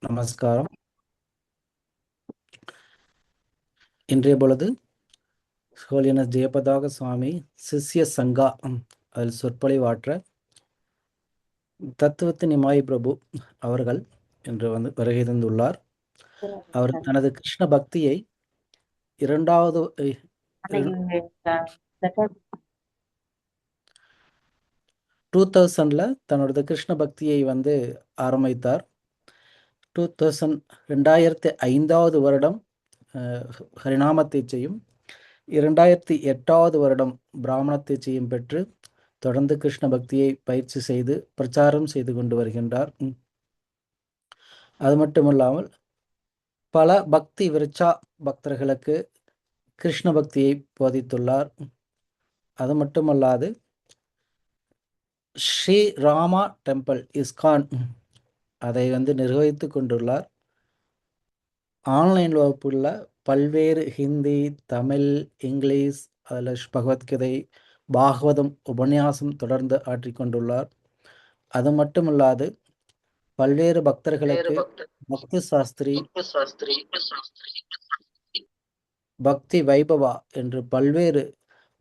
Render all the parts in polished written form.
நமஸ்காரம். இன்றைய பொழுது ஹோலியனஸ் ஜெயபதாக சுவாமி சிஷ்ய சங்கா அதில் சொற்பொழிவாற்ற தத்துவத்தின் நிமாய் பிரபு அவர்கள் இன்று வருகை தந்துள்ளார். அவர் தனது கிருஷ்ண பக்தியை 2000 தன்னோட கிருஷ்ண பக்தியை ஆரம்பித்தார். 2005 வருடம் ஹரிநாம தீட்சையும் 2008 வருடம் பிராமண தீட்சையும் பெற்று தொடர்ந்து கிருஷ்ண பக்தியை பயிற்சி செய்து பிரச்சாரம் செய்து கொண்டு வருகின்றார். அது மட்டுமல்லாமல் பல பக்தி விருட்சா பக்தர்களுக்கு கிருஷ்ண பக்தியை போதித்துள்ளார். அது மட்டுமல்லாது ஸ்ரீ ராமா டெம்பிள் இஸ்கான் அதை நிர்வகித்து கொண்டுள்ளார். ஆன்லைன் வகுப்புள்ள பல்வேறு ஹிந்தி, தமிழ், இங்கிலீஷ், அதில் பகவத்கீதை, பாகவதம் உபன்யாசம் தொடர்ந்து ஆற்றிக்கொண்டுள்ளார். அது மட்டுமல்லாது பல்வேறு பக்தர்களுக்கு பக்தி சாஸ்திரி, பக்தி வைபவா என்று பல்வேறு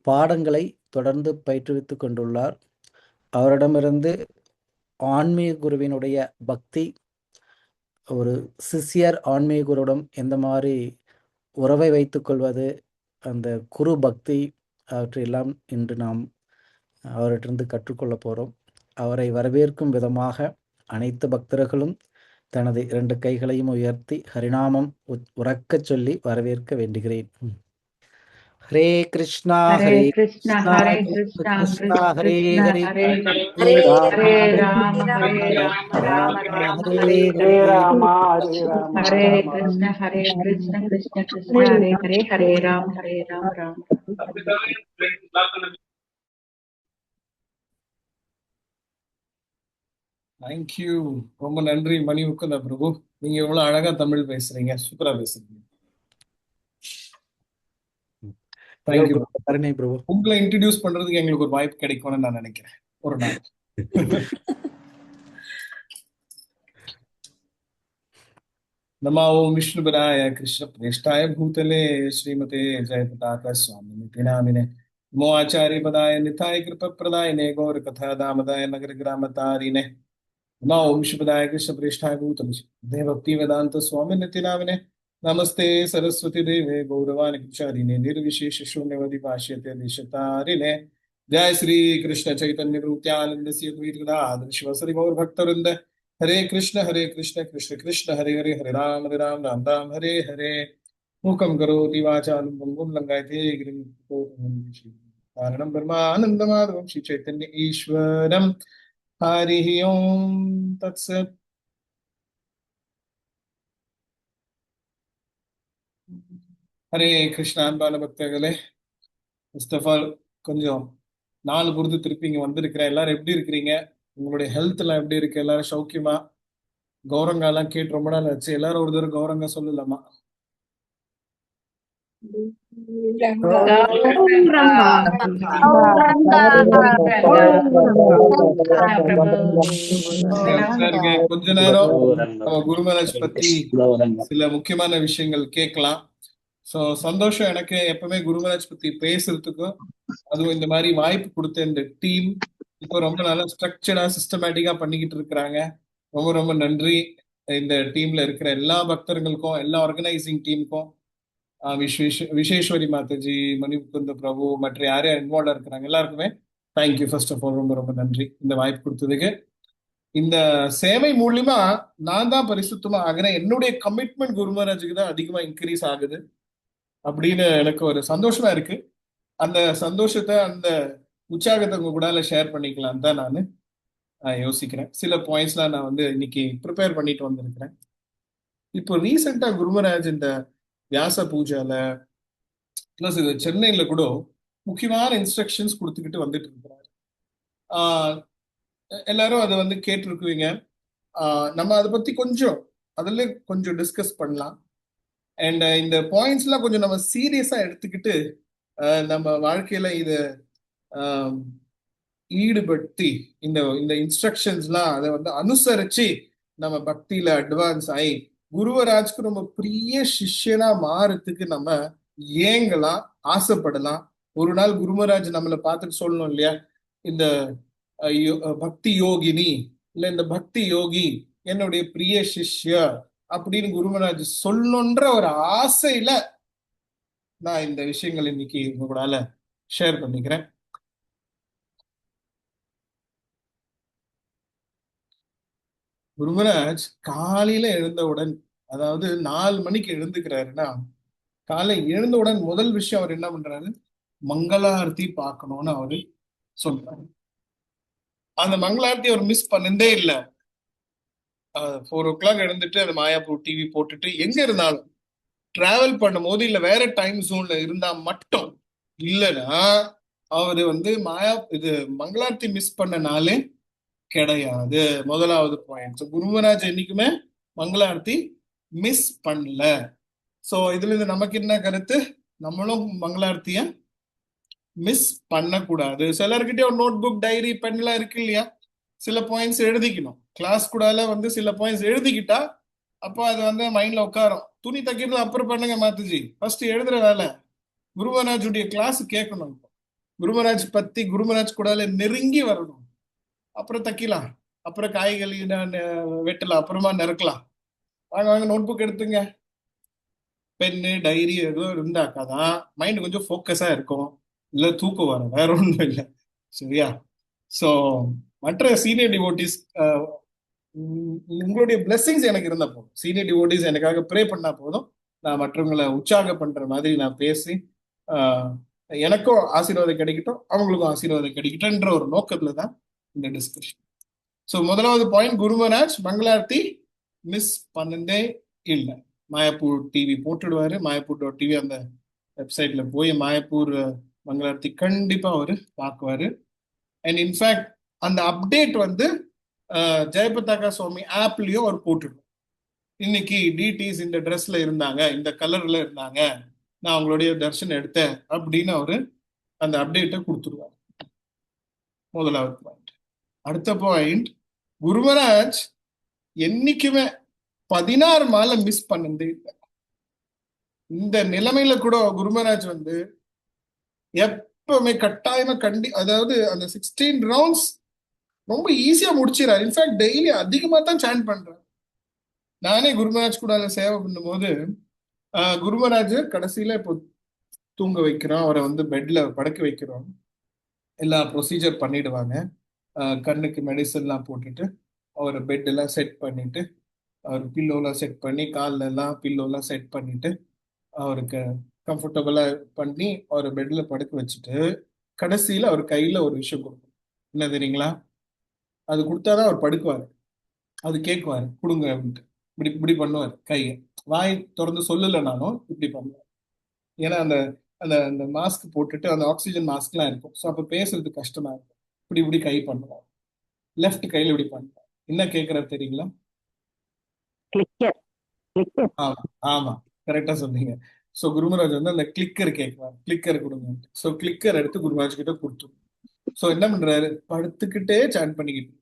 பாடங்களை தொடர்ந்து பயிற்றுவித்துக் கொண்டுள்ளார். அவரிடமிருந்து ஆன்மீக குருவினுடைய பக்தி, ஒரு சிஷ்யர் ஆன்மீக குருவிடம் எந்த மாதிரி உறவை வைத்துக் கொள்வது, அந்த குரு பக்தி அவற்றையெல்லாம் இன்று நாம் அவரிடமிருந்து கற்றுக்கொள்ள போகிறோம். அவரை வரவேற்கும் விதமாக அனைத்து பக்தர்களும் தனது 2 கைகளையும் உயர்த்தி ஹரிநாமம் உறக்கச் சொல்லி வரவேற்க வேண்டுகிறேன். ஹரே கிருஷ்ணா ஹரே கிருஷ்ணா கிருஷ்ணா ஹரே ஹரே, ஹரே ராம ஹரே ராம ஹரே ஹரே ராம ஹரே ராம ஹரே கிருஷ்ண ஹரே கிருஷ்ண கிருஷ்ண கிருஷ்ண ஹரே ஹரே, ஹரே ராம ராம. தேங்க்யூ. ரொம்ப நன்றி மணி முகுந்த பிரபு. நீங்க எவ்வளவு அழகா தமிழ் பேசுறீங்க, சூப்பரா பேசுறீங்க. தேங்க்யூ பிரபு. உங்களை இன்ட்ரடியூஸ் பண்றதுக்கு எங்களுக்கு ஒரு வாய்ப்பு கிடைக்கும்னு நான் நினைக்கிறேன் ஒரு நாள். नमो विष्णुपदाय कृष्ण प्रेष्ठाय भूतले श्रीमते जयपताका स्वामी नामिने नमो आचार्य पदाय निताय कृपा प्रदायने गौर कथा दामदाय नगर ग्राम तारिणे नमो विष्णुपदाय कृष्ण प्रेष्ठाय भूतले भक्ति वेदांत स्वामी नित्य नामिने नमस्ते सरस्वती देवे गौरवाणी प्रचारिणे निर्विशेष शून्यवधि भाष्यते दिशतारिणे जय श्री कृष्ण चैतन्य नित्यानंद श्री अद्वैत शिवसरि गौर भक्तवृंद हरे कृष्ण कृष्ण कृष्ण हरे हरे, हरे राम राम राम हरे हरे. मूकं करोति वाचालं पङ्गुं लङ्घयते गिरिं कारणं ब्रह्मानन्दमाधवं श्री चैतन्य ईश्वरं हरिः ओं तत्सत्. ஹரே கிருஷ்ணா. அன்பான பக்தர்களே, ஃபர்ஸ்ட் ஆஃப் ஆல் கொஞ்சம் நாலு பொறுத்து திருப்பி இங்க வந்திருக்கிறேன். எல்லாரும் எப்படி இருக்கிறீங்க? உங்களுடைய ஹெல்த் எல்லாம் எப்படி இருக்கு? எல்லாரும் சௌக்கியமா? கௌரங்கா எல்லாம் கேட்டு ரொம்ப நாள் ஆச்சு. எல்லாரும் ஒரு தடவை கௌரங்கா சொல்லலாமா? கொஞ்ச நேரம் நம்ம குரு மகாராஜ் பத்தி சில முக்கியமான விஷயங்கள் கேட்கலாம். சோ சந்தோஷம் எனக்கு எப்பவுமே குரு மகாராஜ் பத்தி பேசுறதுக்கும், அதுவும் இந்த மாதிரி வாய்ப்பு கொடுத்த இந்த டீம் இப்போ ரொம்ப நல்லா ஸ்ட்ரக்சர்டா சிஸ்டமேட்டிக்கா பண்ணிக்கிட்டு இருக்கிறாங்க. ரொம்ப ரொம்ப நன்றி. இந்த டீம்ல இருக்கிற எல்லா பக்தர்களுக்கும், எல்லா ஆர்கனைசிங் டீமுக்கும், விசேஸ்வரி மாதாஜி, மணிமுகுந்த பிரபு, மற்ற யாரையா இன்வால்வ் இருக்கிறாங்க எல்லாருக்குமே தேங்க்யூ. ஃபர்ஸ்ட் ஆஃப் ஆல் ரொம்ப ரொம்ப நன்றி இந்த வாய்ப்பு கொடுத்ததுக்கு. இந்த சேவை மூலியமா நான் தான் பரிசுத்தமா ஆகிறேன். என்னுடைய கமிட்மெண்ட் குரு மகாராஜுக்கு தான் அதிகமா இன்க்ரீஸ் ஆகுது அப்படின்னு எனக்கு ஒரு சந்தோஷமா இருக்கு. அந்த சந்தோஷத்தை, அந்த உற்சாகத்தை உங்க கூட ஷேர் பண்ணிக்கலாம் தான் நான் யோசிக்கிறேன். சில பாயிண்ட்ஸ்லாம் நான் இன்னைக்கு ப்ரிப்பேர் பண்ணிட்டு வந்திருக்கிறேன். இப்போ ரீசெண்டா குருமராஜ் இந்த வியாச பூஜால பிளஸ் இது சென்னையில கூட முக்கியமான இன்ஸ்ட்ரக்ஷன்ஸ் கொடுத்துக்கிட்டு வந்துட்டு இருக்கிறாரு. எல்லாரும் அதை கேட்டிருக்குவீங்க. நம்ம அதை பத்தி அதுல கொஞ்சம் டிஸ்கஸ் பண்ணலாம். அண்ட் இந்த பாயிண்ட்ஸ் எல்லாம் கொஞ்சம் நம்ம சீரியஸா எடுத்துக்கிட்டு நம்ம வாழ்க்கையில இத ஈடுபடுத்தி இந்த இந்த இன்ஸ்ட்ரக்ஷன்ஸ்லாம் அதை அனுசரிச்சு நம்ம பக்தியில அட்வான்ஸ் ஆகி குருவராஜ்க்கு ரொம்ப பிரிய சிஷ்யனா மாறத்துக்கு நம்ம ஏங்கலாம், ஆசைப்படலாம். ஒரு நாள் குருமராஜ் நம்மளை பார்த்துட்டு சொல்லணும் இல்லையா, இந்த பக்தி யோகினி இல்ல இந்த பக்தி யோகி என்னுடைய பிரிய சிஷ்ய அப்படின்னு குருமராஜ் சொல்லணுன்ற ஒரு ஆசையில நான் இந்த விஷயங்கள் இன்னைக்கு உங்களால ஷேர் பண்ணிக்கிறேன். குருமராஜ் காலையில எழுந்தவுடன், அதாவது 4 மணிக்கு எழுந்துக்கிறாருன்னா, காலை எழுந்தவுடன் முதல் விஷயம் அவர் என்ன பண்றாரு, மங்களாரத்தி பார்க்கணும்னு அவரு சொல்றாரு. அந்த மங்களாரத்தி அவர் மிஸ் பண்ணதே இல்லை. 4 o'clock எழுந்துட்டு அந்த மாயாப்பூர் டிவி போட்டுட்டு எங்க இருந்தாலும் டிராவல் பண்ணும்போது இல்ல வேற டைம் ஜோன்ல இருந்தா மட்டும், இல்லைன்னா அவரு இது மங்களாரத்தி மிஸ் பண்ண நாளே கிடையாது. முதலாவது பாயிண்ட். குருமராஜ் என்னைக்குமே மங்களாரத்தி மிஸ் பண்ணல. சோ இதுல இருந்து நமக்கு என்ன கருத்து, நம்மளும் மங்களாரத்திய மிஸ் பண்ணக்கூடாது. சிலர்கிட்ட ஒரு நோட் புக் டைரி பென் எல்லாம் இருக்கு இல்லையா, சில பாயிண்ட்ஸ் எழுதிக்கணும். கிளாஸ் கூட சில பாயிண்ட்ஸ் எழுதிக்கிட்டா அப்போ அது மைண்ட்ல உட்காரும். துணி தைக்கிறது அப்புறம் பண்ணுங்க மாத்துஜி, ஃபர்ஸ்ட் எழுதுற வேலை. குருமராஜுடைய கிளாஸ் கேட்கணும். குருமராஜ் பத்தி குருமராஜ் கூட நெருங்கி வரணும். அப்புறம் தைக்கலாம், அப்புறம் காய்கறி வெட்டலாம், அப்புறமா நறுக்கலாம். வாங்க வாங்க நோட் புக் எடுத்துங்க, பென்னு டைரி எதுவும் இருந்தாக்காதான் மைண்ட் கொஞ்சம் ஃபோக்கஸா இருக்கும். இல்ல தூக்கம் வரும், வேற ஒன்றும் இல்லை. சரியா? ஸோ மற்ற சீனியர் டிவோட்டிஸ், உங்களுடைய பிளெஸிங்ஸ் எனக்கு இருந்தா போதும். சீனியர் டிவோட்டிஸ் எனக்காக ப்ரே பண்ணா போதும். நான் மற்றவங்களை உற்சாக பண்ற மாதிரி நான் பேசி எனக்கும் ஆசீர்வாதம் கிடைக்கட்டும், அவங்களுக்கும் ஆசீர்வாதம் கிடைக்கட்டும்ன்ற ஒரு நோக்கத்துல தான் இந்த டிஸ்கஷன். ஸோ முதலாவது பாயிண்ட், குருமராஜ் மங்களாரத்தி மிஸ் பண்ணதே இல்லை. மாயாப்பூர் டிவி போட்டுடுவாரு. மாயாப்பூர் டிவி அந்த வெப்சைட்ல போய் மாயாப்பூர் மங்களாரத்தி கண்டிப்பா அவரு பார்க்குவாரு. அண்ட் இன்ஃபேக்ட் அந்த அப்டேட் ஜெயபதாகா சுவாமி ஆப்லயும் அவர் போட்டுடும். இன்னைக்கு டிடிஸ் இந்த ட்ரெஸ்ல இருந்தாங்க, இந்த கலர்ல இருந்தாங்க, நான் அவங்களுடைய தர்ஷனம் எடுத்தேன் அப்படின்னு அவரு அந்த அப்டேட்டை கொடுத்துருவாரு. முதலாவது பாயிண்ட். அடுத்த பாயிண்ட், குருமராஜ் என்னைக்குமே 16 மாலை மிஸ் பண்ணதே இல்லை. இந்த நிலைமையில கூட குருமராஜ் எப்பவுமே கட்டாயமா அதாவது அந்த 16 ரவுண்ட்ஸ் ரொம்ப ஈஸியா முடிச்சிடறாரு. இன்ஃபேக்ட் டெய்லி அதிகமா தான் சாண்ட் பண்றாரு. நானே குருமராஜ் கூட சேவை பண்ணும்போது குருமராஜ் கடைசியில இப்போ தூங்க வைக்கிறோம், அவரை பெட்ல படுக்க வைக்கிறோம், எல்லா ப்ரொசீஜர் பண்ணிடுவாங்க. கண்ணுக்கு மெடிசன்லாம் போட்டுட்டு அவரை பெட் எல்லாம் செட் பண்ணிட்டு, அவர் பில்லோலாம் செட் பண்ணி, காலில் எல்லாம் பில்லோலாம் செட் பண்ணிட்டு, அவருக்கு கம்ஃபர்டபுளா பண்ணி அவரை பெட்ல படுக்க வச்சுட்டு கடைசியில அவர் கையில ஒரு விஷயம் கொடுக்கும். என்ன தெரியுங்களா? அது கொடுத்தாதான் அவர் படுக்குவாரு. அது கேட்குவாரு, கொடுங்க அப்படின்ட்டு. இப்படி இப்படி பண்ணுவார், கையை வாய் திறந்து சொல்லலைனாலும் இப்படி பண்ணுவார். ஏன்னா அந்த அந்த அந்த மாஸ்க் போட்டுட்டு அந்த ஆக்சிஜன் மாஸ்க்லாம் இருக்கும். ஸோ அப்போ பேசுறது கஷ்டமா இருக்கும். இப்படி இப்படி கை பண்ணுவார், லெஃப்ட் கையில இப்படி பண்ணுவார். என்ன கேட்கறாரு தெரியுங்களா? ஆமா ஆமா, கரெக்டா சொன்னீங்க. ஸோ குருமராஜ் அந்த கிளிக்கர் கேட்குவார், கிளிக்கர் கொடுங்க. ஸோ கிளிக்கர் எடுத்து குருமராஜ் கிட்ட கொடுத்துரும். ஸோ என்ன பண்றாரு, படுத்துக்கிட்டே சாண்ட் பண்ணிக்கிட்டு.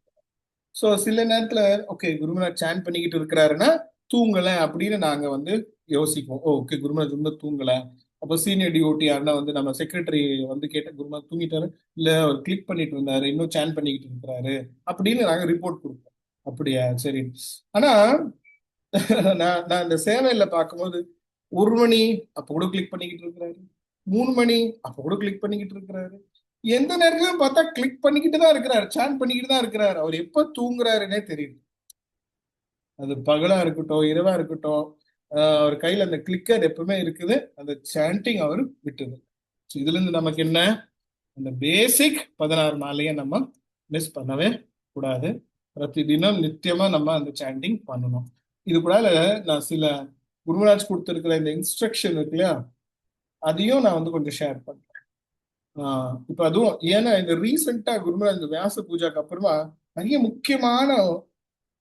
ஸோ சில நேரத்துல ஓகே குருமராஜ் சாண்ட் பண்ணிக்கிட்டு இருக்கிறாருன்னா தூங்கல அப்படின்னு நாங்க யோசிப்போம். ஓகே குருமராஜ் ரொம்ப தூங்கல, அப்போ சீனியர் டிஓடி யாருன்னா நம்ம செக்ரட்டரி கேட்ட குருமராஜ் தூங்கிட்டாரு, இல்ல அவர் கிளிக் பண்ணிட்டு இருந்தாரு, இன்னும் சாண்ட் பண்ணிக்கிட்டு இருக்கிறாரு அப்படின்னு நாங்க ரிப்போர்ட் கொடுப்போம். அப்படியா, சரி. ஆனா நான் நான் இந்த சேவையில பார்க்கும்போது 1 மணி அப்ப கூட கிளிக் பண்ணிக்கிட்டு இருக்கிறாரு, 3 மணி அப்ப கூட கிளிக் பண்ணிக்கிட்டு இருக்கிறாரு, எந்த நேரத்திலும் பார்த்தா கிளிக் பண்ணிக்கிட்டு தான் இருக்கிறாரு, சாண்ட் பண்ணிக்கிட்டு தான் இருக்கிறாரு. அவர் எப்ப தூங்குறாருன்னே தெரியுது. அது பகலா இருக்கட்டும் இரவா இருக்கட்டும், அவர் கையில அந்த கிளிக்கர் எப்பவுமே இருக்குது. அந்த சாண்டிங் அவர் விட்டுது. இதுல இருந்து நமக்கு என்ன, அந்த பேசிக் 16 நாளைய நம்ம மிஸ் பண்ணவே கூடாது. பிரதி தினம் நித்தியமா நம்ம அந்த சாண்டிங் பண்ணணும். இது கூட நான் சில குருமராஜ் கொடுத்திருக்கிற இந்த இன்ஸ்ட்ரக்ஷன் இருக்கு இல்லையா, அதையும் நான் கொஞ்சம் ஷேர் பண்றேன். இப்ப அதுவும் ஏன்னா இந்த ரீசெண்டா குருமராஜ் இந்த வியாச பூஜாக்கு அப்புறமா நிறைய முக்கியமான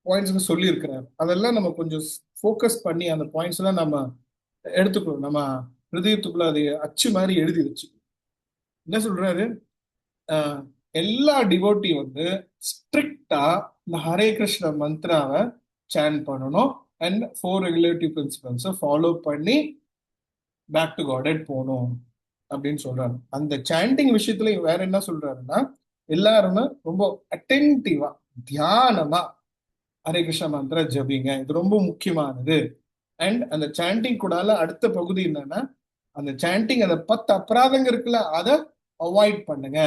பாயிண்ட்ஸ் சொல்லி இருக்கிறாரு. அதெல்லாம் நம்ம கொஞ்சம் ஃபோக்கஸ் பண்ணி அந்த பாயிண்ட்ஸ் எல்லாம் நம்ம எடுத்துக்கணும். நம்ம ஹிருதயத்துக்குள்ள அதை அச்சு மாதிரி எழுதி வச்சு என்ன சொல்றாரு, எல்லா டிவோட்டி ஸ்ட்ரிக்டா இந்த ஹரே கிருஷ்ண மந்த்ராவை சாண்ட் பண்ணணும் அண்ட் 4 ரெகுலேட்டிவ் பிரின்சிபல்ஸை ஃபாலோ பண்ணி பேக் டு காடட் போகணும் அப்படின்னு சொல்றாரு. அந்த சாண்டிங் விஷயத்துல வேற என்ன சொல்றாருன்னா, எல்லாருமே ரொம்ப அட்டென்டிவா தியானமா ஹரே கிருஷ்ண மந்திர ஜபிங்க, இது ரொம்ப முக்கியமானது. அண்ட் அந்த சாண்டிங் கூடால அடுத்த பகுதி என்னன்னா, அந்த சாண்டிங் அந்த 10 அபராதங்க இருக்குல்ல, அதை அவாய்ட் பண்ணுங்க.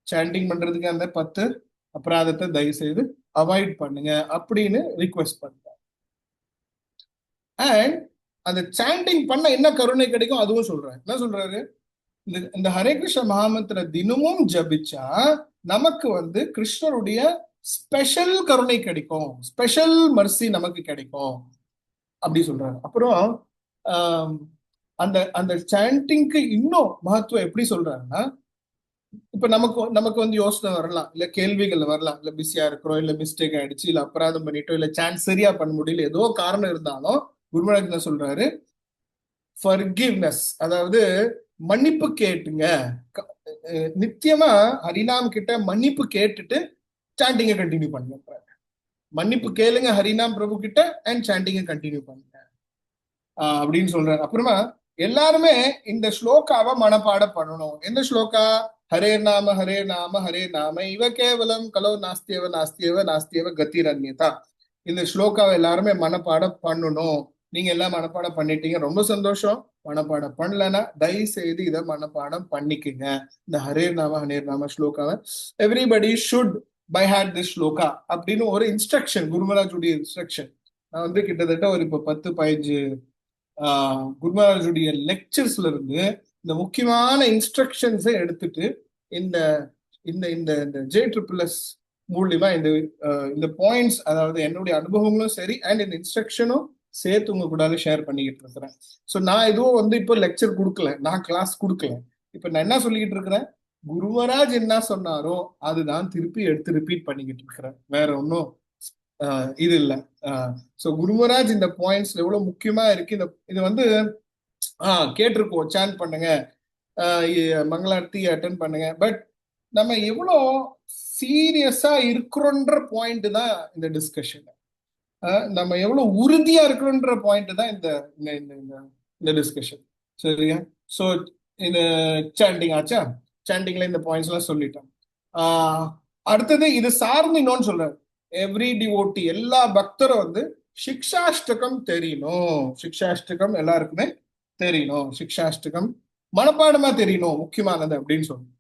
சாண்டிங் பண்றதுக்கு அந்த 10 அபராதத்தை தயவு செய்து அவாய்ட் பண்ணுங்க அப்படின்னு ரிக்வெஸ்ட் பண்றாரு. அண்ட் அந்த சாண்டிங் பண்ண என்ன கருணை கிடைக்கும் அதுவும் சொல்றாரு. என்ன சொல்றாரு, இந்த ஹரே கிருஷ்ண மகாமந்திர தினமும் ஜபிச்சா நமக்கு கிருஷ்ணருடைய ஸ்பெஷல் கருணை கிடைக்கும், ஸ்பெஷல் மர்சி நமக்கு கிடைக்கும் அப்படி சொல்றாரு. அப்புறம் அந்த அந்த சாண்டிங்க்கு இன்னும் மகத்துவம் எப்படி சொல்றாருன்னா, இப்ப நமக்கு யோசனை வரலாம், இல்ல கேள்விகள் வரலாம், இல்ல பிஸியா இருக்கிறோம், இல்ல மிஸ்டேக் ஆயிடுச்சு, இல்ல அபராதம் பண்ணிட்டோம், இல்ல சான்ஸ் சரியா பண்ண முடியல, ஏதோ காரணம் இருந்தாலும் குருமராஜ் என்ன சொல்றாரு, ஃபர்கிவ்னஸ், அதாவது மன்னிப்பு கேட்டுங்க. நித்தியமா ஹரிநாம் கிட்ட மன்னிப்பு கேட்டுட்டு சாண்டிங்க கண்டினியூ பண்ணுங்க. மன்னிப்பு கேளுங்க ஹரிநாம் பிரபு கிட்ட அண்ட் சாண்டிங்க கண்டினியூ பண்ணுங்க அப்படின்னு சொல்றாரு. அப்புறமா எல்லாருமே இந்த ஸ்லோகாவை மனப்பாடம் பண்ணணும். எந்த ஸ்லோகா? ஹரே நாம ஹரே நாம ஹரே நாம இவ கேவலம் கலோ நாஸ்தியவ நாஸ்தியவ நாஸ்தியவ கதிரன்யதா. இந்த ஸ்லோகாவை எல்லாருமே மனப்பாடம் பண்ணணும். நீங்க எல்லாம் மனப்பாடம் பண்ணிட்டீங்க, ரொம்ப சந்தோஷம். மனப்பாடம் பண்ணலன்னா தயவு செய்து இதை மனப்பாடம் பண்ணிக்குங்க. இந்த ஹரே நாம ஸ்லோகாவை everybody should by heart this sloka அப்படின்னு ஒரு இன்ஸ்ட்ரக்ஷன், குருமராஜுடைய இன்ஸ்ட்ரக்ஷன். நான் கிட்டத்தட்ட ஒரு இப்போ 10-15 குருமராஜுடைய லெக்சர்ஸ்ல இருந்து இந்த முக்கியமான இன்ஸ்ட்ரக்ஷன்ஸை எடுத்துட்டு இந்த இந்த இந்த இந்த JSS மூலியமா இந்த பாயிண்ட்ஸ், அதாவது என்னுடைய அனுபவங்களும் சரி அண்ட் இந்த இன்ஸ்ட்ரக்ஷனும் சேர்த்து உங்க கூட ஷேர் பண்ணிக்கிட்டு இருக்கிறேன். ஸோ நான் எதுவும் இப்போ லெக்சர் கொடுக்கல, நான் கிளாஸ் கொடுக்கல. இப்ப நான் என்ன சொல்லிக்கிட்டு இருக்கிறேன், குருமராஜ் என்ன சொன்னாரோ அதுதான் திருப்பி எடுத்து ரிப்பீட் பண்ணிக்கிட்டு இருக்கிறேன், வேற ஒன்றும் இது இல்லை. ஸோ குருமராஜ் இந்த பாயிண்ட்ஸ் எவ்வளவு முக்கியமா இருக்கு. இது கேட்டிருக்கோம், சாண்ட் பண்ணுங்க, மங்களார்த்தி அட்டன் பண்ணுங்க. பட் நம்ம எவ்வளோ சீரியஸா இருக்கிறோன்ற பாயிண்ட் தான் இந்த டிஸ்கஷன். நம்ம எவ்வளவு உறுதியா இருக்கிறோன்ற பாயிண்ட் தான் இந்த டிஸ்கஷன். சரியா? ஸோ இந்த சாண்டிங் ஆச்சா? சாண்டிங்ல இந்த பாயிண்ட்ஸ் எல்லாம் சொல்லிட்டேன். அடுத்தது இது சார்ந்து இன்னொன்னு சொல்றாரு, எவ்ரி டிவோட்டி, எல்லா பக்தரும் சிக்ஷாஷ்டகம் தெரியணும். சிக்ஷாஷ்டகம் எல்லாருக்குமே தெரியணும். சிக்ஷாஷ்டகம் மனப்பாடமா தெரியணும், முக்கியமானது அப்படின்னு சொல்லணும்.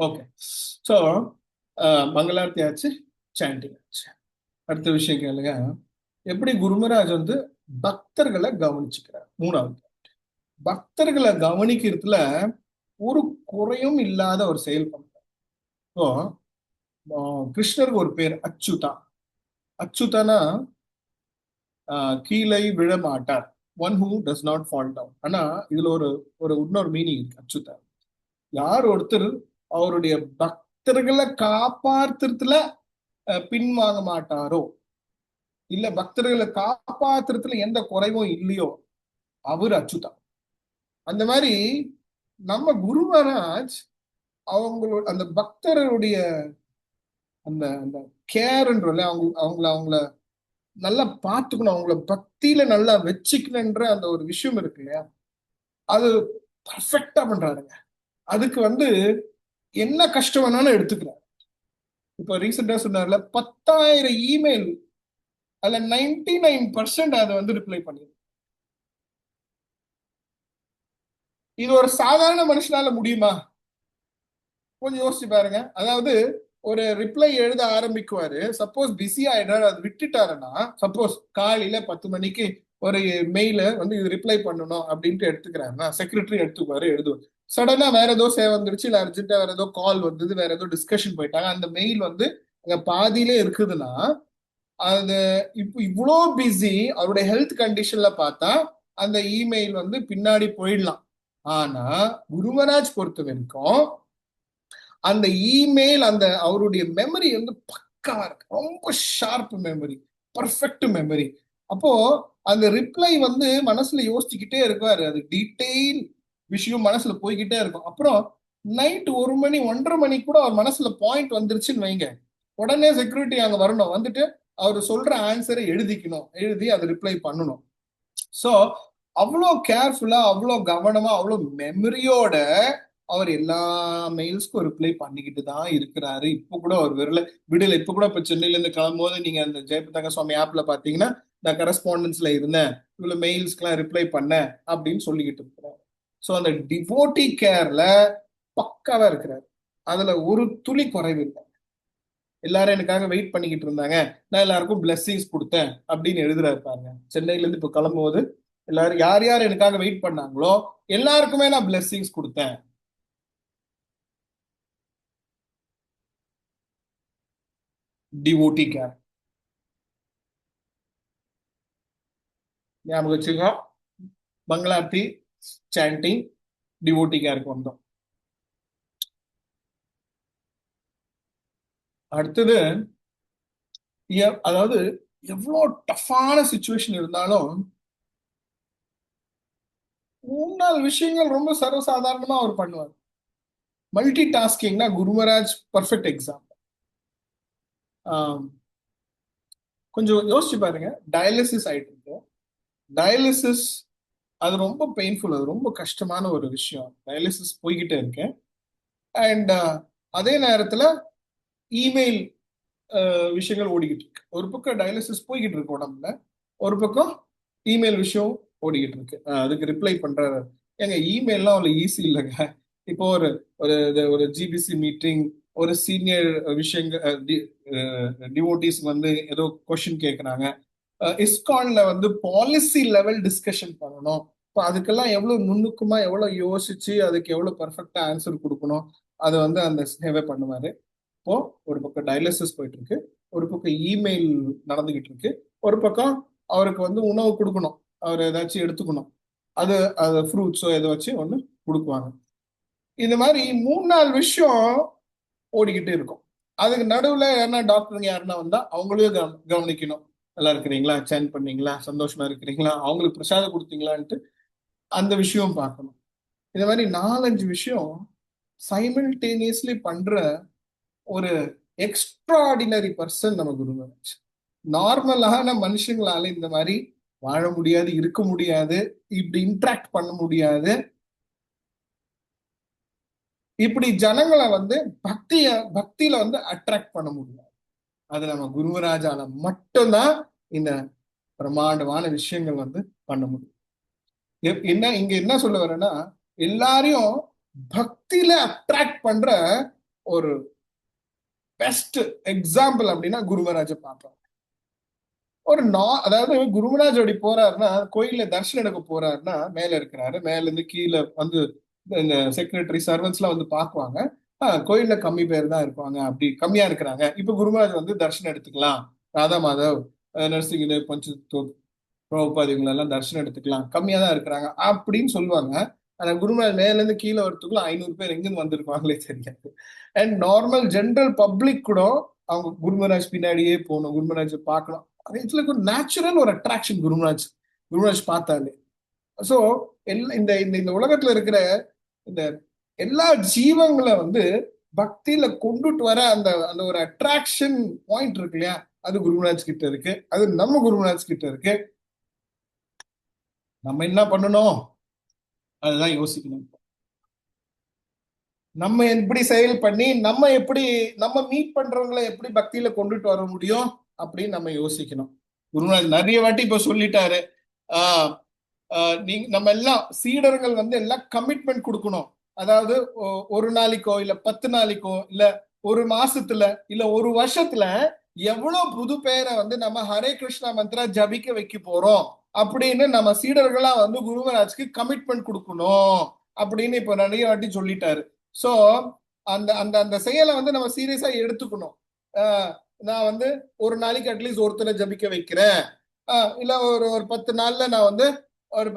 ஓகே, ஸோ மங்களார்த்தி ஆச்சு, சாண்டிங் ஆச்சு. அடுத்த விஷயம் கேளுங்க, எப்படி குருமராஜ் பக்தர்களை கவனிச்சுக்கிறார். 3வது பக்தர்களை கவனிக்கிறதுல ஒரு குறையும் இல்லாத ஒரு செயல் பண்றார். இப்போ கிருஷ்ணருக்கு ஒரு பேர் அச்சுதா. அச்சுதனா கீழே விழ மாட்டார், one who does not fall down. ஆனா இதுல ஒரு இன்னொரு மீனிங் இருக்கு. அச்சுதா யார் ஒருத்தர் அவருடைய பக்தர்களை காப்பாத்துறதுல பின்வாங்க மாட்டாரோ, இல்ல பக்தர்களை காப்பாத்துறதுல எந்த குறைவும் இல்லையோ, அவர் அச்சுதா. அந்த மாதிரி நம்ம குருமராஜ் அவங்களோட அந்த பக்தருடைய அந்த அந்த கேர்ன்றல அவங்கள நல்லா பார்த்துக்கணும், அவங்கள பக்தியில நல்லா வச்சுக்கணுன்ற அந்த ஒரு விஷயம் இருக்கு இல்லையா, அது பர்ஃபெக்டா பண்றாருங்க. அதுக்கு என்ன கஷ்டம் வேணாலும் எடுத்துக்கிறார். இப்ப ரீசெண்டா சொன்னார்ல 10,000 இமெயில், அதுல 99% அதை ரிப்ளை பண்ணிடு. இது ஒரு சாதாரண மனுஷனால முடியுமா? கொஞ்சம் யோசிச்சு பாருங்க. அதாவது ஒரு ரிப்ளை எழுத ஆரம்பிக்குவாரு, சப்போஸ் பிஸி ஆயிடுறாரு, அது விட்டுட்டாருன்னா, சப்போஸ் காலையில 10 மணிக்கு ஒரு மெயில இது ரிப்ளை பண்ணணும் அப்படின்ட்டு எடுத்துக்கிறாருன்னா, செக்ரட்டரி எடுத்துக்குவாரு, எழுதுவாரு. சடனா வேற ஏதோ சேவை வந்துருச்சு, இல்ல அர்ஜென்ட்டா வேற ஏதோ கால் வந்தது, வேற ஏதோ டிஸ்கஷன் போயிட்டாங்க, அந்த மெயில் அங்க பாதியிலே இருக்குதுன்னா, அது இப்போ இவ்வளோ பிஸி, அவருடைய ஹெல்த் கண்டிஷன்ல பார்த்தா அந்த இமெயில் பின்னாடி போயிடலாம். ஆனா குருமராஜ் பொறுத்த வரைக்கும் அந்த இமெயில், அந்த அவருடைய மெமரி பக்காவா இருக்கு, ரொம்ப ஷார்ப் மெமரி, பர்ஃபெக்ட் மெமரி. அப்போ அந்த ரிப்ளை மனசுல யோசிச்சுக்கிட்டே இருக்காரு, அது டீட்டெயில் விஷயம் மனசுல போய்கிட்டே இருக்கும். அப்புறம் நைட் 1 மணி 1:30 மணிக்கு கூட அவர் மனசுல பாயிண்ட் வந்துருச்சுன்னு வைங்க, உடனே செக்யூரிட்டி அங்க வரணும், வந்துட்டு அவர் சொல்ற ஆன்சரை எழுதிக்கணும், எழுதி அதை ரிப்ளை பண்ணணும். ஸோ அவ்வளோ கேர்ஃபுல்லா, அவ்வளோ கவனமா, அவ்வளோ மெமரியோட அவர் எல்லா மெயில்ஸ்க்கும் ரிப்ளை பண்ணிக்கிட்டு தான் இருக்கிறாரு. இப்போ கூட அவர் விடல. இப்போ கூட இப்போ சென்னையில இருந்து கிளம்பும்போது நீங்க அந்த ஜெயபதாங்க சுவாமி ஆப்ல பாத்தீங்கன்னா, நான் கரஸ்பாண்டன்ஸ்ல இருந்தேன், இவ்வளவு மெயில்ஸ்க்குலாம் ரிப்ளை பண்ணேன் அப்படின்னு சொல்லிக்கிட்டு இருக்கிறார். ஸோ அந்த டிவோட்டி கேர்ல பக்காவா இருக்கிறாரு. அதுல ஒரு துளி குறைவு இல்லை. எல்லாரும் எனக்காக வெயிட் பண்ணிக்கிட்டு இருந்தாங்க, நான் எல்லாருக்கும் பிளெஸிங்ஸ் கொடுத்தேன் அப்படின்னு எழுதுறாரு பாருங்க. சென்னையில இருந்து இப்ப கிளம்பும்போது எல்லாரும் யார் யார் எனக்காக வெயிட் பண்ணாங்களோ எல்லாருக்குமே நான் பிளெஸிங்ஸ் கொடுத்தேன். டிவோட்டி கேர் ஞாபகம் வச்சுக்கோ. பங்களாத்தி சாண்டிங் டிவோட்டி கேருக்கு வந்தோம். அடுத்தது அதாவது எவ்வளோ டஃப்பான சுச்சுவேஷன் இருந்தாலும் 3-4 விஷயங்கள் ரொம்ப சர்வசாதாரணமா அவர் பண்ணுவார். மல்டி டாஸ்கிங்னா குருமராஜ் பர்ஃபெக்ட் எக்ஸாம்பிள். கொஞ்சம் யோசிச்சு பாருங்க, டயாலிசிஸ் ஆயிட்டு இருக்கு. டயாலிசிஸ் அது ரொம்ப பெயின்ஃபுல், அது ரொம்ப கஷ்டமான ஒரு விஷயம். டயாலிசிஸ் போய்கிட்டே இருக்கேன். அண்ட் அதே நேரத்துல இமெயில் விஷயங்கள் ஓடிக்கிட்டு இருக்கு. ஒரு பக்கம் டயாலிசிஸ் போய்கிட்டு இருக்கு உடம்புல, ஒரு பக்கம் இமெயில் விஷயம் ஓடிக்கிட்டு இருக்கு. அதுக்கு ரிப்ளை பண்றாரு. ஏங்க இமெயில்லாம் அவ்வளவு ஈஸி இல்லைங்க. இப்போ ஒரு ஜிபிசி மீட்டிங், ஒரு சீனியர் விஷயங்கள் டிவோட்டிஸ் வந்து ஏதோ கொஸ்டின் கேட்கறாங்க, இஸ்கான்ல வந்து பாலிசி லெவல் டிஸ்கஷன் பண்ணணும். இப்போ அதுக்கெல்லாம் எவ்வளவு நுண்ணுக்குமா, எவ்வளவு யோசிச்சு அதுக்கு எவ்வளவு பர்ஃபெக்டா ஆன்சர் கொடுக்கணும், அதை வந்து அந்த சேவை பண்ணுவாரு. இப்போ ஒரு பக்கம் டயாலிசிஸ் போயிட்டு இருக்கு, ஒரு பக்கம் இமெயில் நடந்துகிட்டு இருக்கு, ஒரு பக்கம் அவருக்கு வந்து உணவு கொடுக்கணும், அவர் ஏதாச்சும் எடுத்துக்கணும், அது ஃப்ரூட்ஸோ ஏதோ வச்சு ஒன்று கொடுக்குவாங்க. இந்த மாதிரி 3-4 விஷயம் ஓடிக்கிட்டே இருக்கும். அதுக்கு நடுவுல யாருன்னா டாக்டருங்க யாருன்னா வந்தா அவங்களையும் கவனிக்கணும். நல்லா இருக்கிறீங்களா, சேன் பண்ணீங்களா, சந்தோஷமா இருக்கிறீங்களா, அவங்களுக்கு பிரசாதம் கொடுத்தீங்களான்ட்டு அந்த விஷயம் பார்க்கணும். இந்த மாதிரி 4-5 விஷயம் சைமல்டேனியஸ்லி பண்ற ஒரு எக்ஸ்ட்ராடினரி பர்சன் நம்ம குருமராஜ். நார்மலான மனுஷங்களால இந்த மாதிரி வாழ முடியாது, இருக்க முடியாது, இப்படி இன்ட்ராக்ட் பண்ண முடியாது. இப்படி ஜனங்களை வந்து பக்தியில வந்து அட்ராக்ட் பண்ண முடியாது. அது நம்ம குருமராஜால மட்டும்தான் இந்த பிரமாண்டமான விஷயங்கள் வந்து பண்ண முடியும். இங்க என்ன சொல்ல வரேன்னா, எல்லாரையும் பக்தியில அட்ராக்ட் பண்ற ஒரு பெஸ்ட் எக்ஸாம்பிள் அப்படின்னா குருமராஜ பார்ப்போம். அதாவது குருமராஜ் அப்படி போறாருன்னா, கோயில்ல தரிசனம் எடுக்க போறாருன்னா மேல இருக்கிறாரு, மேல இருந்து கீழே வந்து இந்த செக்ரட்டரி சர்வன்ஸ் எல்லாம் வந்து பாக்குவாங்க. கோயில்ல கம்மி பேர் தான் இருப்பாங்க, அப்படி கம்மியா இருக்கிறாங்க. இப்ப குருமராஜ் வந்து தரிசனம் எடுத்துக்கலாம், ராதா மாதவ், நரசிங்கதேவ், பஞ்சதூர், பிரபுபாதிகள் எல்லாம் தரிசனம் எடுத்துக்கலாம், கம்மியா தான் இருக்கிறாங்க அப்படின்னு சொல்லுவாங்க. ஆனா குருமராஜ் மேல இருந்து கீழே வரத்துக்குள்ள 500 பேர் எங்கிருந்து வந்திருப்பாங்களே தெரியாது. அண்ட் நார்மல் ஜென்ரல் பப்ளிக் கூட அவங்க குருமராஜ் பின்னாடியே போகணும், குருமராஜ் பார்க்கணும். இதுல ஒரு நேச்சுரல் ஒரு அட்ராக்ஷன் குருமராஜ் பார்த்தாலே. ஸோ இந்த இந்த உலகத்துல இருக்கிற இந்த எல்லா ஜீவங்களை வந்து பக்தியில கொண்டுட்டு வர அந்த அந்த ஒரு அட்ராக்ஷன் பாயிண்ட் இருக்கு இல்லையா, அது குருமராஜ் கிட்ட இருக்கு, அது நம்ம குருமராஜ் கிட்ட இருக்கு. நம்ம என்ன பண்ணணும் அதுதான் யோசிக்கணும். நம்ம எப்படி செயல் பண்ணி நம்ம மீட் பண்றவங்களை எப்படி பக்தியில கொண்டுட்டு வர முடியும் அப்படின்னு நம்ம யோசிக்கணும். குருநாதர் நிறைய வாட்டி இப்ப சொல்லிட்டாரு, நம்ம எல்லாம் சீடர்கள் வந்து எல்லாம் கமிட்மெண்ட் கொடுக்கணும். அதாவது ஒரு நாளைக்கோ இல்ல 10 நாளைக்கோ இல்ல ஒரு மாசத்துல இல்ல ஒரு வருஷத்துல எவ்வளவு புது பேரை வந்து நம்ம ஹரே கிருஷ்ணா மந்திரா ஜபிக்க வைக்க போறோம் அப்படின்னு நம்ம சீடர்களா வந்து குருமராஜ்க்கு கமிட்மெண்ட் கொடுக்கணும் அப்படின்னு இப்ப நிறைய வாட்டி சொல்லிட்டாரு. சோ அந்த அந்த அந்த செயலை வந்து நம்ம சீரியஸா எடுத்துக்கணும். நான் வந்து ஒரு நாளைக்கு அட்லீஸ்ட் ஒருத்தரை ஜபிக்க வைக்கிறேன், இல்ல ஒரு 10 நாள்ல நான் வந்து ஒரு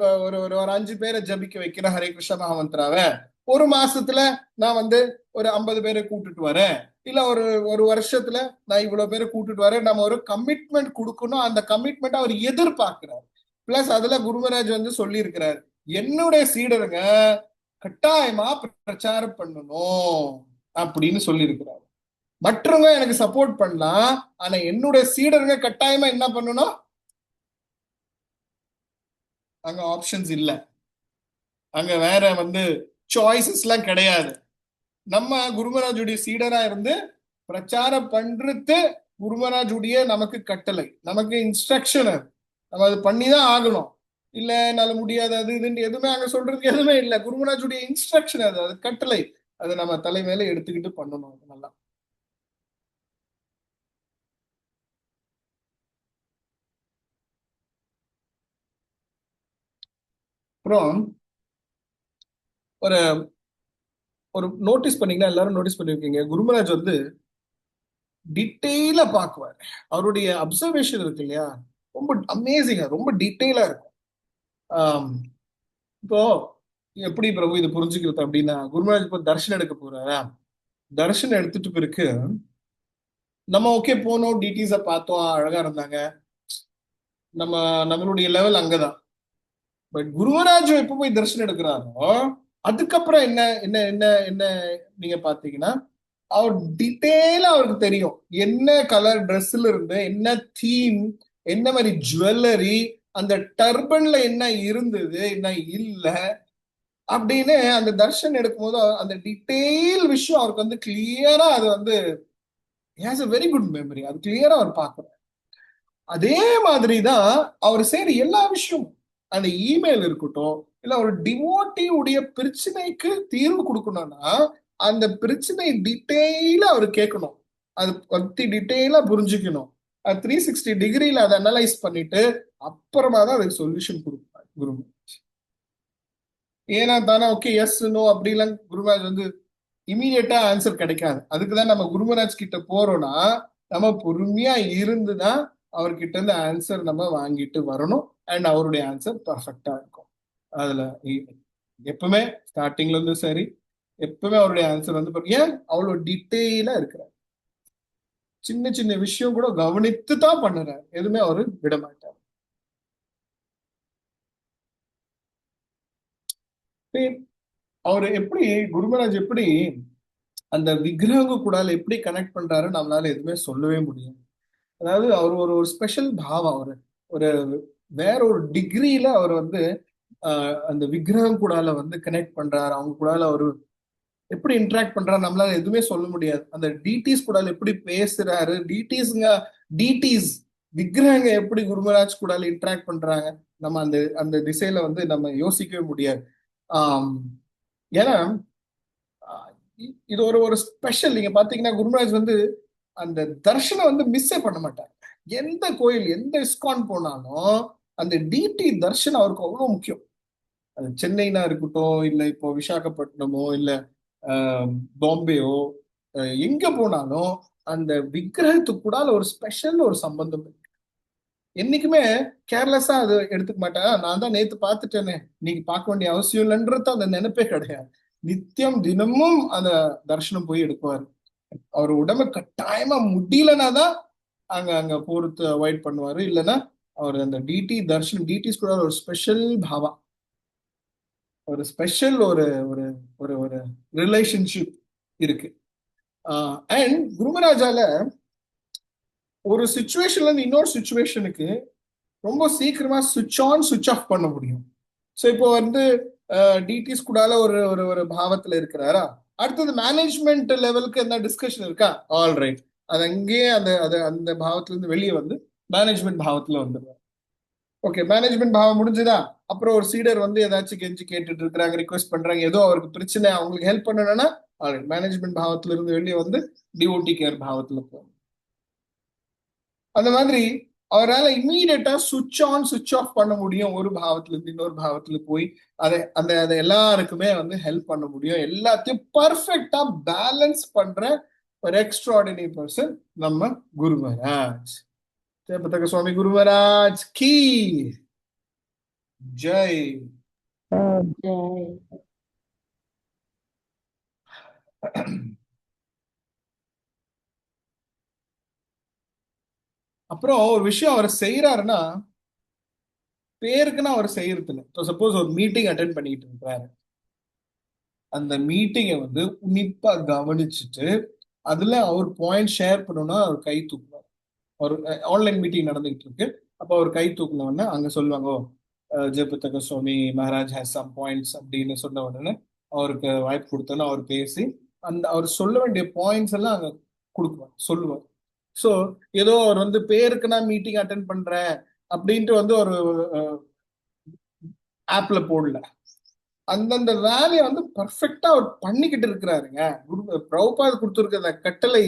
5 பேரை ஜபிக்க வைக்கிறேன் ஹரே கிருஷ்ண மகாமந்திராவை. ஒரு மாசத்துல நான் வந்து ஒரு 50 பேரை கூட்டிட்டு வரேன், இல்ல ஒரு வருஷத்துல நான் இவ்வளவு பேரை கூட்டிட்டு வரேன். நம்ம ஒரு கமிட்மெண்ட் கொடுக்கணும். அந்த கமிட்மெண்ட் அவர் எதிர்பார்க்கிறார். பிளஸ் அதுல குருமராஜ் வந்து சொல்லி இருக்கிறார், என்னுடைய சீடருங்க கட்டாயமா பிரச்சாரம் பண்ணணும் அப்படின்னு சொல்லி இருக்கிறார். மற்றவங்க எனக்கு சப்போர்ட் பண்ணலாம், ஆனா என்னுடைய சீடருங்க கட்டாயமா என்ன பண்ணணும்? அங்க ஆப்ஷன்ஸ் இல்ல, அங்க வேற சாய்ஸஸ் எல்லாம் கிடையாது. நம்ம குருமராஜுடைய சீடரா இருந்து பிரச்சாரம் பண்றது குருமராஜுடைய நமக்கு கட்டளை, நமக்கு இன்ஸ்ட்ரக்ஷன். நம்ம அது பண்ணிதான் ஆகணும். இல்ல என்னால முடியாது அது இதுன்னு எதுவுமே அங்க சொல்றதுக்கு எதுவுமே இல்ல. குருமராஜுடைய இன்ஸ்ட்ரக்ஷன், அது அது கட்டளை. அதை நம்ம தலைமையில எடுத்துக்கிட்டு பண்ணணும். அது நல்லா. அப்புறம் ஒரு ஒரு நோட்டீஸ் பண்ணீங்கன்னா, எல்லாரும் நோட்டீஸ் பண்ணிருக்கீங்க, குருமராஜ் டீட்டெயிலா பாக்குவார். அவருடைய அப்சர்வேஷன் இருக்கு இல்லையா, ரொம்ப அமேசிங்கா, ரொம்ப டீட்டெயிலா இருக்கும். இப்போ எப்படி பிரபு இது புரிஞ்சுக்கிறது அப்படின்னா, குருமராஜ் இப்போ தர்ஷன் எடுக்க போறாரா, தர்ஷன் எடுத்துட்டு பிறகு நம்ம ஓகே போனோம், டீட்டெயில்ஸ பார்த்தோம், அழகா இருந்தாங்க, நம்மளுடைய லெவல் அங்கதான். பட் குருமராஜ் எப்ப போய் தரிசனம் எடுக்கிறாரோ அதுக்கப்புறம் என்ன என்ன என்ன என்ன நீங்க பாத்தீங்கன்னா, அவர் டீட்டெயிலா அவருக்கு தெரியும் என்ன கலர் ட்ரெஸ்ல இருந்து, என்ன தீம், என்ன மாதிரி ஜுவல்லரி, அந்த டர்பன்ல என்ன இருந்தது என்ன இல்ல அப்படின்னு அந்த தர்ஷன் எடுக்கும் போது அந்த டீட்டெயில் விஷயம் அவருக்கு கிளியரா, அது has a very good memory, அது கிளியரா அவர் பார்க்கிறார். அதே மாதிரிதான் அவர் சரி எல்லா விஷயமும், அந்த இமெயில் இருக்கட்டும், இல்ல ஒரு டிவோட்டி உடைய பிரச்சனைக்கு தீர்வு கொடுக்கணும்னா அந்த பிரச்சனை டீட்டெயிலா அவர் கேட்கணும், அது பத்தி டீட்டெயிலா புரிஞ்சுக்கணும், 360 டிகிரியில அதை அனலைஸ் பண்ணிட்டு அப்புறமா தான் அதுக்கு சொல்யூஷன் கொடுப்பார் குருமராஜ். ஏன்னா தானே ஓகே எஸ் நோ அப்படிலாம் குருமராஜ் இமீடியட்டா ஆன்சர் கிடைக்காது. அதுக்குதான் நம்ம குருமராஜ் கிட்ட போறோம்னா நம்ம பொறுமையா இருந்துதான் அவர்கிட்ட இருந்து ஆன்சர் நம்ம வாங்கிட்டு வரணும். அண்ட் அவருடைய ஆன்சர் பர்ஃபெக்டா இருக்கும். அதுல எப்பவுமே ஸ்டார்டிங்ல இருந்து சரி, எப்பவுமே அவருடைய ஆன்சர் ஏன் அவ்வளவு டீட்டெயிலா இருக்கிறார். சின்ன சின்ன விஷயம் கூட கவனித்து தான் பண்ணுறார், எதுவுமே அவரு விட மாட்டார். அவரு எப்படி குருமராஜ் எப்படி அந்த விக்கிரக கூட எப்படி கனெக்ட் பண்றாரு நம்மளால எதுவுமே சொல்லவே முடியாது. அதாவது அவர் ஒரு ஒரு ஸ்பெஷல் பாவம், அவரு ஒரு வேற ஒரு டிகிரியில அவர் அந்த விக்கிரகம் கூடால கனெக்ட் பண்றாரு, அவங்க கூடால அவரு எப்படி இன்டராக்ட் பண்றாரு நம்மளால எதுவுமே சொல்ல முடியாது. அந்த டிடிஸ் கூடால எப்படி பேசுறாரு, டிடிஸ் விக்கிரகங்க எப்படி குருமராஜ் கூடால இன்டராக்ட் பண்றாங்க, நம்ம அந்த அந்த திசையில நம்ம யோசிக்கவே முடியாது. ஏன்னா இது ஒரு ஒரு ஸ்பெஷல். நீங்க பாத்தீங்கன்னா குருமராஜ் அந்த தர்ஷனை மிஸ்ஸே பண்ண மாட்டார். எந்த கோயில் எந்த இஸ்கான் போனாலும் அந்த டிடி தர்ஷன் அவருக்கு அவ்வளவு முக்கியம். அது சென்னைனா இருக்கட்டும், இல்ல இப்போ விசாகப்பட்டினமோ, இல்ல பாம்பேயோ, எங்க போனாலும் அந்த விக்கிரகத்துக்கு கூட ஒரு ஸ்பெஷல் ஒரு சம்பந்தம் இருக்கு. என்னைக்குமே கேர்லெஸ்ஸா அது எடுத்துக்க மாட்டேன். நான் தான் நேத்து பார்த்துட்டேனே, நீங்க பார்க்க வேண்டிய அவசியம் இல்லைன்றது அந்த நினைப்பே கிடையாது. நித்தியம் தினமும் அந்த தர்ஷனம் போய் எடுக்குவாரு. அவர் உடம்பு கட்டாயமா முடியலன்னா தான் அங்க அங்க போறது அவாய்ட் பண்ணுவாரு. இல்லைன்னா அவர் அந்த டிடிஸ் கூட ஒரு ஸ்பெஷல் பாவா, ஒரு ஸ்பெஷல் ஒரு ஒரு ஒரு ஒரு ரிலேஷன்ஷிப் இருக்கு. அண்ட் குருமராஜால ஒரு சுச்சுவேஷன்ல இருந்து இன்னொரு சுச்சுவேஷனுக்கு ரொம்ப சீக்கிரமா சுவிட்ச் ஆன் சுவிட்ச் ஆஃப் பண்ண முடியும். ஸோ இப்போ டிடிஸ் கூடால ஒரு ஒரு ஒரு பாவத்துல இருக்கிறாரா, அடுத்தது மேனேஜ்மெண்ட் லெவலுக்கு என்ன டிஸ்கஷன் இருக்கா, ஆல் ரைட், அது அங்கேயே அந்த அந்த பாவத்துல இருந்து வெளியே மேனேஜ்மெண்ட் பாவத்துல வந்துடுவார். ஓகே, மேனேஜ்மெண்ட் பாவம் முடிஞ்சுதா, அப்புறம் ஒரு சீடர் ஏதாச்சும் கெஞ்சி கேட்டுட்டு இருக்கிறாங்க, ரிக்வெஸ்ட் பண்றாங்க, ஏதோ அவருக்கு பிரச்சனை, அவங்களுக்கு ஹெல்ப் பண்ணணும்னா மேனேஜ்மெண்ட் பாவத்துல இருந்து வெளியே டிஓடி கேர் பாவத்துல போகும். அந்த மாதிரி அவரால் இம்மீடியட்டா சுவிட்ச் ஆன் சுவிட்ச் ஆஃப் பண்ண முடியும். ஒரு பாவத்துல இருந்து இன்னொரு பாவத்துல போய் அதை எல்லாருக்குமே ஹெல்ப் பண்ண முடியும். எல்லாத்தையும் பர்ஃபெக்டா பேலன்ஸ் பண்ற ஒரு எக்ஸ்ட்ராடினரி பர்சன் நம்ம குருமராஜ். ஜெயபதக சுவாமி குருமராஜ் கி ஜெய். அப்புறம் ஒரு விஷயம் அவர் செய்யறாருன்னா பேருக்குன்னா அவர் செய்யறது இல்லை. சப்போஸ் ஒரு மீட்டிங் அட்டென்ட் பண்ணிட்டு இருக்கிறாரு, அந்த மீட்டிங்கை வந்து உன்னிப்பா கவனிச்சுட்டு அதுல அவர் பாயிண்ட் ஷேர் பண்ணணும்னா அவர் கை தூக்குவார். ஒரு ஆன்லைன் மீட்டிங் நடந்துகிட்டு இருக்கு, அப்போ அவர் கை தூக்கினோடனே அங்க சொல்லுவாங்க, ஜெயபுத்தக சுவாமி மகாராஜ் ஹேஸ் சம் பாயிண்ட்ஸ் அப்படின்னு சொன்ன உடனே அவருக்கு வாய்ப்பு கொடுத்தோன்னா அவர் பேசி அந்த அவர் சொல்ல வேண்டிய பாயிண்ட்ஸ் எல்லாம் அங்க கொடுக்குவார், சொல்லுவார். ஸோ ஏதோ அவர் வந்து பேருக்கு நான் மீட்டிங் அட்டென்ட் பண்றேன் அப்படின்ட்டு வந்து ஒரு ஆப்ல போடல, அந்தந்த வேலையை வந்து பர்ஃபெக்டா அவர் பண்ணிக்கிட்டு இருக்கிறாருங்க. பிரபுபாத் கொடுத்துருக்க கட்டளை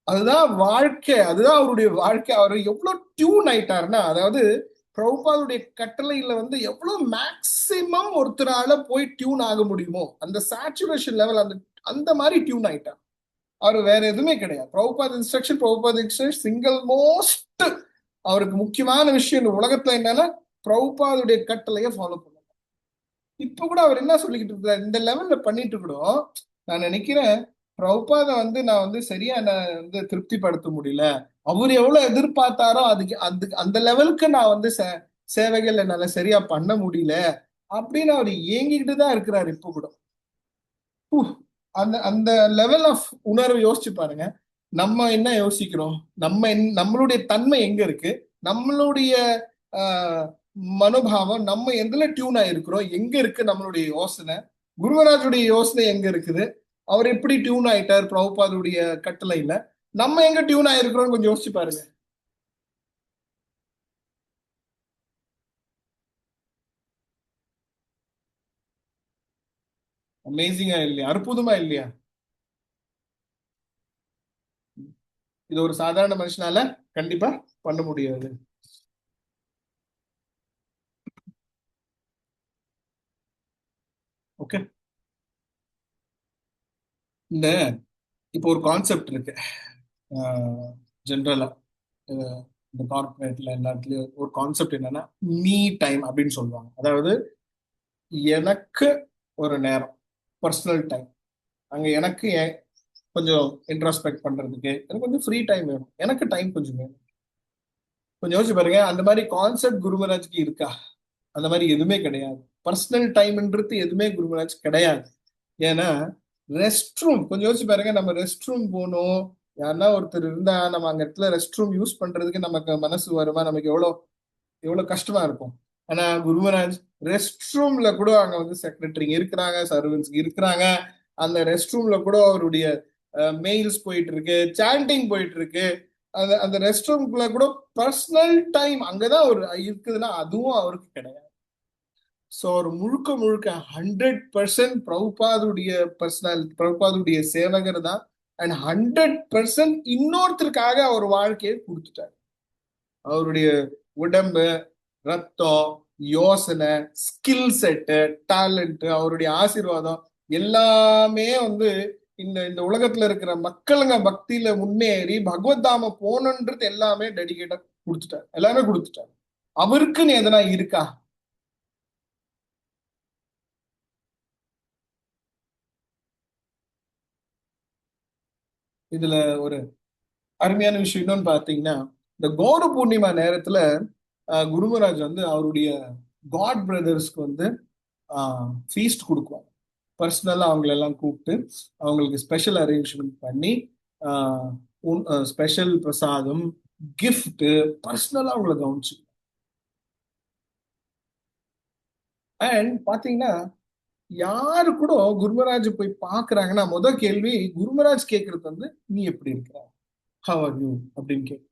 அதுதான் வாழ்க்கை, அதுதான் அவருடைய வாழ்க்கை. அவர் எவ்வளவு டியூன் ஆயிட்டாருன்னா, அதாவது பிரபுபாதுடைய கட்டளையில வந்து எவ்வளவு மேக்சிமம் ஒருத்தரால போய் டியூன் ஆக முடியுமோ அந்த சேச்சுரேஷன் லெவல் அந்த அந்த மாதிரி டியூன் ஆயிட்டார். அவர் வேற எதுவுமே கிடையாது. பிரபுபாத் இன்ஸ்ட்ரக்ஷன் சிங்கிள் மோஸ்ட் அவருக்கு முக்கியமான விஷயம் இந்த உலகத்துல என்னன்னா பிரபுபாதுடைய கட்டளையை ஃபாலோ பண்ண. இப்ப கூட அவர் என்ன சொல்லிக்கிட்டு இருக்கிறார், இந்த லெவல்ல பண்ணிட்டு இருக்கிறோம். நான் நினைக்கிறேன் பிரபுபாத வந்து நான் வந்து சரியா நான் வந்து திருப்திப்படுத்த முடியல, அவர் எவ்வளவு எதிர்பார்த்தாரோ அதுக்கு அந்த லெவலுக்கு நான் வந்து சேவைகள் என்னால சரியா பண்ண முடியல அப்படின்னு அவர் ஏங்கிக்கிட்டு தான் இருக்கிறார் இப்ப கூட. அந்த அந்த லெவல் ஆஃப் உணர்வு யோசிச்சு பாருங்க. நம்ம என்ன யோசிக்கிறோம், நம்மளுடைய தன்மை எங்க இருக்கு, நம்மளுடைய மனோபாவம் நம்ம எதுல டியூன் ஆயிருக்கிறோம், எங்க இருக்கு நம்மளுடைய யோசனை, குருவராஜுடைய யோசனை எங்க இருக்குது, அவர் எப்படி டியூன் ஆயிட்டார் பிரபுபாதுடைய கட்டளையில, நம்ம எங்க டியூன் ஆயிருக்கிறோம் கொஞ்சம் யோசிச்சு பாருங்க. அமேசிங்கா இல்லையா, அற்புதமா இல்லையா? இது ஒரு சாதாரண மனுஷனால கண்டிப்பா பண்ண முடியாது. ஓகே, இந்த இப்போ ஒரு கான்செப்ட் இருக்கு ஜென்ரலா இந்த கார்பரேட்ல எல்லாத்துலயும் ஒரு கான்செப்ட் என்னன்னா மீ டைம் அப்படின்னு சொல்லுவாங்க. அதாவது எனக்கு ஒரு நேரம், பர்சனல் டைம், அங்க எனக்கு கொஞ்சம் இன்ட்ராஸ்பெக்ட் பண்றதுக்கு எனக்கு கொஞ்சம் ஃப்ரீ டைம் வேணும், எனக்கு டைம் கொஞ்சம் வேணும். கொஞ்சம் யோசிச்சு பாருங்க, அந்த மாதிரி கான்செப்ட் குருமராஜ்க்கு இருக்கா? அந்த மாதிரி எதுவுமே கிடையாது. பர்சனல் டைம்ன்றது எதுவுமே குருமராஜ் கிடையாது. ஏன்னா ரெஸ்ட் ரூம் கொஞ்சம் யோசிச்சு பாருங்க, நம்ம ரெஸ்ட் ரூம் போகணும், யாருன்னா ஒருத்தர் இருந்தா நம்ம அங்க இடத்துல ரெஸ்ட் ரூம் யூஸ் பண்றதுக்கு நமக்கு மனசு வருமா, நமக்கு எவ்வளவு கஷ்டமா இருக்கும். ஆனா குருமராஜ் ரெஸ்ட் ரூம்ல கூட அங்க வந்து செக்ரட்டரி இருக்கிறாங்க, சர்வன்ஸ் இருக்கிறாங்க, அந்த ரெஸ்ட் ரூம்ல கூட அவருடைய மெயில்ஸ் போயிட்டு இருக்கு, சாண்டிங் போயிட்டு இருக்கு. அந்த ரெஸ்ட் ரூம்குள்ள கூட பர்சனல் டைம் அங்கதான் ஒரு இருக்குதுன்னா அதுவும் அவருக்கு கிடையாது. ஸோ ஒரு முழுக்க 100% பிரபுபாதுடைய பர்சனாலிட்டி, பிரபுபாதுடைய சேவகர் தான். அண்ட் 100% இன்னொருத்தருக்காக அவர் வாழ்க்கையை கொடுத்துட்டார். அவருடைய உடம்பு, ரத்தம், யோசனை, ஸ்கில் செட்டு, டேலண்ட், அவருடைய ஆசீர்வாதம் எல்லாமே வந்து இந்த உலகத்துல இருக்கிற மக்களுங்க பக்தியில முன்னேறி பகவத்தாம போனன்றது எல்லாமே டெடிகேட்டா கொடுத்துட்டார், எல்லாமே கொடுத்துட்டார். அவருக்குன்னு எதனா இருக்கா? இதுல ஒரு அருமையான விஷயம் என்னன்னு பாத்தீங்கன்னா, இந்த கௌர பூர்ணிமா நேரத்துல குருமராஜ் வந்து அவருடைய காட் பிரதர்ஸ்க்கு வந்து ஃபீஸ்ட் கொடுக்குவாங்க. பர்சனலா அவங்களெல்லாம் கூப்பிட்டு அவங்களுக்கு ஸ்பெஷல் அரேஞ்ச்மெண்ட் பண்ணி ஸ்பெஷல் பிரசாதம், கிஃப்ட், பர்சனலா அவங்கள கவனிச்சு. அண்ட் பாத்தீங்கன்னா யாரு கூட குருமராஜ் போய் பாக்குறாங்கன்னா முதல் கேள்வி குருமராஜ் கேட்கறது வந்து நீ எப்படி இருக்கிற, ஹவ் ஆர் யூ அப்படின்னு கேட்க.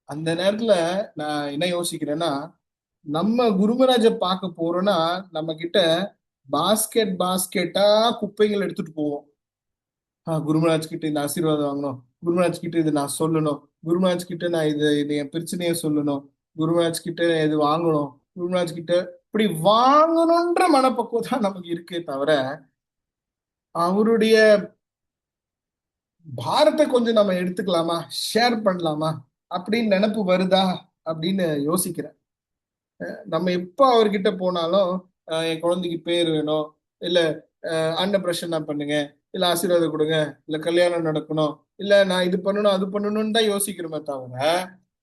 அந்த நேரத்துல நான் என்ன யோசிக்கிறேன்னா, நம்ம குருமராஜ பார்க்க போறோம்னா நம்ம கிட்ட பாஸ்கெட்டா குப்பைகள் எடுத்துட்டு போவோம். குருமராஜ் கிட்ட இந்த ஆசீர்வாதம் வாங்கணும், குருமராஜ் கிட்ட இது நான் சொல்லணும், குருமராஜ் கிட்ட நான் இது என் பிரச்சனைய சொல்லணும், குருமராஜ் கிட்ட இது வாங்கணும், குருமராஜ் கிட்ட இப்படி வாங்கணும்ன்ற மனப்பக்குவம் தான் நமக்கு இருக்கே தவிர அவருடைய பாரத்தை கொஞ்சம் நம்ம எடுத்துக்கலாமா, ஷேர் பண்ணலாமா அப்படின்னு நினைப்பு வருதா அப்படின்னு யோசிக்கிறேன். நம்ம எப்ப அவர்கிட்ட போனாலும் என் குழந்தைக்கு பேர் வேணும், இல்ல அன்னப்பிரசன்னா பண்ணுங்க, இல்ல ஆசீர்வாதம் கொடுங்க, இல்ல கல்யாணம் நடக்கணும், இல்ல நான் இது பண்ணணும் அது பண்ணணும்னு தான் யோசிக்கிறோமே தவிர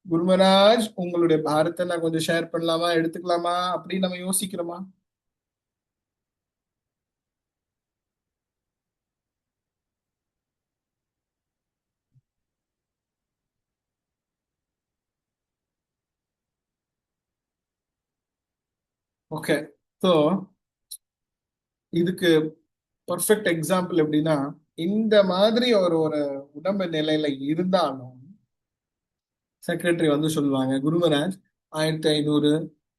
குருமராஜ் உங்களுடைய பாரத்தை நான் கொஞ்சம் ஷேர் பண்ணலாமா, எடுத்துக்கலாமா அப்படின்னு நம்ம யோசிக்கிறோமா? ஓகே. ஸோ இதுக்கு பர்ஃபெக்ட் எக்ஸாம்பிள் எப்படின்னா, இந்த மாதிரி ஒரு ஒரு உடம்பு நிலையில இருந்தாலும் செக்ரட்டரி வந்து சொல்லுவாங்க, குருமராஜ் 1500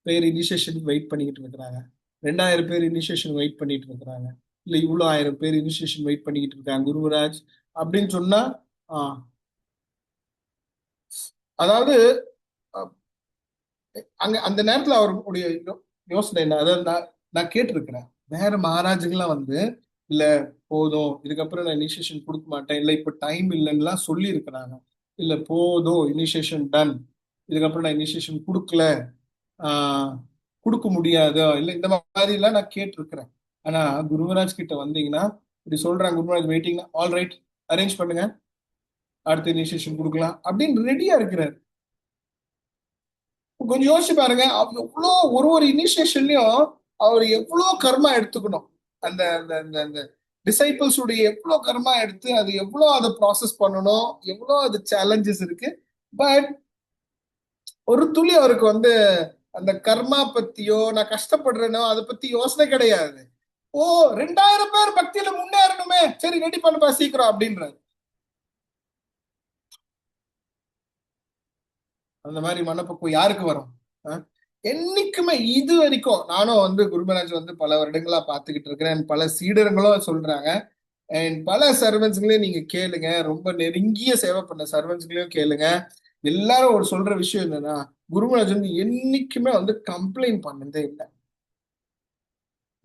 பேர் இனிஷியேஷனுக்கு வெயிட் பண்ணிக்கிட்டு இருக்கிறாங்க, 2000 பேர் இனிஷியேஷன் வெயிட் பண்ணிட்டு இருக்கிறாங்க, இல்ல இவ்வளோ 1000 பேர் இனிஷியேஷன் வெயிட் பண்ணிக்கிட்டு இருக்காங்க குருமராஜ் அப்படின்னு சொன்னா, அதாவது அங்க அந்த நேரத்துல அவருடைய யோசனை என்ன? அதாவது நான் கேட்டிருக்கிறேன், வேற மகாராஜுங்கெல்லாம் வந்து இல்ல போதும், இதுக்கப்புறம் நான் இனிஷியேஷன் கொடுக்க மாட்டேன், இல்ல இப்ப டைம் இல்லைன்னுலாம் சொல்லி இருக்கிறாங்க, இல்ல போதும் இனிஷியேஷன் டன், இதுக்கப்புறம் நான் இனிஷியேஷன் கொடுக்கல, கொடுக்க முடியாது, இல்ல இந்த மாதிரி எல்லாம் நான் கேட்டிருக்கிறேன். ஆனா குருமராஜ் கிட்ட வந்தீங்கன்னா இப்படி சொல்றாங்க, குருமராஜ் வெயிட்டிங், ஆல் ரைட் அரேஞ்ச் பண்ணுங்க, அடுத்த இனிஷியேஷன் கொடுக்கலாம் அப்படின்னு ரெடியா இருக்கிறாரு. கொஞ்சம் யோசிச்சு பாருங்க, அவர் எவ்வளோ ஒரு ஒரு இனிஷியேஷன்லயும் அவர் எவ்வளோ கர்மா எடுத்துக்கணும், அந்த அந்த அந்த அந்த டிசைபிள்ஸ் உடைய எவ்வளோ கர்மா எடுத்து அது எவ்வளோ அதை ப்ராசஸ் பண்ணணும், எவ்வளோ அது சேலஞ்சஸ் இருக்கு. பட் ஒரு துளி அவருக்கு வந்து அந்த கர்மா பத்தியோ நான் கஷ்டப்படுறேனோ அதை பத்தி யோசனை கிடையாது. ஓ 2000 பேர் பக்தியில முன்னேறணுமே, சரி ரெடி பண்ணுப்பா சீக்கிரம் அப்படின்றாரு. அந்த மாதிரி மனப்பக்குவம் யாருக்கு வரும்? என்னைக்குமே இது வரைக்கும் நானும் வந்து குருமராஜ் வந்து பல வருடங்களா பார்த்துக்கிட்டு இருக்கிறேன், பல சீடர்களும் சொல்றாங்க, அண்ட் பல சர்வன்ஸ்களையும் நீங்க கேளுங்க, ரொம்ப நெருங்கிய சேவை பண்ண சர்வன்ஸ்களையும் கேளுங்க, எல்லாரும் ஒரு சொல்ற விஷயம் என்னன்னா, குருமராஜ் வந்து என்னைக்குமே வந்து கம்ப்ளைண்ட் பண்ணதே இல்லை,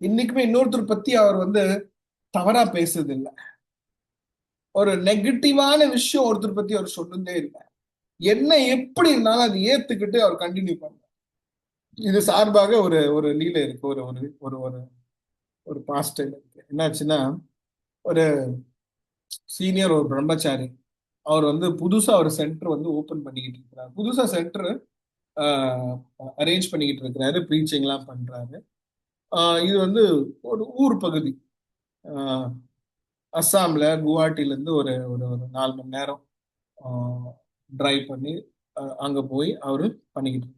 இன்னைக்குமே இன்னொருத்தர் பத்தி அவர் வந்து தவறா பேசுறது இல்லை, ஒரு நெகட்டிவான விஷயம் ஒருத்தர் பத்தி அவர் சொன்னதே இல்லை, என்ன எப்படி இருந்தாலும் அதை ஏத்துக்கிட்டு அவர் கண்டினியூ பண்ண. இது சார்பாக ஒரு ஒரு லீலை இருக்கு, ஒரு ஒரு ஒரு ஒரு ஒரு பாஸ்ட் இருக்கு. என்னாச்சுன்னா, ஒரு சீனியர் ஒரு பிரம்மச்சாரி, அவர் வந்து புதுசா ஒரு சென்டர் வந்து ஓபன் பண்ணிக்கிட்டு இருக்கிறாரு, புதுசா சென்டர் அரேஞ்ச் பண்ணிக்கிட்டு இருக்கிறாரு, ப்ரீச்சிங் எல்லாம் பண்றாரு. இது வந்து ஒரு ஊர் பகுதி, அஸ்ஸாம்ல குவாஹாட்டில இருந்து ஒரு ஒரு ஒரு 4 மணி நேரம் டிரைவ் பண்ணி அங்க போய் அவரு பண்ணிக்கிட்டு.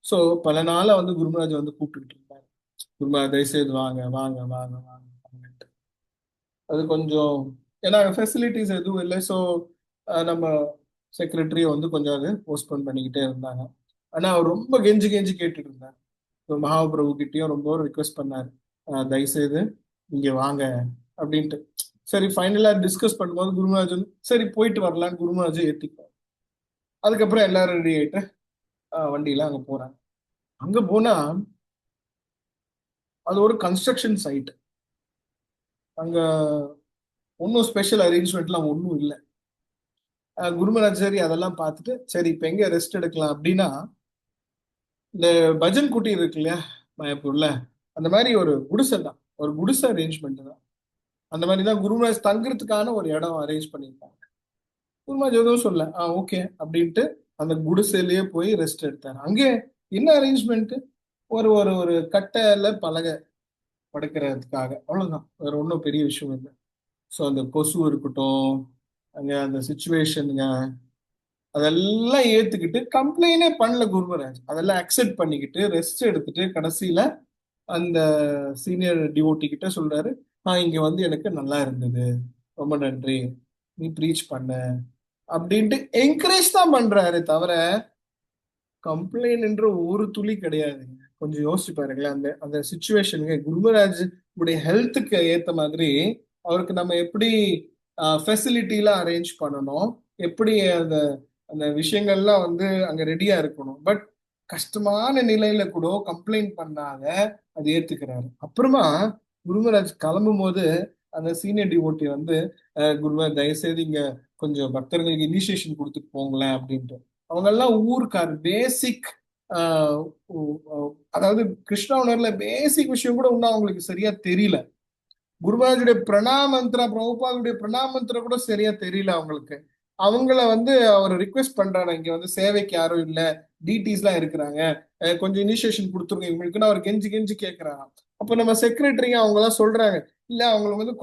ஸோ பல நாளா வந்து குருமராஜ் வந்து கூப்பிட்டுக்கிட்டு இருந்தாரு, குருமராஜ் தயவுசெய்து வாங்க வாங்க வாங்க வாங்க. அது கொஞ்சம் ஏன்னா ஃபெசிலிட்டிஸ் எதுவும் இல்லை, ஸோ நம்ம செக்ரட்டரியை வந்து கொஞ்சம் அது போஸ்ட்போன் பண்ணிக்கிட்டே இருந்தாங்க. ஆனா அவர் ரொம்ப கெஞ்சி கெஞ்சி கேட்டுட்டு இருந்தார், மகாபிரபு கிட்டேயும் ரொம்ப ரிக்வெஸ்ட் பண்ணாரு, தயவுசெய்து இங்க வாங்க அப்படின்ட்டு. சரி ஃபைனலா டிஸ்கஸ் பண்ணும்போது குருமராஜ் வந்து சரி போயிட்டு வரலான்னு குருமராஜை ஏற்றிக்குவார். அதுக்கப்புறம் எல்லாரும் ரெடி ஆயிட்டு வண்டியில அங்க போறாங்க. அங்க போனா அது ஒரு கன்ஸ்ட்ரக்ஷன் சைட், அங்க ஒன்றும் ஸ்பெஷல் அரேஞ்ச்மெண்ட்லாம் ஒன்றும் இல்லை. குருமராஜ் சரி அதெல்லாம் பார்த்துட்டு சரி இப்ப எங்க ரெஸ்ட் எடுக்கலாம் அப்படின்னா, இந்த பஜன் குட்டி இருக்கு இல்லையா மாயப்பூர்ல, அந்த மாதிரி ஒரு குடிசை தான், ஒரு குடிசை அரேஞ்ச்மெண்ட் தான், அந்த மாதிரி தான் குருமராஜ் தங்குறதுக்கான ஒரு இடம் அரேஞ்ச் பண்ணியிருப்பாங்க. குருமராஜ் எதுவும் சொல்ல ஓகே அப்படின்ட்டு அந்த குடிசையிலேயே போய் ரெஸ்ட் எடுத்தாரு. அங்கே என்ன அரேஞ்ச்மெண்ட், ஒரு ஒரு ஒரு கட்டையில பலகை படுக்கிறதுக்காக, அவ்வளவுதான், வேற ஒன்றும் பெரிய விஷயம் இல்லை. ஸோ அந்த கொசு இருக்கட்டும், அங்க அந்த சுச்சுவேஷனுங்க அதெல்லாம் ஏத்துக்கிட்டு கம்ப்ளைண்டே பண்ணல குருமராஜ், அதெல்லாம் அக்செப்ட் பண்ணிக்கிட்டு ரெஸ்ட் எடுத்துட்டு கடைசியில அந்த சீனியர் டிவோட்டி கிட்ட சொல்றாரு, இங்க வந்து எனக்கு நல்லா இருந்தது, ரொம்ப நன்றி, நீ ப்ரீச் பண்ண அப்படின்ட்டு என்கரேஜ் தான் பண்றாரு, தவிர கம்ப்ளைண்ட் என்ற ஒரு துளி கிடையாதுங்க. கொஞ்சம் யோசிச்சு பாருங்களேன், அந்த அந்த சுச்சுவேஷனுக்கு குருமராஜ் உடைய ஹெல்த்துக்கு ஏத்த மாதிரி அவருக்கு நம்ம எப்படி ஃபெசிலிட்டிலாம் அரேஞ்ச் பண்ணணும், எப்படி அந்த அந்த விஷயங்கள்லாம் வந்து அங்க ரெடியா இருக்கணும். பட் கஷ்டமான நிலையில கூட கம்ப்ளைண்ட் பண்ணாத அது ஏத்துக்கிறாரு. அப்புறமா குருமராஜ் கிளம்பும் போது அந்த சீனியர் டிவோட்டி வந்து குருமராஜ் தயவுசெய்து இங்க கொஞ்சம் பக்தர்களுக்கு இனிஷியேஷன் கொடுத்துட்டு போங்களேன் அப்படின்ட்டு. அவங்க எல்லாம் ஊருக்கார், பேசிக் அதாவது கிருஷ்ணா உணர்ல பேசிக் விஷயம் கூட இன்னும் அவங்களுக்கு சரியா தெரியல. குருமராஜுடைய பிரணாமந்திரா, பிரபுபாதுடைய பிரணாமந்திரம் கூட சரியா தெரியல அவங்களுக்கு. அவங்கள வந்து அவர் ரிக்வெஸ்ட் பண்றாரு, இங்க வந்து சேவைக்கு யாரும் இல்ல, டிடிஸ் எல்லாம் இருக்கிறாங்க, கொஞ்சம் இனிஷியேஷன் கொடுத்துருங்க இவங்களுக்குன்னு அவர் கெஞ்சி கெஞ்சி கேட்கிறாங்க. அப்போ நம்ம செக்ரட்டரிங்க அவங்க எல்லாம் சொல்றாங்க, இல்ல அவங்களுக்கு வந்து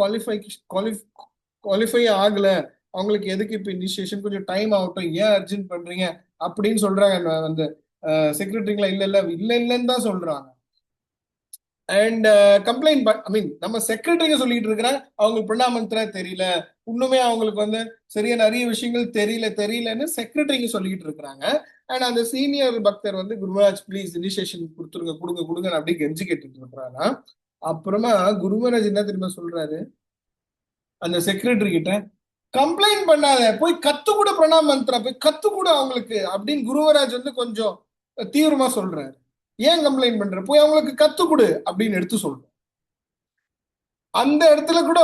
குவாலிஃபை ஆகல, அவங்களுக்கு எதுக்கு இப்ப இனிஷியேஷன், கொஞ்சம் டைம் ஆகட்டும், ஏன் அர்ஜென்ட் பண்றீங்க அப்படின்னு சொல்றாங்க. அந்த செக்ரட்டரிங்களா இல்ல இல்ல இல்ல இல்லன்னு தான் சொல்றாங்க. அண்ட் கம்ப்ளைண்ட் ஐ மீன் நம்ம செக்ரட்டரிங்க சொல்லிட்டு இருக்கிறாங்க அவங்களுக்கு பிரணாமந்திரா தெரியல, இன்னுமே அவங்களுக்கு வந்து சரியா நிறைய விஷயங்கள் தெரியலன்னு செக்ரட்டரிங்க சொல்லிட்டு இருக்கிறாங்க. அண்ட் அந்த சீனியர் பக்தர் வந்து குருமராஜ் ப்ளீஸ் இனிஷியேஷன் கொடுங்க அப்படி கெஞ்சி கேட்டுட்டு இருக்கிறாங்க. அப்புறமா குருமராஜ் என்ன தெரியுமா சொல்றாரு அந்த செக்ரட்டரி கிட்ட, கம்ப்ளைண்ட் பண்ணாத, போய் கத்து கூட பிரணாம் மந்த்ரா, போய் கத்து கூட அவங்களுக்கு அப்படின்னு குருவராஜ் வந்து கொஞ்சம் தீவிரமா சொல்றாரு. ஏன் கம்ப்ளைண்ட் பண்ற, போய் அவங்களுக்கு கத்து கொடு அப்படின்னு எடுத்து சொல்ற. அந்த இடத்துல கூட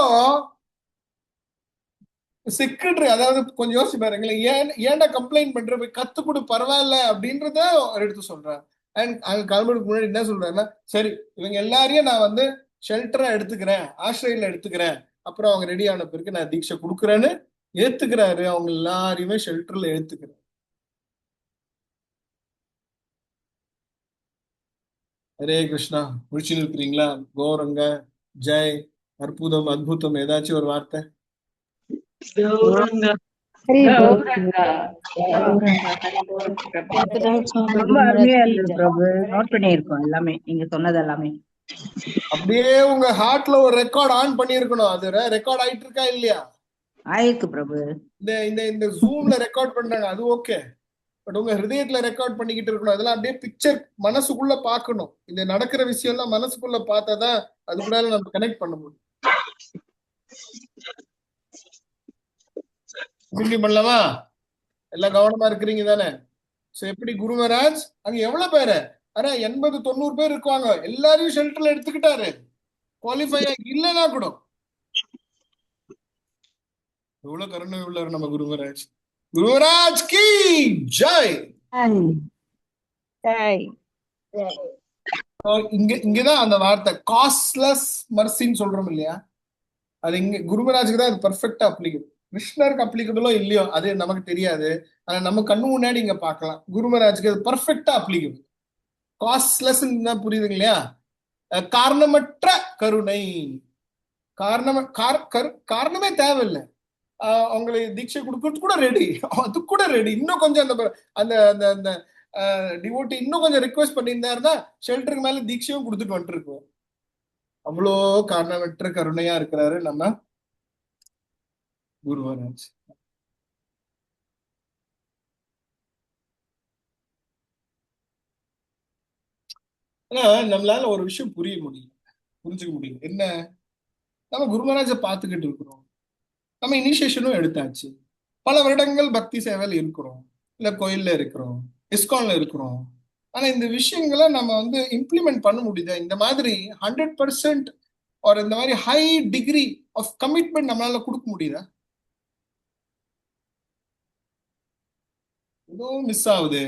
செக்ரட்டரி, அதாவது கொஞ்சம் யோசிச்சு பாருங்களேன், ஏன்டா கம்ப்ளைண்ட் பண்ற, போய் கத்து கொடு பரவாயில்ல அப்படின்றத அவர் எடுத்து சொல்றாரு. அண்ட் அங்க கிளம்புறதுக்கு முன்னாடி என்ன சொல்றாருன்னா, சரி இவங்க எல்லாரையும் நான் வந்து ஷெல்டரா எடுத்துக்கிறேன், ஆஸ்திரேலியா எடுத்துக்கிறேன், அப்புறம் அவங்க ரெடி ஆன பிறகு நான் தீட்சை கொடுக்குறேன்னு ஏத்துக்கிறாரு. அவங்க எல்லாரையுமே ஷெல்டர்ல ஏத்துக்கிறாரு. ஹரே கிருஷ்ணா. முடிச்சு இருக்கிறீங்களா? கௌரங்க ஜெய், அற்புதம் அத்புதம் ஏதாச்சும் ஒரு வார்த்தை? ரொம்ப அருமையா இருந்தது பிரபு, நோட் பண்ணியிருக்கோம் எல்லாமே நீங்க சொன்னது எல்லாமே. அப்படியே உங்க ஹார்ட்ல ஒரு ரெக்கார்ட் ஆன் பண்ணிருக்கணும். அது ரெக்கார்ட் ஆயிட்டு இருக்கா இல்லையா? ஆயிருக்கு பிரபு. இந்த ஜூம்ல ரெக்கார்ட் பண்றாங்க, அது ஓகே, பட் உங்க ஹிருதயத்துல ரெக்கார்ட் பண்ணிக்கிட்டு இருக்கணும். அதெல்லாம் அப்படியே பிக்சர் மனசுக்குள்ள பாக்கணும். இந்த நடக்கிற விஷயம் எல்லாம் மனசுக்குள்ள பார்த்தாதான் அதுக்குள்ள நம்ம கனெக்ட் பண்ண முடியும். பண்ணலாமா? எல்லாம் கவனமா இருக்கிறீங்க தானே? சோ எப்படி குருமராஜ் அங்க எவ்வளவு பேரு, ஆனா 80-90 பேர் இருக்காங்க, எல்லாரையும் ஷெல்டர்ல எடுத்துக்கிட்டாரு. குவாலிஃபை இல்லைன்னா கூட எவ்வளவு கருணை உள்ளார் நம்ம குருமராஜ். குருமராஜ் கி ஜெய். இங்கதான் அந்த வார்த்தை காஸ்ட்லெஸ் மர்சின்னு சொல்றோம் இல்லையா, அது இங்க குருமராஜுக்கு தான் அது பெர்ஃபெக்டா அப்ளிகபிள். கிருஷ்ணருக்கு அப்ளிகபிளோ இல்லையோ அது நமக்கு தெரியாது, ஆனா நம்ம கண்ணு முன்னாடி இங்க பார்க்கலாம். குருமராஜுக்கு அது பெர்ஃபெக்டா அப்ளிகபிள். காஸ்ட்லெஸ் தான் புரியுதுங்க இல்லையா? காரணமற்ற கருணை, காரணமே தேவையில்லை. அவங்களை தீட்சை கொடுக்கறது கூட ரெடி, அது கூட ரெடி. இன்னும் கொஞ்சம் அந்த அந்த அந்த டிவோட்டி இன்னும் கொஞ்சம் ரிக்வெஸ்ட் பண்ணியிருந்தாருன்னா ஷெல்டருக்கு மேல தீட்சையும் கொடுத்துட்டு வந்துட்டு இருக்கோம். அவ்வளோ காரணமற்ற கருணையா இருக்கிறாரு நம்ம குருமராஜ். ஆனா நம்மளால ஒரு விஷயம் புரிஞ்சுக்க முடியல. என்ன, நம்ம குருமராஜை பார்த்துக்கிட்டு இருக்கிறோம், நம்ம இனிஷியேஷனும் எடுத்தாச்சு, பல வருடங்கள் பக்தி சேவையில் இருக்கிறோம், இல்ல கோயில்ல இருக்கிறோம், இஸ்கான்ல இருக்கிறோம். ஆனா இந்த விஷயங்களை நம்ம வந்து இம்ப்ளிமெண்ட் பண்ண முடியுதா? இந்த மாதிரி 100% ஒரு இந்த மாதிரி ஹை டிகிரி ஆஃப் கமிட்மெண்ட் நம்மளால கொடுக்க முடியுதா? ஏதோ மிஸ் ஆகுது,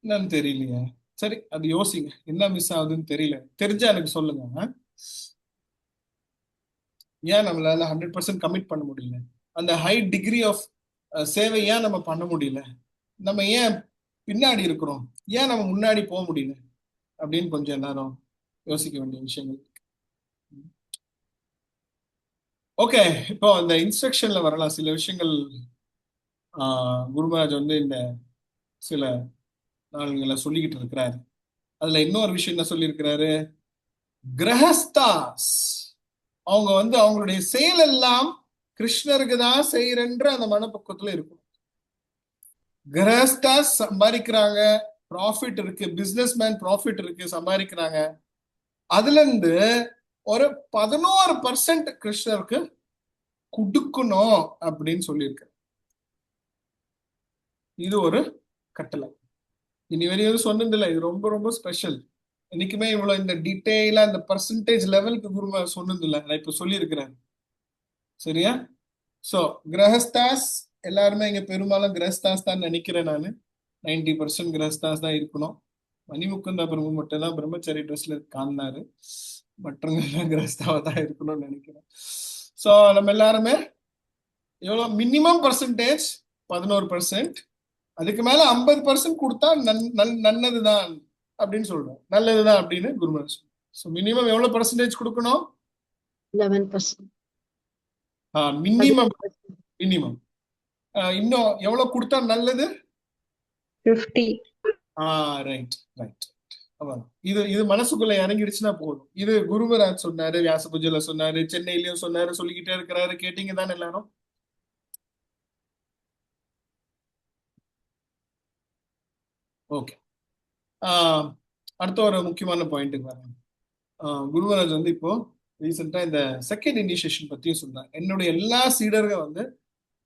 என்னன்னு தெரியலையே. சரி, அது யோசிங்க, என்ன மிஸ் ஆகுதுன்னு தெரியல, தெரிஞ்சா எனக்கு சொல்லுங்க. ஏன் நம்மளால 100% கமிட் பண்ண முடியல? அந்த ஹை டிகிரி ஆஃப் சேவை ஏன் நம்ம பண்ண முடியல? நம்ம ஏன் பின்னாடி இருக்கிறோம்? ஏன் நம்ம முன்னாடி போக முடியல அப்படின்னு கொஞ்சம் எல்லாரும் யோசிக்க வேண்டிய விஷயங்கள். ஓகே, இப்போ அந்த இன்ஸ்ட்ரக்ஷன்ல வரலாம் சில விஷயங்கள். குருமராஜ் வந்து இந்த சில நாள்களை சொல்லிக்கிட்டு இருக்கிறாரு. அதுல இன்னொரு விஷயம் என்ன சொல்லியிருக்கிறாரு, கிரகஸ்தாஸ் அவங்க வந்து அவங்களுடைய செயல் எல்லாம் கிருஷ்ணருக்கு தான் செய்யறன்ற அந்த மனப்பக்குவத்துல இருக்கும். கிரகஸ்தாஸ் சம்பாதிக்கிறாங்க, ப்ராஃபிட் இருக்கு, பிசினஸ் மேன் ப்ராஃபிட் இருக்கு, சம்பாதிக்கிறாங்க. அதுல இருந்து ஒரு 11% கிருஷ்ணருக்கு கொடுக்கணும் அப்படின்னு சொல்லியிருக்கு. இது ஒரு கட்டளை. இனி வரையும் சொன்னதில்லை, இது ரொம்ப ரொம்ப ஸ்பெஷல். என்னைக்குமே இவ்வளவு இந்த டீட்டெயிலா இந்த பர்சன்டேஜ் லெவலுக்கு குருமா சொன்னதில்லை, நான் இப்ப சொல்லியிருக்கிறேன். சரியா? சோ கிரகஸ்தாஸ் எல்லாருமே இங்க பெரும்பாலும் கிரகஸ்தாஸ் தான் நினைக்கிறேன் நானு. 90% கிரகஸ்தாஸ் தான் இருக்கணும். மணிமுக்குந்தா பிரபு மட்டும் தான் பிரம்மச்சாரி ட்ரெஸ்ல காணாரு, மற்றவங்க எல்லாம் கிரகஸ்தாவா தான் இருக்கணும்னு நினைக்கிறேன். சோ நம்ம எல்லாருமே எவ்வளவு மினிமம் பர்சன்டேஜ் 11%. அதுக்கு மேல 50% கொடுத்தா நல்லதுதான் அப்படின்னு சொல்றோம். நல்லதுதான் அப்படின்னு குருமராஜ். ஸோ மினிமம் எவ்வளவு பர்சன்டேஜ் கொடுக்கணும்? 11%. Minimum minimum. இன்னும் எவ்வளவு கொடுத்தா நல்லது? 50. Right right. இது மனசுக்குள்ள இறங்கிடுச்சுன்னா போதும். இது குருமராஜ் சொன்னாரு, வியாச பூஜையில சொன்னாரு, சென்னையிலயும் சொன்னாரு, சொல்லிக்கிட்டே இருக்கிறாரு. கேட்டீங்க தானே எல்லாரும்? ஓகே. அடுத்த ஒரு முக்கியமான பாயிண்ட்டுக்கு வரேன். குருமராஜ் வந்து இப்போ ரீசெண்டா இந்த செகண்ட் இனிஷியேஷன் பத்தியும் சொல்றாங்க. என்னுடைய எல்லா சீடர்கள் வந்து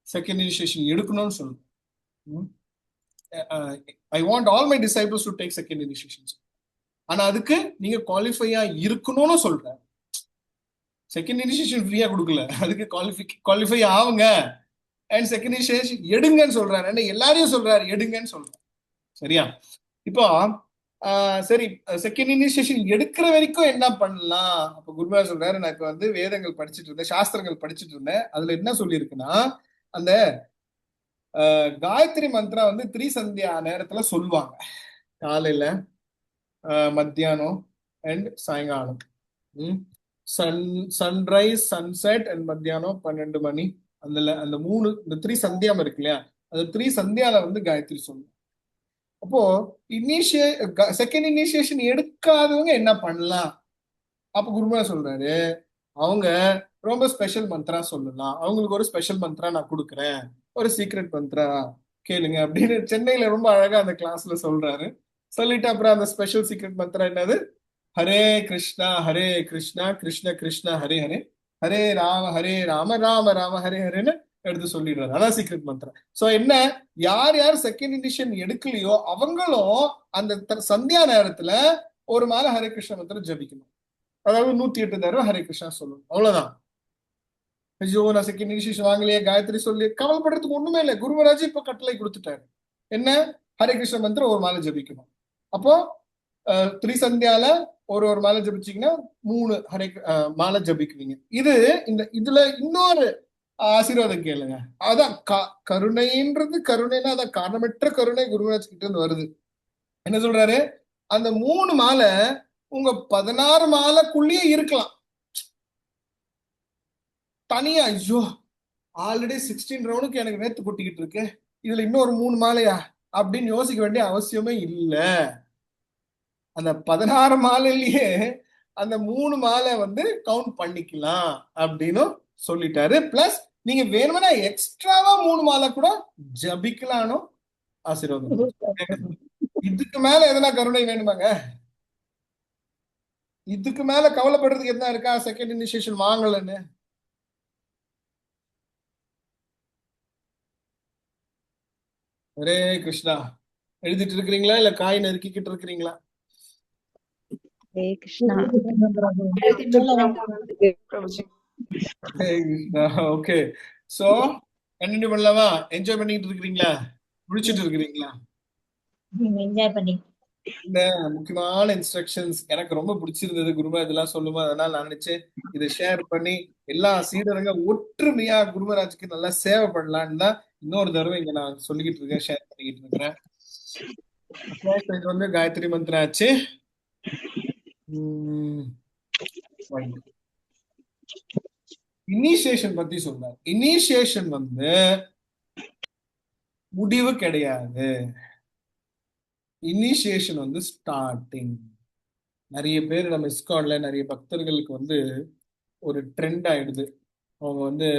செகண்ட் இனிஷியேஷன் எடுக்கணும்னு சொல்றேன். I want all my disciples to take second initiation. ஆனா அதுக்கு நீங்க குவாலிஃபையா இருக்கணும்னு சொல்றேன். செகண்ட் இனிஷியேஷன் ஃப்ரீயா கொடுக்கல, அதுக்கு குவாலிஃபை ஆகுங்க அண்ட் செகண்ட் இனிஷியேஷன் எடுங்கன்னு சொல்றாரு. எல்லாரையும் சொல்றாரு எடுங்கன்னு சொல்றாரு. சரியா? இப்போ சரி, செகண்ட் இனிஷியேஷன் எடுக்கிற வரைக்கும் என்ன பண்ணலாம்? அப்ப குருமராஜ் சொல்றாரு, நான் இப்ப வந்து வேதங்கள் படிச்சுட்டு இருந்தேன், சாஸ்திரங்கள் படிச்சுட்டு இருந்தேன். அதுல என்ன சொல்லியிருக்குன்னா, அந்த காயத்ரி மந்திரம் வந்து திரிசந்தியா நேரத்துல சொல்லுவாங்க. காலையில, மத்தியானம் அண்ட் சாயங்காலம். சன்ரைஸ், சன்செட் அண்ட் மத்தியானம் 12 மணி. அந்த மூணு, இந்த 3 சந்தியாம இருக்கு இல்லையா, அந்த 3 சந்தியால வந்து காயத்ரி சொல்லுவாங்க. அப்போ செகண்ட் இனிஷியேஷன் எடுக்காதவங்க என்ன பண்ணலாம்? அப்ப குருமராஜ் சொல்றாரு, அவங்க ரொம்ப ஸ்பெஷல் மந்த்ரா சொல்லலாம். அவங்களுக்கு ஒரு ஸ்பெஷல் மந்த்ரா நான் கொடுக்குறேன், ஒரு சீக்ரெட் மந்த்ரா கேளுங்க அப்படின்னு சென்னையில ரொம்ப அழகா அந்த கிளாஸ்ல சொல்றாரு. சொல்லிட்டு அப்புறம் அந்த ஸ்பெஷல் சீக்ரெட் மந்த்ரா என்னது? ஹரே கிருஷ்ணா கிருஷ்ண கிருஷ்ணா ஹரே ஹரே, ஹரே ராம ராம ஹரே ஹரேன்னு எடுத்து சொல்லிடுறாரு. அதான் சீக்ரெட் மந்த்ரா. சோ என்ன, யார் யார் செகண்ட் இனிஷியேஷன் எடுக்கலையோ அவங்களும் அந்த சந்தியா நேரத்துல ஒரு மாலை ஹரே கிருஷ்ண மந்திரம் ஜபிக்கணும். அதாவது 108 தடவை ஹரே கிருஷ்ணா சொல்லணும். அவ்வளவுதான். ஐயோ, நான் செகண்ட் இனிஷியேஷன் வாங்கலையே, காயத்ரி சொல்லி கவலைப்படுறதுக்கு ஒண்ணுமே இல்லை. குருமராஜ் இப்ப கட்டளை கொடுத்துட்டாரு. என்ன? ஹரே கிருஷ்ண மந்திரம் ஒரு மாலை ஜபிக்கணும். அப்போ 3 சந்தியால ஒரு மாலை ஜபிச்சீங்கன்னா 3 ஹரே மாலை ஜபிக்குவீங்க. இதுல இன்னொரு ஆசீர்வாதம் கேளுங்க. அதான் கருணைன்றது, கருணைன்னா அதான் காரணமற்ற கருணை குருமராஜ் கிட்ட இருந்து வருது. என்ன சொல்றாரு? அந்த 3 மாலை உங்க 16 மாலைக்குள்ளேயே இருக்கலாம். தனியா ஐயோ ஆல்ரெடி 16 ரவுண்டுக்கு எனக்கு நேத்து கொட்டிக்கிட்டு இருக்கு, இதுல இன்னொரு 3 மாலையா அப்படின்னு யோசிக்க வேண்டிய அவசியமே இல்லை. அந்த 16 மாலையிலேயே அந்த 3 மாலை வந்து கவுண்ட் பண்ணிக்கலாம் அப்படின்னு சொல்லிட்டாரு. பிளஸ் நீங்க வேணும்னா எக்ஸ்ட்ராவா 3 மாலை கூட ஜபிக்கலானோ ஆசீர்வாதம். இதுக்கு மேல எதனா கருணை வேணுமாங்க? இதுக்கு மேல கவலைப்படுறதுக்கு என்ன இருக்கா? செகண்ட் இனிஷியேஷன் வாங்கலன்னு. ஹரே கிருஷ்ணா எழுதிட்டு இருக்கிறீங்களா இல்ல காய் நறுக்கிக்கிட்டு இருக்கிறீங்களா? Hare Krishna. Okay, so continue பண்ணலாமா? என்ஜாய் பண்ணிட்டு இருக்கிறீங்களா? முடிச்சிட்டு இருக்கிறீங்களா? என்ஜாய் பண்ணி இந்த முக்கியமான இன்ஸ்ட்ரக்ஷன்ஸ் எனக்கு ரொம்ப பிடிச்சிருந்தது. குருமராஜ் இதெல்லாம் சொல்லுமா, அதனால நான் நினைச்சேன் இதை ஷேர் பண்ணி எல்லா சீடருங்க ஒற்றுமையா குருமராஜுக்கு நல்லா சேவை பண்ணலான்னு தான் இன்னொரு தடவை இங்க நான் சொல்லிக்கிட்டு இருக்கேன், ஷேர் பண்ணிக்கிட்டு இருக்கிறேன். இது வந்து காயத்ரி மந்திரம் ஆச்சு. இனிஷியேஷன் பத்தி சொல்றாரு. இனிஷியேஷன் வந்து முடிவு கிடையாது, இனிஷியேஷன் வந்து ஸ்டார்டிங். நிறைய பேர் நம்ம இஸ்கான்ல நிறைய பக்தர்களுக்கு வந்து ஒரு ட்ரெண்ட் ஆயிடுது. அவங்க வந்து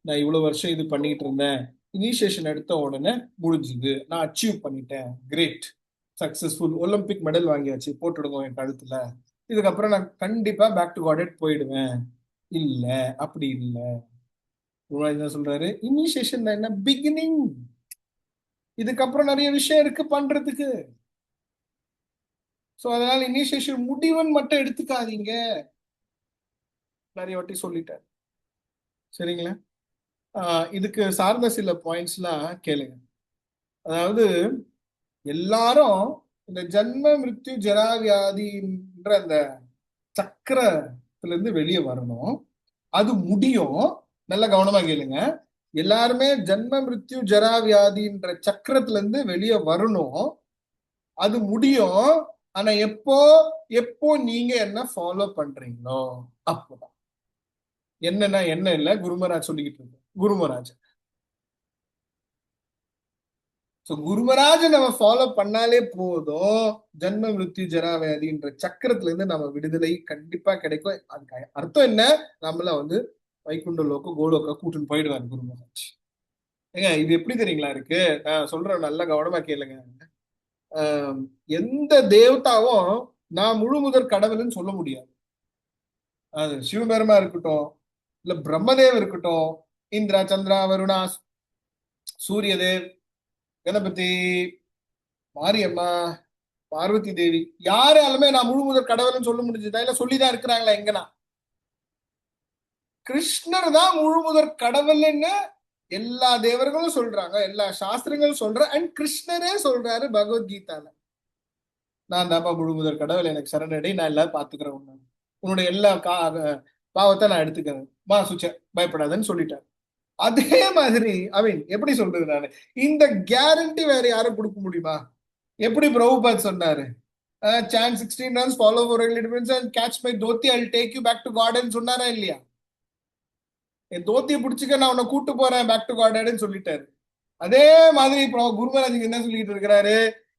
நான் இவ்வளவு வருஷம் இது பண்ணிட்டு இருந்தேன், இனிஷியேஷன் எடுத்த உடனே முடிஞ்சுது, நான் அச்சீவ் பண்ணிட்டேன், கிரேட், சக்சஸ்ஃபுல், ஒலிம்பிக் மெடல் வாங்கியாச்சு, போட்டுடுங்க என் கழுத்துல, இதுக்கப்புறம் நான் கண்டிப்பா பேக் டு காட் போயிடுவேன். இல்ல, அப்படி இல்லை. என்ன சொல்றாரு? இனிஷியேஷன் என்ன? பிகினிங். இதுக்கப்புறம் நிறைய விஷயம் இருக்கு பண்றதுக்கு. சோ அதனால இனிஷியேஷன் முடிவுன்னு மட்டும் எடுத்துக்காதீங்க. நிறைய வாட்டி சொல்லிட்டாரு. சரிங்களா? இதுக்கு சார்ந்த சில பாயிண்ட்ஸ் எல்லாம் கேளுங்க. அதாவது எல்லாரும் இந்த ஜன்ம மிருத்யு ஜரா வியாதின்ற அந்த சக்கரத்துல இருந்து வெளியே வரணும். அது முடியும். நல்ல கவனமா கேளுங்க. எல்லாருமே ஜன்ம மிருத்யு ஜரா வியாதின்ற சக்கரத்துல இருந்து வெளியே வரணும். அது முடியும். ஆனா எப்போ எப்போ நீங்க என்ன ஃபாலோ பண்றீங்களோ அப்போதான். என்னன்னா என்ன இல்ல, குருமராஜ் சொல்லிக்கிட்டு இருக்கு. குருமராஜ் குருமராஜ நம்ம ஃபாலோ பண்ணாலே போதும், ஜன்ம மிருத்யு ஜரா வியாதின்ற சக்கரத்துல இருந்து நம்ம விடுதலை கண்டிப்பா கிடைக்கும். அதுக்கு அர்த்தம் என்ன, நம்மள வந்து வைகுண்ட லோகம் கோலோக்க கூட்டுன்னு போயிடுவாரு குருமராஜ். ஏங்க இது எப்படி தெரியுங்களா இருக்கு, நான் சொல்றேன் நல்ல கவனமா கேளுங்க. எந்த தேவதாவும் நான் முழு முதற் கடவுள்னு சொல்ல முடியாது. அது சிவபெருமா இருக்கட்டும், இல்ல பிரம்மதேவ் இருக்கட்டும், இந்திரா சந்திரா வருணா சூரியதேவ் கணபதி மாரியம்மா பார்வதி தேவி யாராலுமே நான் முழு முதற் கடவுள்னு சொல்ல முடிஞ்சதா? இல்ல சொல்லிதான் இருக்கிறாங்களா எங்கன்னா? கிருஷ்ணர் தான் முழு முதற் கடவுள்னு எல்லா தேவர்களும் சொல்றாங்க, எல்லா சாஸ்திரங்களும் சொல்ற, அண்ட் கிருஷ்ணரே சொல்றாரு பகவத்கீதால, நான் தான்ப்பா முழு முதற் கடவுள், எனக்கு சரணடை, நான் எல்லாரும் பாத்துக்கிறேன், உன்னுடைய எல்லா பாவத்தை நான் எடுத்துக்கிறேன், மா சுச்ச பயப்படாதன்னு சொல்லிட்டாரு. அதே மாதிரி எப்படி சொல்றது, நானு இந்த கேரண்டி வேற யாரும் கொடுக்க முடியுமா? எப்படி பிரபுபாத் சொன்னாரு, chant 16 runs, follow for regulations and catch my dhoti, I'll take you back to God ன்னு சொன்னாரா இல்லையா? என் தோத்தியை பிடிச்சிக்க, நான் உன்னை கூட்டு போறேன் பேக் டு காட் சொல்லிட்டாரு. அதே மாதிரி குருமராஜ் என்ன சொல்லிட்டு இருக்கிறாரு,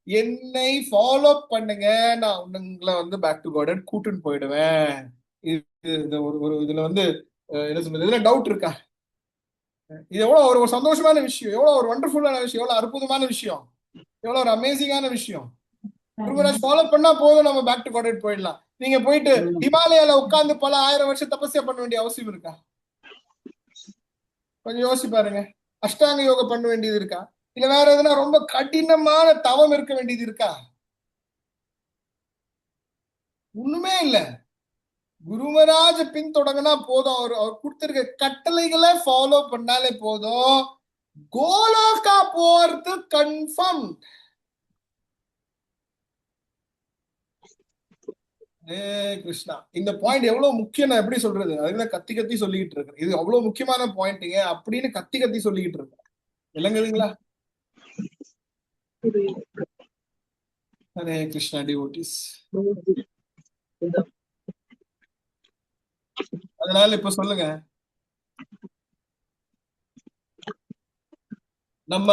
என்னை ஃபாலோ பண்ணுங்க, நான் உங்களை வந்து பேக் டு காட் கூட்டுன்னு போயிடுவேன். ஒரு இதுல வந்து என்ன சொல்றது, இதுல டவுட் இருக்கா? இது எவ்வளவு ஒரு சந்தோஷமான விஷயம், எவ்வளவு ஒரு வண்டர்ஃபுல்லான விஷயம், எவ்வளவு அற்புதமான விஷயம், எவ்வளவு ஒரு அமேசிங்கான விஷயம். குருமராஜ் ஃபாலோ பண்ணா போதும், நம்ம பேக் டு காட் போயிடலாம். நீங்க போயிட்டு ஹிமாலயால உட்கார்ந்து பல 1000 வருஷம் தபஸ்யா பண்ண வேண்டிய அவசியம் இருக்கா? கொஞ்சம் யோசிச்சு பாருங்க. அஷ்டாங்க யோகம் பண்ண வேண்டியது இருக்கா? இல்ல வேற எதுனா ரொம்ப கடினமான தவம் இருக்க வேண்டியது இருக்கா? ஒண்ணுமே இல்ல. குருமராஜ பின்தொடங்கினா போதும், அவர் கொடுத்திருக்க கட்டளைகளை ஃபாலோ பண்ணாலே போதும், கோலோகா போறது கன்ஃபார்ம். கிருஷ்ணா, இந்த பாயிண்ட் எவ்வளவு முக்கியம், நான் எப்படி சொல்றது, அதுதான் கத்தி கத்தி சொல்லிக்கிட்டு இருக்கேன். இது அவ்வளவு முக்கியமான பாயிண்ட்டுங்க அப்படின்னு கத்தி கத்தி சொல்லிக்கிட்டு இருக்கேன். இல்லைங்களா? ஹரே கிருஷ்ணா டிவோட்டிஸ். அதனால இப்ப சொல்லுங்க, நம்ம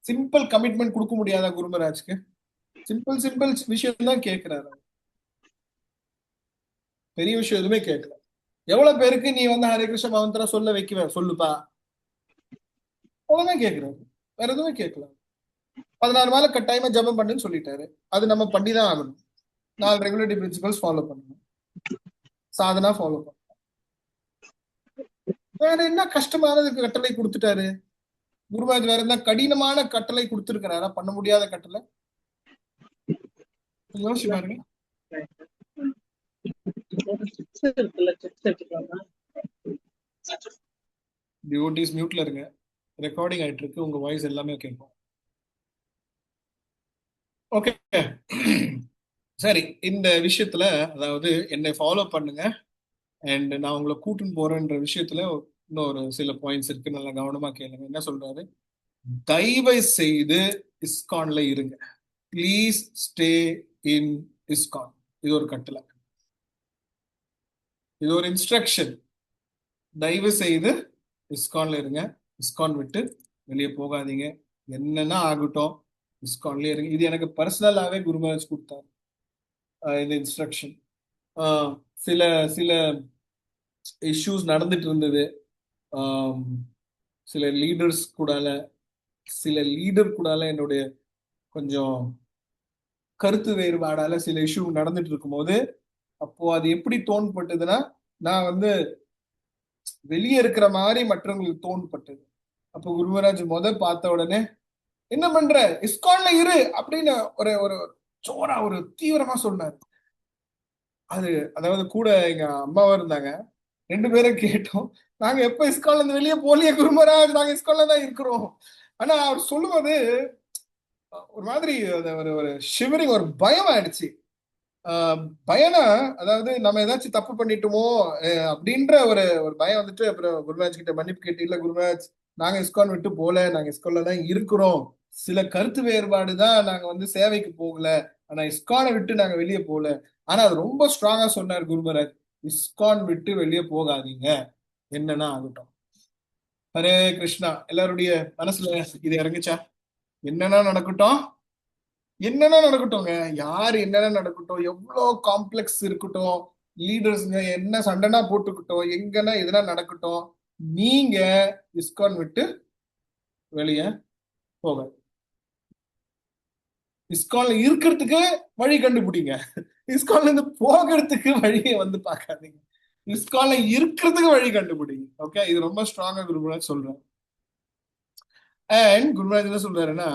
சிம்பிள் கமிட்மெண்ட் கொடுக்க முடியாதா குருமராஜ்க்கு? சிம்பிள் விஷயம் தான் கேட்கிறாரு, பெரிய விஷயம் எதுவுமே கேட்கல. எவ்வளவு பேருக்கு நீ வந்து ஹரே கிருஷ்ண மந்திரா சொல்ல வைக்குவேன், சொல்லுப்பா, அவ்வளவுதான் கேட்கிறாரு, வேற எதுவுமே கேட்கல. 16 நாள் கட்டாயமா ஜபம் பண்ணுன்னு சொல்லிட்டாரு, அது நம்ம பண்ணிதான் ஆகணும். 4 ரெகுலேட்டரி பிரின்சிபல்ஸ் ஃபாலோ பண்ணணும், சாதனா ஃபாலோ பண்ணணும். வேற என்ன கஷ்டமானதுக்கு கட்டளை கொடுத்துட்டாரு குருமராஜ்? வேற என்ன கடினமான கட்டளை கொடுத்திருக்கிறாரா? பண்ண முடியாத கட்டளை யோசிச்சு பாருங்க. டிவோட்டிஸ் மியூட்ல இருங்க, ரெக்கார்டிங் ஆயிட்டு இருக்கு, உங்க வாய்ஸ் எல்லாமே கேட்கும். ஓகே சரி, இந்த விஷயத்துல அதாவது என்னை ஃபாலோ பண்ணுங்க அண்ட் நான் உங்களை கூட்டுன்னு போறேன்ற விஷயத்துல இன்னொரு சில பாயிண்ட்ஸ் இருக்கு, நல்லா கவனமா கேளுங்க. என்ன சொல்றாரு, தயவு செய்து இஸ்கான்ல இருங்க, ப்ளீஸ் ஸ்டே இன் இஸ்கான். இது ஒரு கட்டளை, இது ஒரு இன்ஸ்ட்ரக்ஷன். தயவு செய்து இஸ்கான்ல இருங்க, இஸ்கான் விட்டு வெளியே போகாதீங்க, என்னன்னா ஆகட்டும் இஸ்கான்லயே இருங்க. இது எனக்கு பர்சனலாவே குருமராஜ் கொடுத்தாரு இந்த இன்ஸ்ட்ரக்ஷன். சில சில இஷ்யூஸ் நடந்துட்டு இருந்தது, சில லீடர் கூடால என்னுடைய கொஞ்சம் கருத்து வேறுபாடால சில இஷ்யூ நடந்துட்டு இருக்கும்போது, அப்போ அது எப்படி தோன்பட்டதுன்னா, நான் வந்து வெளியே இருக்கிற மாதிரி மற்றவங்களுக்கு தோன்பட்டது. அப்போ குருமராஜ் பார்த்த உடனே என்ன பண்ற, இஸ்கான்ல இரு அப்படின்னு ஒரு ஒரு சோரா ஒரு தீவிரமா சொன்னாரு. அது அதாவது கூட எங்க அம்மாவும் இருந்தாங்க, 2 பேரும் கேட்டோம், நாங்க எப்ப இஸ்கான்ல இருந்து வெளியே போலியே குருமராஜ், நாங்க இஸ்கான்ல தான் இருக்கிறோம். ஆனா அவர் சொல்லும்போது ஒரு மாதிரி ஒரு ஷிவரிங், ஒரு பயம் ஆயிடுச்சு. பயனா, அதாவது நம்ம ஏதாச்சும் தப்பு பண்ணிட்டோமோ அப்படின்ற ஒரு பயம் வந்துட்டு, அப்புறம் குருராஜ் கிட்ட மன்னிப்பு கேட்டு, இல்ல குருராஜ் நாங்க இஸ்கான் விட்டு போல, நாங்க இஸ்கான்ல தான் இருக்கிறோம், சில கருத்து வேறுபாடு தான் நாங்க வந்து சேவைக்கு போகல, ஆனா இஸ்கானை விட்டு நாங்க வெளியே போகல. ஆனா அது ரொம்ப ஸ்ட்ராங்கா சொன்னார் குருமராஜ், இஸ்கான் விட்டு வெளியே போகாதீங்க, என்னன்னா ஆகட்டும். ஹரே கிருஷ்ணா. எல்லாருடைய மனசுல இது இறங்குச்சா? என்னன்னா நடக்கட்டும், என்னன்னா நடக்கட்டும்ங்க, யாரு என்னன்னா நடக்கட்டும், எவ்வளவு காம்ப்ளெக்ஸ் இருக்கட்டும், லீடர்ஸ்ங்க என்ன சண்டைனா போட்டுக்கிட்டோம், எங்கன்னா எதுனா நடக்கட்டும், நீங்க இஸ்கான் விட்டு வெளியே போக, இஸ்கான்ல இருக்கிறதுக்கு வழி கண்டுபிடிங்க, இஸ்கான்ல இருந்து போகிறதுக்கு வழியை வந்து பார்க்காதீங்க, இஸ்கான்ல இருக்கிறதுக்கு வழி கண்டுபிடிங்க. ஓகே, இது ரொம்ப ஸ்ட்ராங்கா குருராஜ் சொல்றேன். அண்ட் குருராஜ் என்ன சொல்றாருன்னா,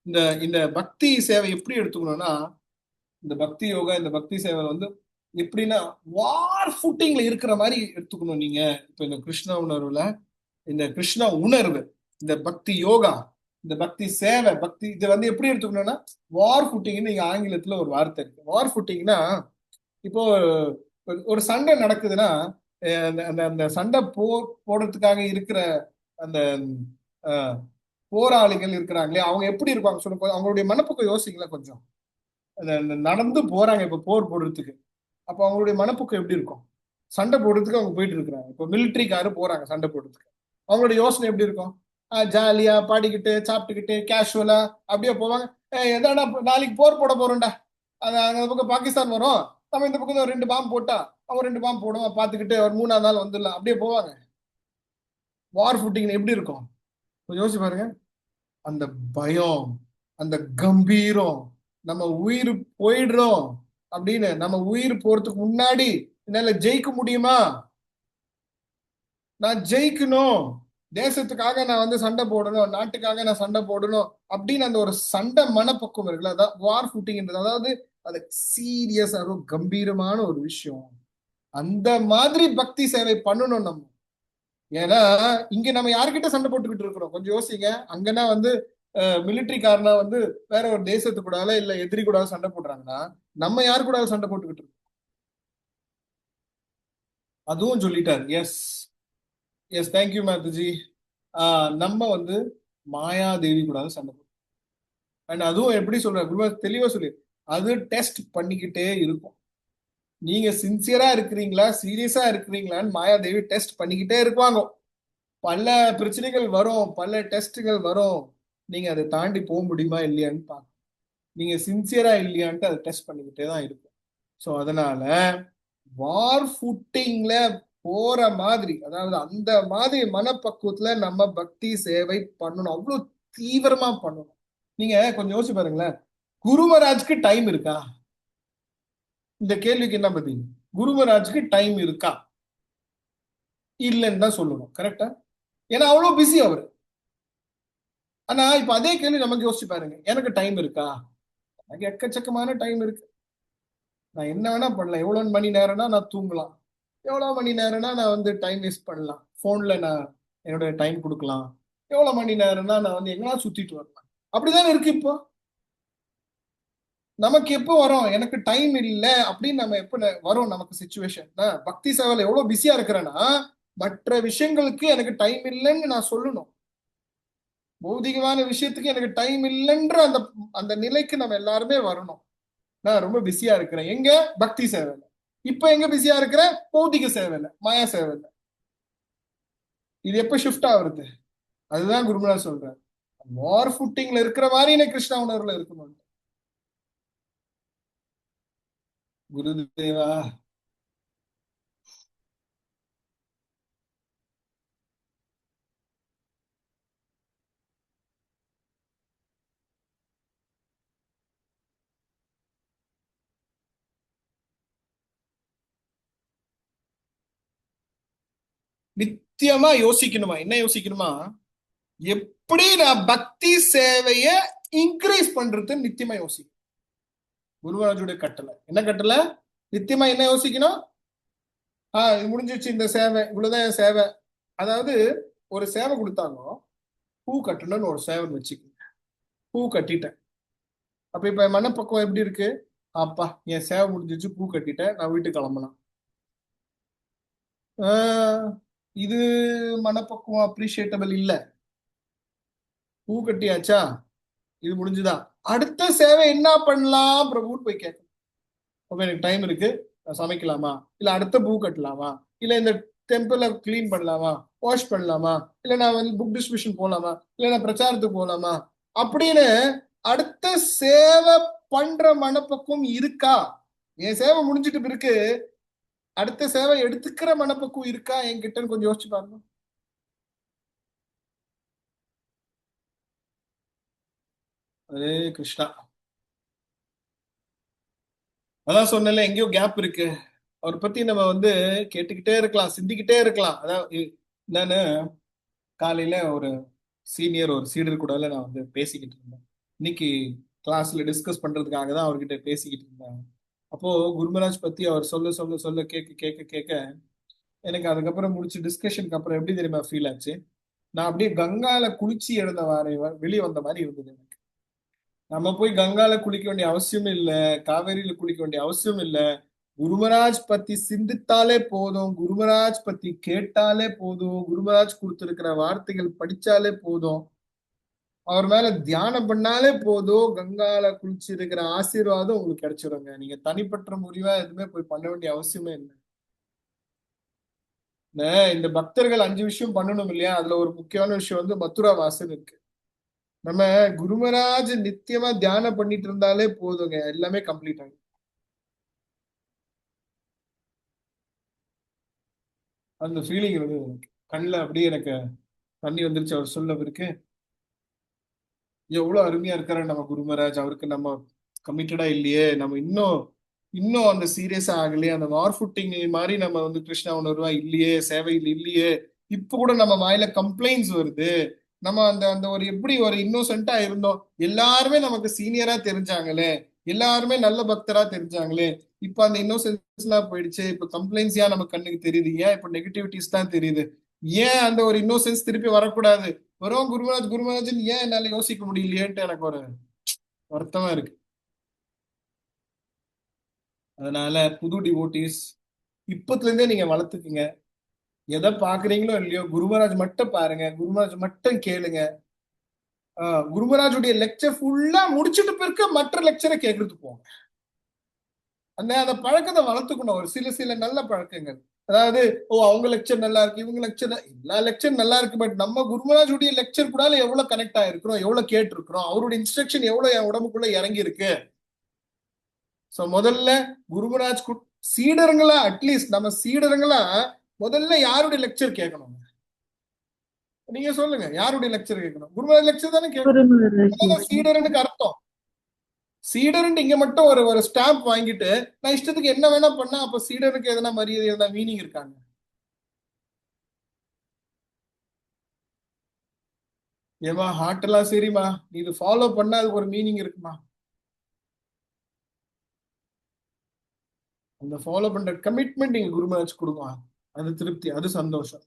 இந்த இந்த பக்தி சேவை எப்படி எடுத்துக்கணும்னா, இந்த பக்தி யோகா, இந்த பக்தி சேவை வந்து எப்படின்னா வார் ஃபுட்டிங்ல இருக்கிற மாதிரி எடுத்துக்கணும் நீங்க. இப்ப இந்த கிருஷ்ண உணர்வுல, இந்த கிருஷ்ண உணர்வு, இந்த பக்தி யோகா, இந்த பக்தி சேவை, பக்தி இதை வந்து எப்படி எடுத்துக்கணும்னா வார் ஃபுட்டிங்னு நீங்க ஆங்கிலத்துல ஒரு வார்த்தை இருக்கு. வார் ஃபுட்டிங்னா, இப்போ ஒரு சண்டை நடக்குதுன்னா, அந்த அந்த அந்த சண்டை போடுறதுக்காக இருக்கிற அந்த போராளிகள் இருக்கிறாங்களே, அவங்க எப்படி இருப்பாங்க சொல்லுங்க, அவங்களுடைய மனப்போக்கம் யோசிக்கல கொஞ்சம். நடந்து போறாங்க இப்ப போர் போடுறதுக்கு, அப்ப அவங்களுடைய மனப்போக்கம் எப்படி இருக்கும்? சண்டை போடுறதுக்கு அவங்க போயிட்டு இருக்கிறாங்க. இப்போ மிலிட்ரிக்காரு போறாங்க சண்டை போடுறதுக்கு, அவங்களுடைய யோசனை எப்படி இருக்கும்? ஜாலியா பாடிக்கிட்டு சாப்பிட்டுக்கிட்டு கேஷுவலா அப்படியே போவாங்க. எதாடா நாளைக்கு போர் போட போறோம்டா, அந்த பக்கம் பாகிஸ்தான் வரும், நம்ம இந்த பக்கம் 2 பாம்பு போட்டா அவன் 2 பாம்பு போடுவான், பாத்துக்கிட்டு ஒரு 3ஆம் நாள் வந்துடலாம், அப்படியே போவாங்க. வார் ஃபுட்டிங் எப்படி இருக்கும் கொஞ்சம் யோசிச்சு பாருங்க. அந்த பயம், அந்த கம்பீரம், நம்ம உயிர் போயிடுறோம் அப்படின்னு, நம்ம உயிர் போறதுக்கு முன்னாடி என்னால ஜெயிக்க முடியுமா, நான் ஜெயிக்கணும், தேசத்துக்காக நான் வந்து சண்டை போடணும், நாட்டுக்காக நான் சண்டை போடணும் அப்படின்னு அந்த ஒரு சண்டை மனப்பக்குவம் இருக்குல்ல, அதான் வார் ஃபுட்டிங்ன்றது. அதாவது அது சீரியஸா கம்பீரமான ஒரு விஷயம். அந்த மாதிரி பக்தி சேவை பண்ணணும் நம்ம. ஏன்னா இங்க நம்ம யாருக்கிட்ட சண்டை போட்டுக்கிட்டு இருக்கிறோம் கொஞ்சம் யோசிங்க. அங்கன்னா வந்து மிலிட்ரிக்காரனா வந்து வேற ஒரு தேசத்து கூட இல்ல எதிரி கூட சண்டை போடுறாங்கன்னா, நம்ம யாரு கூட சண்டை போட்டுக்கிட்டு இருக்கோம்? அதுவும் சொல்லிட்டாரு. Yes yes, thank you Mataji. நம்ம வந்து மாயாதேவி கூட சண்டை போடுறோம். அண்ட் அதுவும் எப்படி சொல்ற தெளிவா சொல்லி, அது டெஸ்ட் பண்ணிக்கிட்டே இருக்கும். நீங்க சின்சியரா இருக்கிறீங்களா, சீரியஸா இருக்கிறீங்களான்னு மாயாதேவி டெஸ்ட் பண்ணிக்கிட்டே இருப்பாங்க. பல பிரச்சனைகள் வரும், பல டெஸ்ட்டுகள் வரும், நீங்க அதை தாண்டி போக முடியுமா இல்லையான்னு பாருங்க. நீங்க சின்சியரா இல்லையான்ட்டு அதை டெஸ்ட் பண்ணிக்கிட்டே தான் இருக்கும். ஸோ அதனால வார் ஃபுட்டிங்ல போற மாதிரி, அதாவது அந்த மாதிரி மனப்பக்குவத்துல நம்ம பக்தி சேவை பண்ணணும், அவ்வளவு தீவிரமா பண்ணணும். நீங்க கொஞ்சம் யோசிச்சு பாருங்களேன், குருமராஜ்க்கு டைம் இருக்கா? இந்த கேள்விக்கு என்ன பதில்? குருமராஜ்க்கு டைம் இருக்கா? இல்லைன்னு தான் சொல்லணும், கரெக்டா? ஏன்னா அவ்வளவு பிஸி அவரு. ஆனா இப்ப அதே கேள்வி நமக்கு யோசிச்சு பாருங்க, எனக்கு டைம் இருக்கா? எனக்கு எக்கச்சக்கமான டைம் இருக்கு, நான் என்ன வேணா பண்ணலாம். எவ்வளவு மணி நேரம்னா நான் தூங்கலாம், எவ்வளவு மணி நேரம்னா நான் வந்து டைம் வேஸ்ட் பண்ணலாம், போன்ல நான் என்னோட டைம் கொடுக்கலாம், எவ்வளவு மணி நேரம்னா நான் வந்து எங்கெல்லாம் சுத்திட்டு வரலாம். அப்படிதானே இருக்கு இப்போ. நமக்கு எப்போ வரும் எனக்கு டைம் இல்லை அப்படின்னு நம்ம எப்ப வரும் நமக்கு சிச்சுவேஷன்? பக்தி சேவையில எவ்வளவு பிஸியா இருக்கிறேன்னா மற்ற விஷயங்களுக்கு எனக்கு டைம் இல்லைன்னு நான் சொல்லணும். பௌதிகமான விஷயத்துக்கு எனக்கு டைம் இல்லைன்ற அந்த அந்த நிலைக்கு நம்ம எல்லாருமே வரணும். நான் ரொம்ப பிஸியா இருக்கிறேன் எங்க? பக்தி சேவையில. இப்ப எங்க பிஸியா இருக்கிறேன்? பௌதிக சேவையில, மாயா சேவையில. இது எப்ப ஷிஃப்ட் ஆகுறது? அதுதான் குருமராஜ் சொல்றாரு, வார் ஃபுட்டிங்ல இருக்கிற மாதிரி எனக்கு கிருஷ்ணா உணர்வுல இருக்கணும். குருதேவா. நித்தியமா யோசிக்கணுமா? என்ன யோசிக்கணுமா? எப்படி நான் பக்தி சேவைய இன்க்ரீஸ் பண்றது நித்தியமா யோசிக்கணும். குருராஜுடைய கட்டளை என்ன? கட்டளை நித்தியமா என்ன யோசிக்கணும்? இது முடிஞ்சிச்சு இந்த சேவை, இவ்வளவுதான் சேவை. அதாவது ஒரு சேவை கொடுத்தாங்க, பூ கட்டணும்னு ஒரு சேவை வச்சுக்கோங்க, பூ கட்டிட்டேன். அப்ப இப்ப மனப்பக்குவம் எப்படி இருக்கு? அப்பா என் சேவை முடிஞ்சிச்சு, பூ கட்டிட்டேன், நான் வீட்டுக்கு கிளம்பலாம். இது மனப்பக்குவம் அப்ரிஷியேட்டபிள் இல்ல. பூ கட்டியாச்சா, இது முடிஞ்சுதான். அடுத்த சேவை என்ன பண்ணலாம் பிரபுன்னு போய் கேட்கணும். அப்ப எனக்கு டைம் இருக்கு, நான் சமைக்கலாமா, இல்ல அடுத்த பூ கட்டலாமா, இல்ல இந்த டெம்பிள கிளீன் பண்ணலாமா, வாஷ் பண்ணலாமா, இல்ல நான் வந்து புக் டிஸ்ட்ரிபியூஷன் போலாமா, இல்ல நான் பிரச்சாரத்துக்கு போலாமா அப்படின்னு அடுத்த சேவை பண்ற மனப்பக்குவம் இருக்கா? என் சேவை முடிஞ்சிட்டு பிறகு அடுத்த சேவை எடுத்துக்கிற மனப்பக்குவம் இருக்கா என்கிட்டன்னு கொஞ்சம் யோசிச்சு பாருங்க. ஹரே கிருஷ்ணா. அதான் சொன்னல, எங்கேயோ கேப் இருக்கு. அவரை பத்தி நம்ம வந்து கேட்டுக்கிட்டே இருக்கலாம், சிந்திக்கிட்டே இருக்கலாம். அதாவது என்னன்னு, காலையில ஒரு சீனியர் ஒரு சீடர் கூட நான் வந்து பேசிக்கிட்டு இருந்தேன். இன்னைக்கு கிளாஸ்ல டிஸ்கஸ் பண்றதுக்காக தான் அவர்கிட்ட பேசிக்கிட்டு இருந்தேன். அப்போ குருமராஜ் பத்தி அவர் சொல்ல சொல்ல சொல்ல கேட்க கேட்க கேட்க எனக்கு அதுக்கப்புறம் முடிச்சு டிஸ்கஷனுக்கு அப்புறம் எப்படி தெரியுமா ஃபீல் ஆச்சு? நான் அப்படியே கங்கால குளிச்சு எழுந்த வெளியே வந்த மாதிரி இருந்தது எனக்கு. நம்ம போய் கங்கால குளிக்க வேண்டிய அவசியம் இல்ல, காவேரியில குளிக்க வேண்டிய அவசியம் இல்ல. குருமராஜ் பத்தி சிந்தித்தாலே போதும், குருமராஜ் பத்தி கேட்டாலே போதும், குருமராஜ் கொடுத்திருக்கிற வார்த்தைகள் படிச்சாலே போதும், அவர் மேல தியானம் பண்ணாலே போதும், கங்கால குளிச்சு இருக்கிற ஆசீர்வாதம் உங்களுக்கு கிடைச்சிருங்க. நீங்க தனிப்பட்ட முறிவா எதுவுமே போய் பண்ண வேண்டிய அவசியமே இல்லை. இந்த பக்தர்கள் 5 விஷயம் பண்ணணும் இல்லையா? அதுல ஒரு முக்கியமான விஷயம் வந்து மதுரா வாசன் இருக்கு. நம்ம குருமராஜ் நித்தியமா தியானம் பண்ணிட்டு இருந்தாலே போதுங்க, எல்லாமே கம்ப்ளீட் ஆகும். அந்த ஃபீலிங் இருந்தது எனக்கு. கண்ணில் அப்படியே எனக்கு தண்ணி வந்துருச்சு அவர் சொல்ல இருக்கு. எவ்வளவு அருமையா இருக்காரு நம்ம குருமராஜ். அவருக்கு நம்ம கமிட்டடா இல்லையே, நம்ம இன்னும் இன்னும் அந்த சீரியஸா ஆகலையே, அந்த வார்ஃபுட்டிங் மாதிரி நம்ம வந்து கிருஷ்ணா உணர்வா இல்லையே, சேவையில் இல்லையே. இப்ப கூட நம்ம வாயில கம்ப்ளைண்ட்ஸ் வருது. நம்ம அந்த அந்த ஒரு எப்படி ஒரு இன்னோசென்ட்டா இருந்தோம், எல்லாருமே நமக்கு சீனியரா தெரிஞ்சாங்களே, எல்லாருமே நல்ல பக்தரா தெரிஞ்சாங்களே, இப்ப அந்த இன்னோசென்ஸ் எல்லாம் போயிடுச்சு. இப்ப கம்ப்ளைண்ட்ஸ் ஏன் நம்ம கண்ணுக்கு தெரியுது? ஏன் இப்ப நெகட்டிவிட்டிஸ் தான் தெரியுது? ஏன் அந்த ஒரு இன்னோசென்ஸ் திருப்பி வரக்கூடாது? வரும் குருமராஜ் குருமராஜன் ஏன் என்னால யோசிக்க முடியலையேன்ட்டு எனக்கு ஒரு வருத்தமா இருக்கு. அதனால புது டிவோட்டிஸ் இப்பத்துல இருந்தே நீங்க வளர்த்துக்குங்க. எதை பாக்குறீங்களோ இல்லையோ, குருமராஜ் மட்டும் பாருங்க, குருமராஜ் மட்டும் கேளுங்க. குருமராஜுடைய லெக்சர் ஃபுல்லா முடிச்சுட்டு பிறகு மற்ற லெக்சரை கேட்கறதுக்கு போங்க. அந்த பழக்கத்தை வளர்த்துக்கணும். ஒரு சில சில நல்ல பழக்கங்கள். அதாவது அவங்க லெக்சர் நல்லா இருக்கு, இவங்க லெக்சர், எல்லா லெக்சர் நல்லா இருக்கு, பட் நம்ம குருமராஜுடைய லெக்சர் கூட எவ்வளவு கனெக்ட் ஆயிருக்கிறோம், எவ்வளவு கேட்டிருக்கிறோம், அவருடைய இன்ஸ்ட்ரக்ஷன் எவ்வளவு என் உடம்புக்குள்ள இறங்கி இருக்கு. சோ முதல்ல குருமராஜ் சீடருங்களா, அட்லீஸ்ட் நம்ம சீடருங்களா முதல்ல யாருடைய லெக்சர் கேட்கணும்? நீங்க சொல்லுங்க, யாருடைய லெக்சர் கேட்கணும்? குருமராஜ் லெக்சர் தானே கேட்கணும். சீடர்னுக்கு அர்த்தம். சீடர்னு இங்க மட்டும் ஒரு ஒரு ஸ்டாம்ப் வாங்கிட்டு நான் இஷ்டத்துக்கு என்ன வேணா பண்ணா அப்ப சீடருக்கு எதனா மரியாதை, எதனா மீனிங் இருக்காங்க? ஏமா ஹார்ட் எல்லாம் சரிமா, நீ இது ஃபாலோ பண்ணா அதுக்கு ஒரு மீனிங் இருக்குமா? அந்த ஃபாலோ பண்ற கமிட்மெண்ட் நீங்க குருமராஜ் கொடுங்க, அது திருப்தி, அது சந்தோஷம்.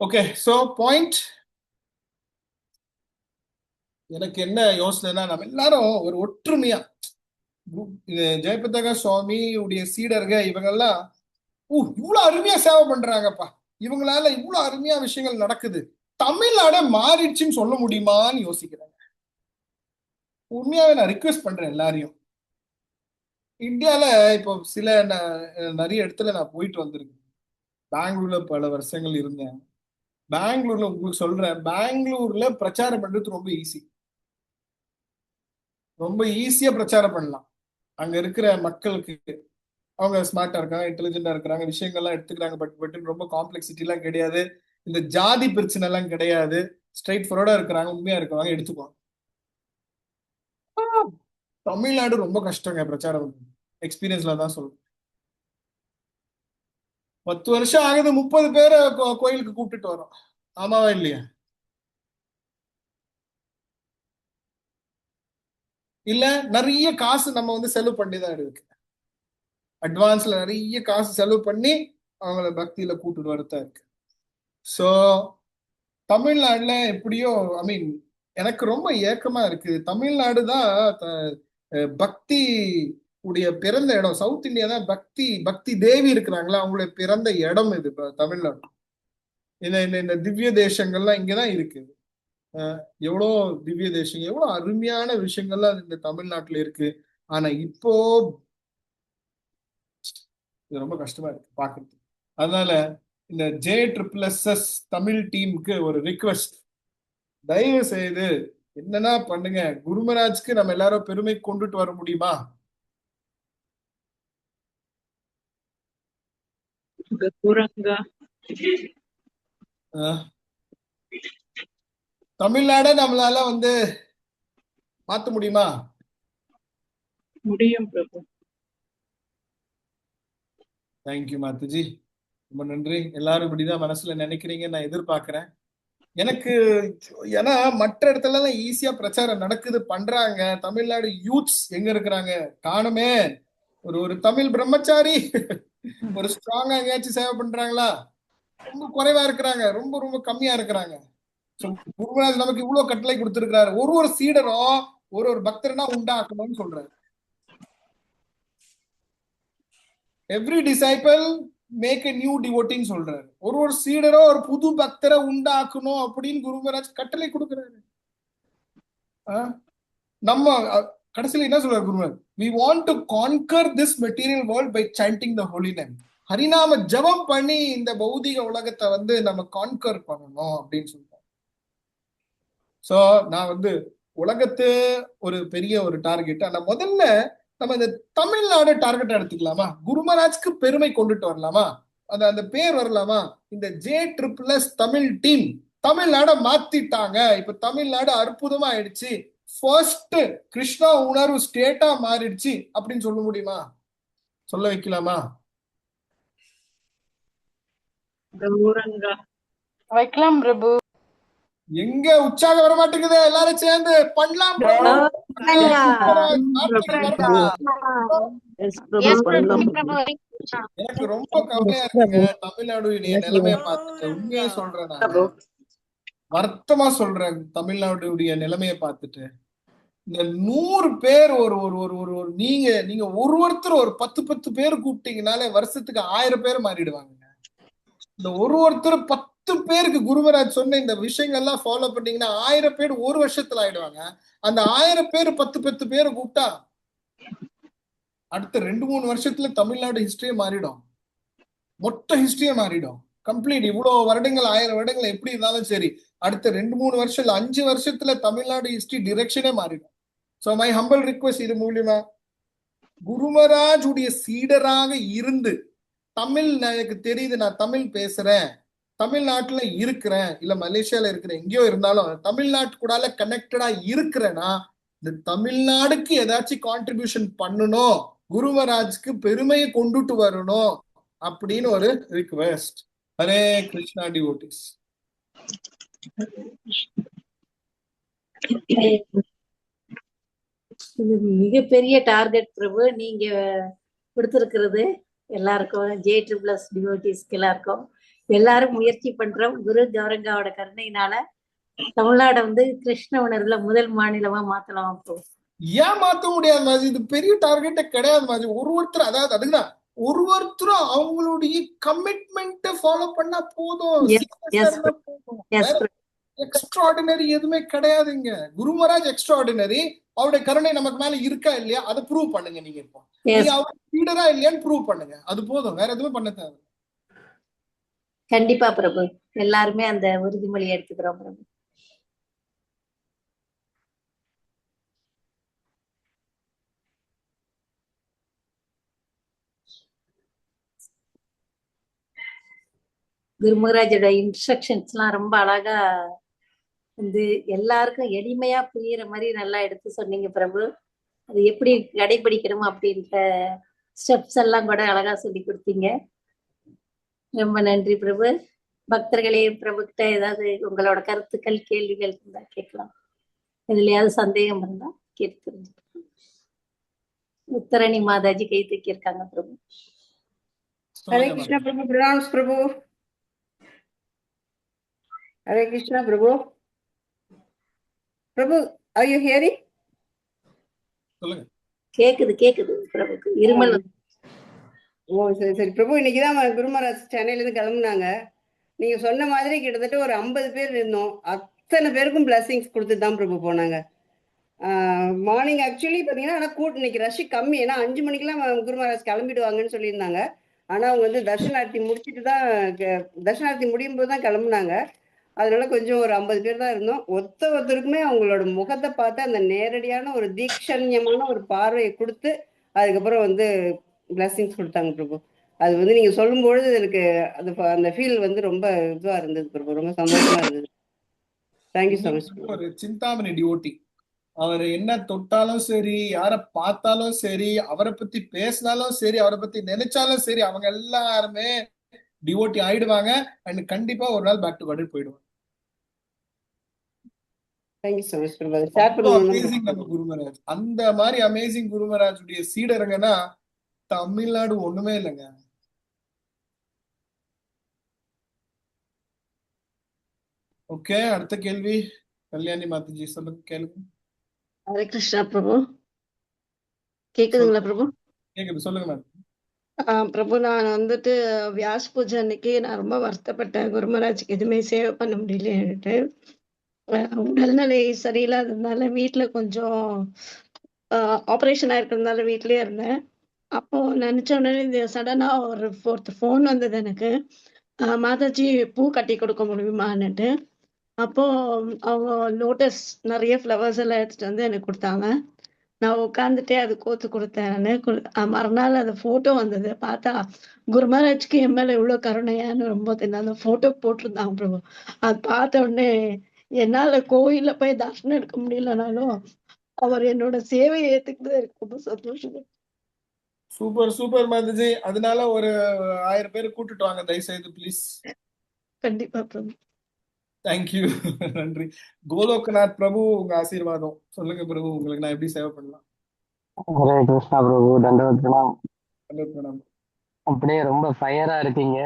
ஓகே, சோ பாயிண்ட் எனக்கு என்ன யோசனைனா, நம்ம எல்லாரும் ஒரு ஒற்றுமையா, ஜெயபிரகாஷ் சுவாமி உடைய சீடர்கள் இவங்கெல்லாம் இவ்வளவு அருமையா சேவை பண்றாங்கப்பா, இவங்களால இவ்வளவு அருமையா விஷயங்கள் நடக்குது, தமிழ்நாட மாறிடுச்சுன்னு சொல்ல முடியுமான்னு யோசிக்கிறாங்க. உண்மையாவே நான் ரிக்வெஸ்ட் பண்றேன் எல்லாரையும். இந்தியால இப்போ சில நிறைய இடத்துல நான் போயிட்டு வந்திருக்கேன். பெங்களூர்ல பல வருஷங்கள் இருந்தேன். பெங்களூர்ல உங்களுக்கு சொல்றேன், பெங்களூர்ல பிரச்சாரம் பண்றது ரொம்ப ஈஸி. ரொம்ப ஈஸியா பிரச்சாரம் பண்ணலாம். அங்க இருக்கிற மக்களுக்கு அவங்க ஸ்மார்ட்டா இருக்காங்க, இன்டெலிஜென்டா இருக்கிறாங்க, விஷயங்கள்லாம் எடுத்துக்கிறாங்க. பட் ரொம்ப காம்ப்ளெக்சிட்டி எல்லாம் கிடையாது, இந்த ஜாதி பிரச்சனை எல்லாம் கிடையாது, ஸ்ட்ரைட் ஃபார்வர்டா இருக்கிறாங்க, உண்மையா இருக்கிறாங்க, எடுத்துக்குவாங்க. தமிழ்நாடு ரொம்ப கஷ்டங்க பிரச்சாரம். எக்ஸ்பீரியன்ஸ்ல தான் சொல்றேன். 10 வருஷம் ஆகுது, 30 பேரை கோயிலுக்கு கூப்பிட்டுட்டு வரோம். ஆமாவா இல்லையா? இல்ல நிறைய காசு நம்ம வந்து செலவு பண்ணிதான் இருக்கு. அட்வான்ஸ்ல நிறைய காசு செலவு பண்ணி அவங்கள பக்தியில கூப்பிட்டு வரதா இருக்கு. சோ தமிழ்நாடுல எப்படியோ, ஐ மீன் எனக்கு ரொம்ப ஏக்கமா இருக்கு. தமிழ்நாடு தான் பக்தி உடைய பிறந்த இடம். சவுத் இந்தியா தான் பக்தி தேவி இருக்கிறாங்களா, அவங்களுடைய பிறந்த இடம் இது தமிழ்நாடு. இந்த திவ்ய தேசங்கள்லாம் இங்கதான் இருக்கு. எவ்வளோ திவ்ய தேசம், எவ்வளவு அருமையான விஷயங்கள்லாம் இந்த தமிழ்நாட்டுல இருக்கு. ஆனா இப்போ இது ரொம்ப கஷ்டமா இருக்கு பாக்குறது. அதனால இந்த JSSS தமிழ் டீமுக்கு ஒரு ரிக்வெஸ்ட், தயவு செய்து என்னன்னா பண்ணுங்க, குருமராஜ்க்கு நம்ம எல்லாரும் பெருமை கொண்டுட்டு வர முடியுமா? தமிழ்நாட நம்மளால மாத்த முடியுமா? முடியும் பிரபு. தேங்க்யூ மாத்துஜி, ரொம்ப நன்றி. எல்லாரும் இப்படிதான் மனசுல நினைக்கிறீங்க நான் எதிர்பார்க்கிறேன். எனக்கு ஏன்னா மற்ற இடத்துல எல்லாம் ஈஸியா பிரச்சாரம் நடக்குது, பண்றாங்க. தமிழ்நாடு யூத்ஸ் எங்க இருக்கிறாங்க காணுமே. ஒரு தமிழ் பிரம்மச்சாரி ஒரு ஸ்ட்ராங்கா எங்கேயாச்சும் சேவை பண்றாங்களா? ரொம்ப குறைவா இருக்கிறாங்க, ரொம்ப ரொம்ப கம்மியா இருக்கிறாங்க. குருராஜ் நமக்கு இவ்வளவு கட்டளை கொடுத்திருக்கிறாரு. ஒரு சீடரும் ஒரு பக்தர்னா உண்டாக்கணும்னு சொல்றாரு. Every disciple make a new டிவோட்டின்னு சொல்றாரு. ஒரு சீடரோ ஒரு புது பக்தரை உண்டாக்கணும் அப்படின்னு குருமராஜ் கட்டளை கொடுக்கிறாரு. நம்ம கடைசியில என்ன சொல்றாரு குருமராஜ்? We want to conquer this material world by chanting the holy name. ஹரிநாம ஜபம் பண்ணி இந்த பௌதிக உலகத்தை நம்ம கான்கர் பண்ணணும் அப்படின்னு சொல்றாரு. சோ நான் உலகத்து ஒரு பெரிய ஒரு டார்கெட். ஆனா முதல்ல நம்ம இந்த தமிழ்நாடு டார்கெட் எடுத்துக்கலாமா? குருமராஜ்க்கு பெருமை கொண்டுட்டு வரலாமா? அந்த பேர் வரலாமா? இந்த JSSS தமிழ் டீம் தமிழ்நாட மாத்திட்டாங்க. இப்ப தமிழ்நாடு அற்புதமா ஆயிடுச்சு, ஃபர்ஸ்ட் கிருஷ்ணா உணர்வு ஸ்டேட்டா மாறிடுச்சு அப்படின்னு சொல்ல முடியுமா? சொல்ல வைக்கலாமா? வைக்கலாம் பிரபு. எங்க உற்சாகம் வர மாட்டேங்குது? எல்லாரும் சேர்ந்து பண்ணலாம் பிரபு. எனக்கு ரொம்ப கவலையா இருக்குங்க தமிழ்நாடுடைய நிலைமையை பார்த்துட்டு. உண்மையா சொல்றேன், நான் வருத்தமா சொல்றேன். தமிழ்நாடுடைய நிலைமையை பார்த்துட்டு இந்த 100 பேர் ஒரு நீங்க ஒருத்தர் ஒரு 10 பேர் கூப்பிட்டீங்கனாலே வருஷத்துக்கு 1000 பேர் மாறிடுவாங்க. இந்த ஒருத்தர் 10 பேருக்கு குருமராஜ் சொன்ன இந்த விஷயங்கள்லாம் ஃபாலோ பண்ணீங்கன்னா 1000 பேர் ஒரு வருஷத்துல ஆயிடுவாங்க. அந்த 1000 பேர் 10 பேரை கூப்பிட்டா அடுத்த 2-3 வருஷத்துல தமிழ்நாடு ஹிஸ்டரியே மாறிடும். மொத்த ஹிஸ்டரியே மாறிடும் கம்ப்ளீட். இவ்வளவு வருடங்கள் 1000 வருடங்கள் எப்படி இருந்தாலும் சரி, அடுத்த 2-3 வருஷம் இல்ல 5 வருஷத்துல தமிழ்நாடு ஹிஸ்டரி டிரெக்ஷனே மாறிடும். சோ மை ஹம்பிள் ரிக்வெஸ்ட், இது மூலியமா குருமராஜ் உடைய சீடராக இருந்து தமிழ் எனக்கு தெரியுது, நான் தமிழ் பேசுறேன், தமிழ்நாட்டுல இருக்கிறேன், இல்ல மலேசியால இருக்கிறேன், எங்கேயோ இருந்தாலும் தமிழ்நாட்டு கூட கனெக்டடா இருக்கிறேன்னா இந்த தமிழ்நாடுக்கு ஏதாச்சும் கான்ட்ரிபியூஷன் பண்ணணும், குருமராஜ்க்கு பெருமையை கொண்டுட்டு வரணும் அப்படின்னு ஒரு ரிக்வெஸ்ட். ஹரே கிருஷ்ணா டிவோட்டிஸ். இது மிகப்பெரிய டார்கெட் பிரபு நீங்க கொடுத்திருக்கிறது. எல்லாருக்கும் JSSS டிவோட்டிஸ்க்கு எல்லாரும் முயற்சி பண்றோம். குரு கௌரங்காவோட கருணையினால தமிழ்நாடு கிருஷ்ண உணர்வுல முதல் மாநிலமா மாத்தலாம். ஏன் மாத்த முடியாது மாஜி? இது பெரிய டார்கெட்டே கிடையாது மாஜி. ஒருத்தர் அதாவது அதுதான் ஒருத்தரும் அவங்களுடைய கமிட்மெண்ட் ஃபாலோ பண்ணா போதும். எக்ஸ்ட்ராடினரி எதுவுமே கிடையாதுங்க. குருமராஜ் எக்ஸ்ட்ராடினரி. அவருடைய கருணை நமக்கு மேல இருக்கா இல்லையா அதை ப்ரூவ் பண்ணுங்க. நீங்க இப்போ அவர் லீடரா இல்லையான்னு ப்ரூவ் பண்ணுங்க, அது போதும். வேற எதுவுமே பண்ண தேவை. கண்டிப்பா பிரபு, எல்லாருமே அந்த உறுதிமொழி எடுத்துக்கிறோம் பிரபு. குருமராஜோட இன்ஸ்ட்ரக்ஷன்ஸ் எல்லாம் ரொம்ப அழகா எல்லாருக்கும் எளிமையா புரியுற மாதிரி நல்லா எடுத்து சொன்னீங்க பிரபு. அது எப்படி கடைபிடிக்கணும் அப்படின்ற ஸ்டெப்ஸ் எல்லாம் கூட அழகா சொல்லி கொடுத்தீங்க. ரொம்ப நன்றி பிரபு. பக்தர்களே, பிரபு கிட்ட ஏதாவது உங்களோட கருத்துக்கள் கேள்விகள் இருந்தா கேட்கலாம். இதுலயாவது சந்தேகம் இருந்தா கேட்டு தெரிஞ்சுக்கலாம். உத்தரணி மாதாஜி கை தூக்கி இருக்காங்க Prabhu. Hare Krishna Prabhu. Pranams Prabhu. Hare Krishna Prabhu. Prabhu, are you hearing? சொல்லுங்க. கேக்குது பிரபுக்கு இருமல். ஓ சரி சரி பிரபு, இன்னைக்குதான் குரு மகாராஜ் சென்னையில இருந்து கிளம்புனாங்க. நீங்க சொன்ன மாதிரி கிட்டத்தட்ட ஒரு 50 பேர் இருந்தோம். அத்தனை பேருக்கும் பிளஸிங்ஸ் கொடுத்துட்டு தான் பிரபு போனாங்க. மார்னிங் ஆக்சுவலி பார்த்தீங்கன்னா, ஆனால் இன்னைக்கு ரஷ் கம்மி. ஏன்னா 5 மணிக்கெல்லாம் குரு மகாராஜ் கிளம்பிடுவாங்கன்னு சொல்லியிருந்தாங்க. ஆனால் அவங்க வந்து தர்ஷனார்த்தி முடிச்சுட்டு தான் தர்ஷனார்த்தி முடியும் போது தான் கிளம்புனாங்க. அதனால கொஞ்சம் ஒரு 50 பேர் தான் இருந்தோம். ஒருத்தருக்குமே அவங்களோட முகத்தை பார்த்து அந்த நேரடியான ஒரு தீக்ஷண்யமான ஒரு பார்வையை கொடுத்து அதுக்கப்புறம் வந்து பிளஸிங்ஸ் கொடுத்தாங்க பிரபு. அது வந்து நீங்க சொல்லும்பொழுது எனக்கு அந்த ஃபீல் வந்து ரொம்ப இதுவா இருந்தது பிரபு. ரொம்ப சந்தோஷமா இருந்தது. Thank you so much. ஒரு சிந்தாமணி டிவோட்டி. அவர் என்ன தொட்டாலும் சரி, யாரை பார்த்தாலும் சரி, அவரை பத்தி பேசினாலும் சரி, அவரை பத்தி நினைச்சாலும் சரி, அவங்க எல்லாருமே டிவோட்டி ஆயிடுவாங்க. அண்ட் கண்டிப்பா ஒரு நாள் பேக் டு காட் போயிடுவாங்க. தேங்க்யூ ஸோ மச் பிரபு. ஷேர் பண்ணுங்க நம்ம குருமராஜ். அந்த மாதிரி அமேசிங் குருமராஜுடைய சீடருங்கன்னா தமிழ்நாடு ஒண்ணுமே இல்லைங்க. ஓகே, அடுத்த கேள்வி கல்யாணி மாதாஜி சொல்லுங்க, கேளுங்க. ஹரே கிருஷ்ணா பிரபு. கேக்குதுங்களா பிரபு? கேக்குது, சொல்லுங்க மேம். பிரபு, நான் வந்துட்டு வியாஸ் பூஜை அன்னைக்கு நான் ரொம்ப வருத்தப்பட்டேன். குருமராஜுக்கு எதுவுமே சேவை பண்ண முடியலன்னுட்டு. உடல்நிலை சரியில்லாததுனால வீட்டுல கொஞ்சம் ஆப்ரேஷன் ஆயிருக்கிறதுனால வீட்லயே இருந்தேன். அப்போ நினைச்ச உடனே இந்த சடனா ஒரு ஃபோன் வந்தது எனக்கு. மாதாஜி பூ கட்டி கொடுக்க முடியுமான்னுட்டு. அப்போ அவங்க லோட்டஸ் நிறைய ஃப்ளவர்ஸ் எல்லாம் எடுத்துட்டு வந்து எனக்கு கொடுத்தாங்க. நான் உட்காந்துட்டே அது கோத்து கொடுத்தேன். மறுநாள் அந்த போட்டோ வந்தது. பார்த்தா குரு மகாராஜ்க்கு என் மேல இவ்வளவு கருணையான்னு ரொம்ப அந்த போட்டோ போட்டிருந்தாங்க பிரபு. அது பார்த்த உடனே என்னால கோயில்ல போய் தர்ஷனம் எடுக்க முடியலனாலும் அவர் என்னோட சேவையை ஏத்துக்கிட்டு எனக்கு ரொம்ப சந்தோஷம். Super super Mataji. அதனால ஒரு 1000 பேர் கூட்டிட்டு வாங்க தயவு செய்து ப்ளீஸ். கண்டிப்பா பிரபு. தேங்க்யூ, நன்றி. கோலோகநாத் பிரபு, உங்க ஆசீர்வாதம் சொல்லுங்க பிரபு. உங்களுக்கு நான் எப்படி சேவை பண்ணலாம்? ஹரே கிருஷ்ணா பிரபு, தண்டவத் பிரணாம். தண்டவத் பிரணாம். அப்படியே ரொம்ப ஃபயரா இருக்கீங்க.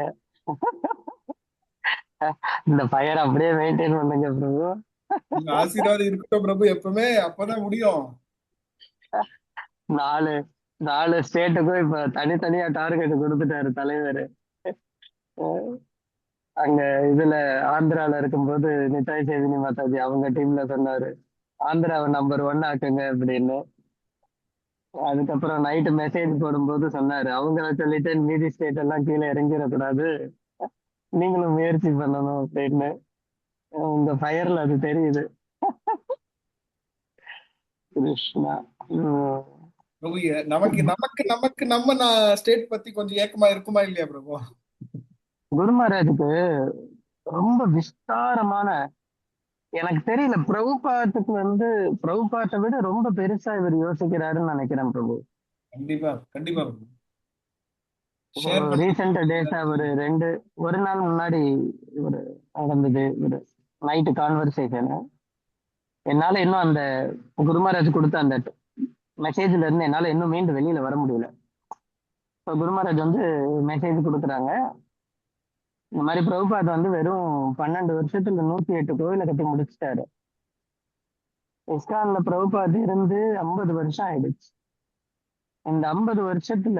இந்த ஃபயர் அப்படியே மெயின்டைன் பண்ணுங்க பிரபு. உங்க ஆசீர்வாதம் இருக்கட்டும் பிரபு எப்பவுமே, அப்பதான் முடியும். 4 ஸ்டேட்டுக்கும் இப்ப தனித்தனியா டார்கெட் கொடுத்துட்டாரு தலைவர். அங்க இதுல ஆந்திரால இருக்கும்போது நிதாய் சேவினி மாதாஜி அவங்க டீம்ல சொன்னாரு, ஆந்திராவை நம்பர் 1 ஆக்குங்க அப்படின்னு. அதுக்கப்புறம் நைட்டு மெசேஜ் போடும்போது சொன்னாரு, அவங்கள சொல்லிட்டு மீதி ஸ்டேட் எல்லாம் கீழே இறங்கிடக்கூடாது, நீங்களும் முயற்சி பண்ணணும் அப்படின்னு. உங்க ஃபயர்ல அது தெரியுது. கிருஷ்ணா. பிரபு, நமக்கு நமக்கு நமக்கு நம்ம ஸ்டேட் பத்தி கொஞ்சம் ஏக்கமா இருக்குமா இல்லையா பிரபு? குரு மகாராஜுக்கு ரொம்ப விஸ்தாரமான, எனக்கு தெரியல, பிரபுபாத்துக்கு வந்து பிரபுபாத்தை விட ரொம்ப பெருசா இவர் யோசிக்கிறாருன்னு நினைக்கிறேன் பிரபு. கண்டிப்பா கண்டிப்பா பிரபு. ரீசெண்ட் டேஸா ஒரு நாள் முன்னாடி ஒரு நடந்தது ஒரு நைட்டு கான்வர்சேஷன். என்னால இன்னும் அந்த குரு மகாராஜ் கொடுத்த அந்த மெசேஜ்ல இருந்து என்னால இன்னும் மீண்டு வெளியில வர முடியல. இப்போ குரு மகாராஜ் வந்து மெசேஜ் கொடுக்குறாங்க, இந்த மாதிரி பிரபுபாத் வந்து வெறும் 12 வருஷத்துல 108 கோவிலை கட்டி முடிச்சுட்டாரு. இஸ்கான்ல பிரபுபாத் இருந்து 50 வருஷம் ஆயிடுச்சு. இந்த 50 வருஷத்துல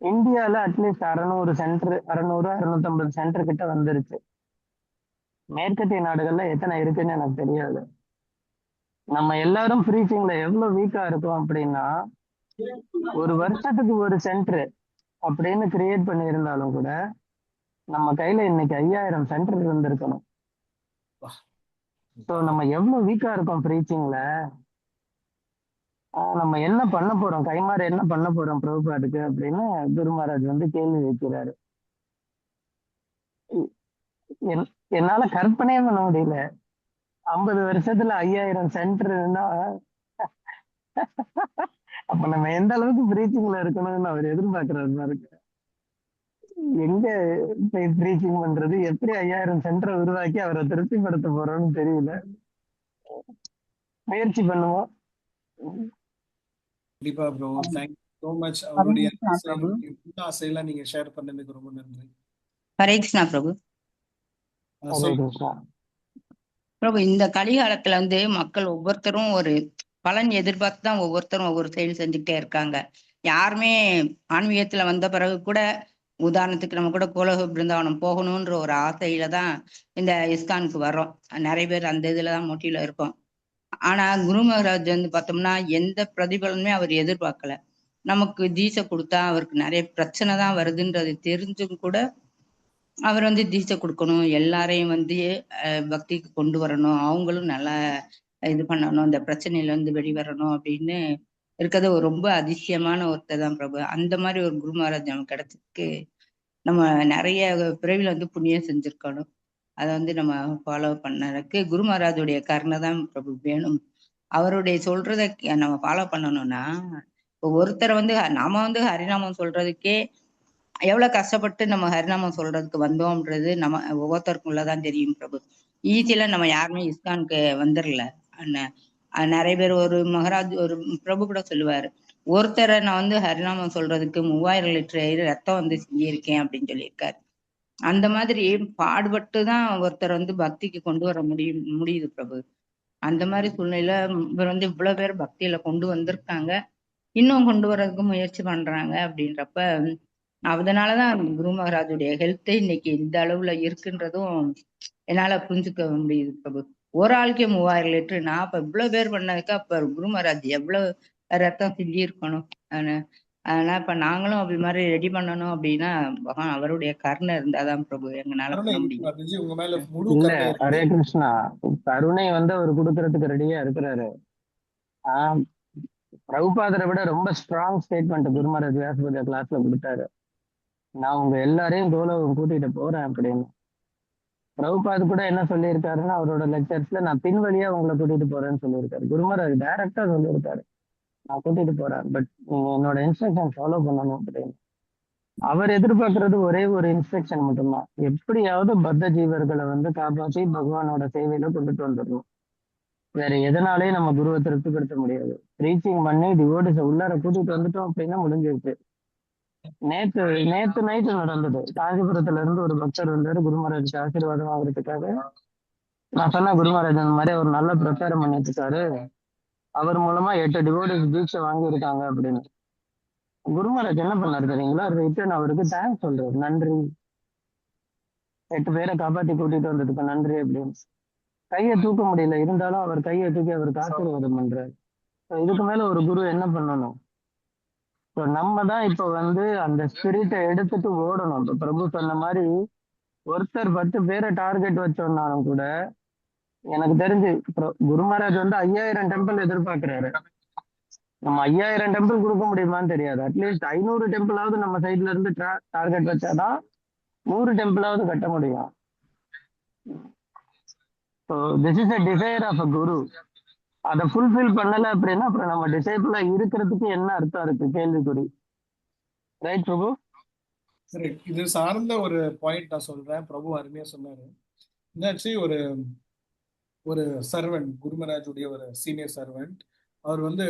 இந்தியால அட்லீஸ்ட் 600 சென்டர், 650 சென்டர் கிட்ட வந்துருச்சு. மேற்கத்திய நாடுகள்ல எத்தனை இருக்குன்னு எனக்கு தெரியாது. நம்ம எல்லாரும் ப்ரீச்சிங்ல எவ்வளவு வீக்கா இருக்கோம் அப்படின்னா, ஒரு வருஷத்துக்கு ஒரு சென்டர் அப்படின்னு கிரியேட் பண்ணி இருந்தாலும் கூட நம்ம கையில இன்னைக்கு 5000 சென்டர் இருந்திருக்கணும். ஸோ நம்ம எவ்வளவு வீக்கா இருக்கோம் ப்ரீச்சிங்ல. நம்ம என்ன பண்ண போறோம், கைமாறு என்ன பண்ண போறோம் பிரபுபாதுக்கு அப்படின்னு குரு மகாராஜ் வந்து கேள்வி வைக்கிறாரு. என்னால கற்பனையே பண்ண முடியல. 50 வருஷத்துல 5000 சென்டர்னா அப்ப நம்ம எந்த அளவுக்கு பிரீச்சிங்ல இருக்கணும்னு அவர் எதிர்பார்க்கிறாரு பாருங்க. எங்க பிரீச்சிங் பண்றது, எப்படி 5000 சென்டரை உருவாக்கி அவரை திருப்திப்படுத்த போறோம்னு தெரியல. முயற்சி பண்ணுவோம். கண்டிப்பா bro. Thank you so much. அவருடைய ஆசையெல்லாம் நீங்க ஷேர் பண்ணதுக்கு ரொம்ப நன்றி. ஹரே கிருஷ்ணா பிரபு. ஹரே கிருஷ்ணா பிரபு, இந்த கலிகாலத்துல வந்து மக்கள் ஒவ்வொருத்தரும் ஒரு பலன் எதிர்பார்த்து தான் ஒவ்வொருத்தரும் ஒவ்வொரு செயல் செஞ்சுக்கிட்டே இருக்காங்க. யாருமே ஆன்மீகத்துல வந்த பிறகு கூட, உதாரணத்துக்கு நம்ம கூட கோலோக பிருந்தாவனம் போகணுன்ற ஒரு ஆசையில தான் இந்த இஸ்கானுக்கு வர்றோம். நிறைய பேர் அந்த இதுலதான் மோட்டிவ்ல இருக்கோம். ஆனா குரு மகாராஜ் வந்து பார்த்தோம்னா எந்த பிரதிபலனுமே அவர் எதிர்பார்க்கல. நமக்கு தீட்சை கொடுத்தா அவருக்கு நிறைய பிரச்சனை தான் வருதுன்றது தெரிஞ்சும் கூட அவர் வந்து தீட்சை கொடுக்கணும், எல்லாரையும் வந்து பக்திக்கு கொண்டு வரணும், அவங்களும் நல்லா இது பண்ணணும், இந்த பிரச்சனையில இருந்து வெளிவரணும் அப்படின்னு இருக்கிறது ஒரு ரொம்ப அதிசயமான ஒருத்தர் தான் பிரபு. அந்த மாதிரி ஒரு குரு மகாராஜ் நமக்கு கிடைச்சதுக்கு நம்ம நிறைய பிறவில வந்து புண்ணியம் செஞ்சிருக்கணும். அதை வந்து நம்ம ஃபாலோ பண்ணறதுக்கு குரு மகாராஜுடைய கருணை தான் பிரபு வேணும். அவருடைய சொல்றத நம்ம ஃபாலோ பண்ணணும்னா, இப்போ ஒருத்தரை வந்து நாம வந்து ஹரிநாமம் சொல்றதுக்கே எவ்வளவு கஷ்டப்பட்டு நம்ம ஹரிநாமம் சொல்றதுக்கு வந்தோம்ன்றது நம்ம ஒவ்வொருத்தருக்குள்ளதான் தெரியும் பிரபு. ஈஸியில நம்ம யாருமே இஸ்கானுக்கு வந்துடல. நிறைய பேர் ஒரு மகாராஜ் ஒரு பிரபு கூட சொல்லுவாரு, ஒருத்தரை நான் வந்து ஹரிநாமம் சொல்றதுக்கு 3000 லிட்டர் ரத்தம் வந்து செஞ்சிருக்கேன் அப்படின்னு சொல்லியிருக்காரு. அந்த மாதிரி பாடுபட்டுதான் ஒருத்தர் வந்து பக்திக்கு கொண்டு வர முடியுது பிரபு. அந்த மாதிரி சூழ்நிலையில இவர் வந்து இவ்வளவு பேர் பக்தியில கொண்டு வந்திருக்காங்க, இன்னும் கொண்டு வர்றதுக்கு முயற்சி பண்றாங்க. அப்படின்றப்ப அதனாலதான் குரு மகாராஜுடைய ஹெல்த் இன்னைக்கு இந்த அளவுல இருக்குன்றதும் என்னால புரிஞ்சுக்க முடியுது பிரபு. ஒரு ஆளுக்கே 3000 லிட்டர், நான் அப்ப இவ்வளவு பேர் பண்ணதுக்கு அப்ப குரு மகாராஜ் எவ்வளவு ரத்தம் சிந்தி இருக்கணும். ஆனா இப்ப நாங்களும் அப்படி மாதிரி ரெடி பண்ணணும் அப்படின்னா அவருடைய கருணை இருந்தாதான் பிரபு எங்களால பண்ண முடியும். உங்க மேல முழு இல்ல, கருணை இருக்கு. ஹரே கிருஷ்ணா, கருணை வந்து அவர் கொடுக்கறதுக்கு ரெடியா இருக்கிறாரு. பிரபுபாதரை விட ரொம்ப ஸ்ட்ராங் ஸ்டேட்மெண்ட் குரு மகாராஜ் வியாசபூஜா கிளாஸ்ல கொடுத்தாரு. நான் உங்க எல்லாரையும் கோலோகம் கூட்டிட்டு போறேன் அப்படின்னு. பிரபுபாத் கூட என்ன சொல்லியிருக்காருன்னா, அவரோட லெக்சர்ஸ்ல நான் பின்வழியா உங்களை கூட்டிட்டு போறேன்னு சொல்லியிருக்காரு. குரு மகாராஜ் டைரக்டா சொல்லியிருக்காரு, நான் கூட்டிட்டு போறேன், பட் நீங்க என்னோட இன்ஸ்ட்ரக்ஷன் ஃபாலோ பண்ணணும் அப்படின்னு. அவர் எதிர்பார்க்கறது ஒரே ஒரு இன்ஸ்ட்ரக்ஷன் மட்டும்தான், எப்படியாவது பத்த ஜீவர்களை வந்து காப்பாற்றி பகவானோட சேவையில கொண்டுட்டு வந்துடணும். வேற எதனாலேயும் நம்ம குருவை திருப்திப்படுத்த முடியாது. ரீச்சிங் பண்ணி டிவோட்டிஸ உள்ளார கூட்டிட்டு வந்துட்டோம் அப்படின்னா முடிஞ்சிருக்கு. நேத்து நைட்டு நடந்தது. காஞ்சிபுரத்துல இருந்து ஒரு பக்தர் வந்தாரு குரு மகாராஜுக்கு ஆசீர்வாதம் ஆகுறதுக்காக. நான் சொன்ன குரு மகாராஜ் அந்த மாதிரி அவர் நல்ல பிரச்சாரம் பண்ணிட்டு இருக்காரு, அவர் மூலமா 8 டிவோட்டிஸ் தீட்சை வாங்கியிருக்காங்க அப்படின்னு. குரு மகாராஜ் என்ன பண்ணாரு தெரியுங்களா, ரிட்டர்ன் அவருக்கு தேங்க்ஸ் சொல்றாரு, நன்றி, 8 பேரை காப்பாத்தி கூட்டிட்டு வந்ததுக்கு நன்றி அப்படின்னு. கையை தூக்க முடியல, இருந்தாலும் அவர் கையை தூக்கி அவருக்கு ஆசீர்வாதம் பண்றாரு. இதுக்கு மேல ஒரு குரு என்ன பண்ணணும்? நம்ம தான் இப்ப வந்து அந்த ஸ்பிரிட்டை எடுத்துட்டு ஓடணும். இப்ப பிரபு சொன்ன மாதிரி ஒருத்தர் 10 பேரை டார்கெட் வச்சோம்னாலும் கூட, எனக்கு தெரிஞ்சு குரு மகாராஜ் வந்து 5000 டெம்பிள் எதிர்பார்க்கிறாரு. நம்ம 5000 டெம்பிள் கொடுக்க முடியுமான்னு தெரியாது. அட்லீஸ்ட் 500 டெம்பிளாவது நம்ம சைட்ல இருந்து டார்கெட் வச்சாதான் 100 டெம்பிளாவது கட்ட முடியும். So this is a desire of a guru. அதை ஃபுல்ஃபில் பண்ணல அப்படின்னா அப்புறம் நம்ம டிசைபிளா இருக்கிறதுக்கு என்ன அர்த்தம் இருக்கு? கேள்விக்குறி. ரைட் பிரபு? சரி, இது சார்ந்த ஒரு பாயிண்ட் நான் சொல்றேன். பிரபு அருமையா சொன்னாரு. என்னாச்சு, ஒரு சர்வெண்ட், குருமராஜுடைய ஒரு சீனியர் சர்வெண்ட், அவர் வந்து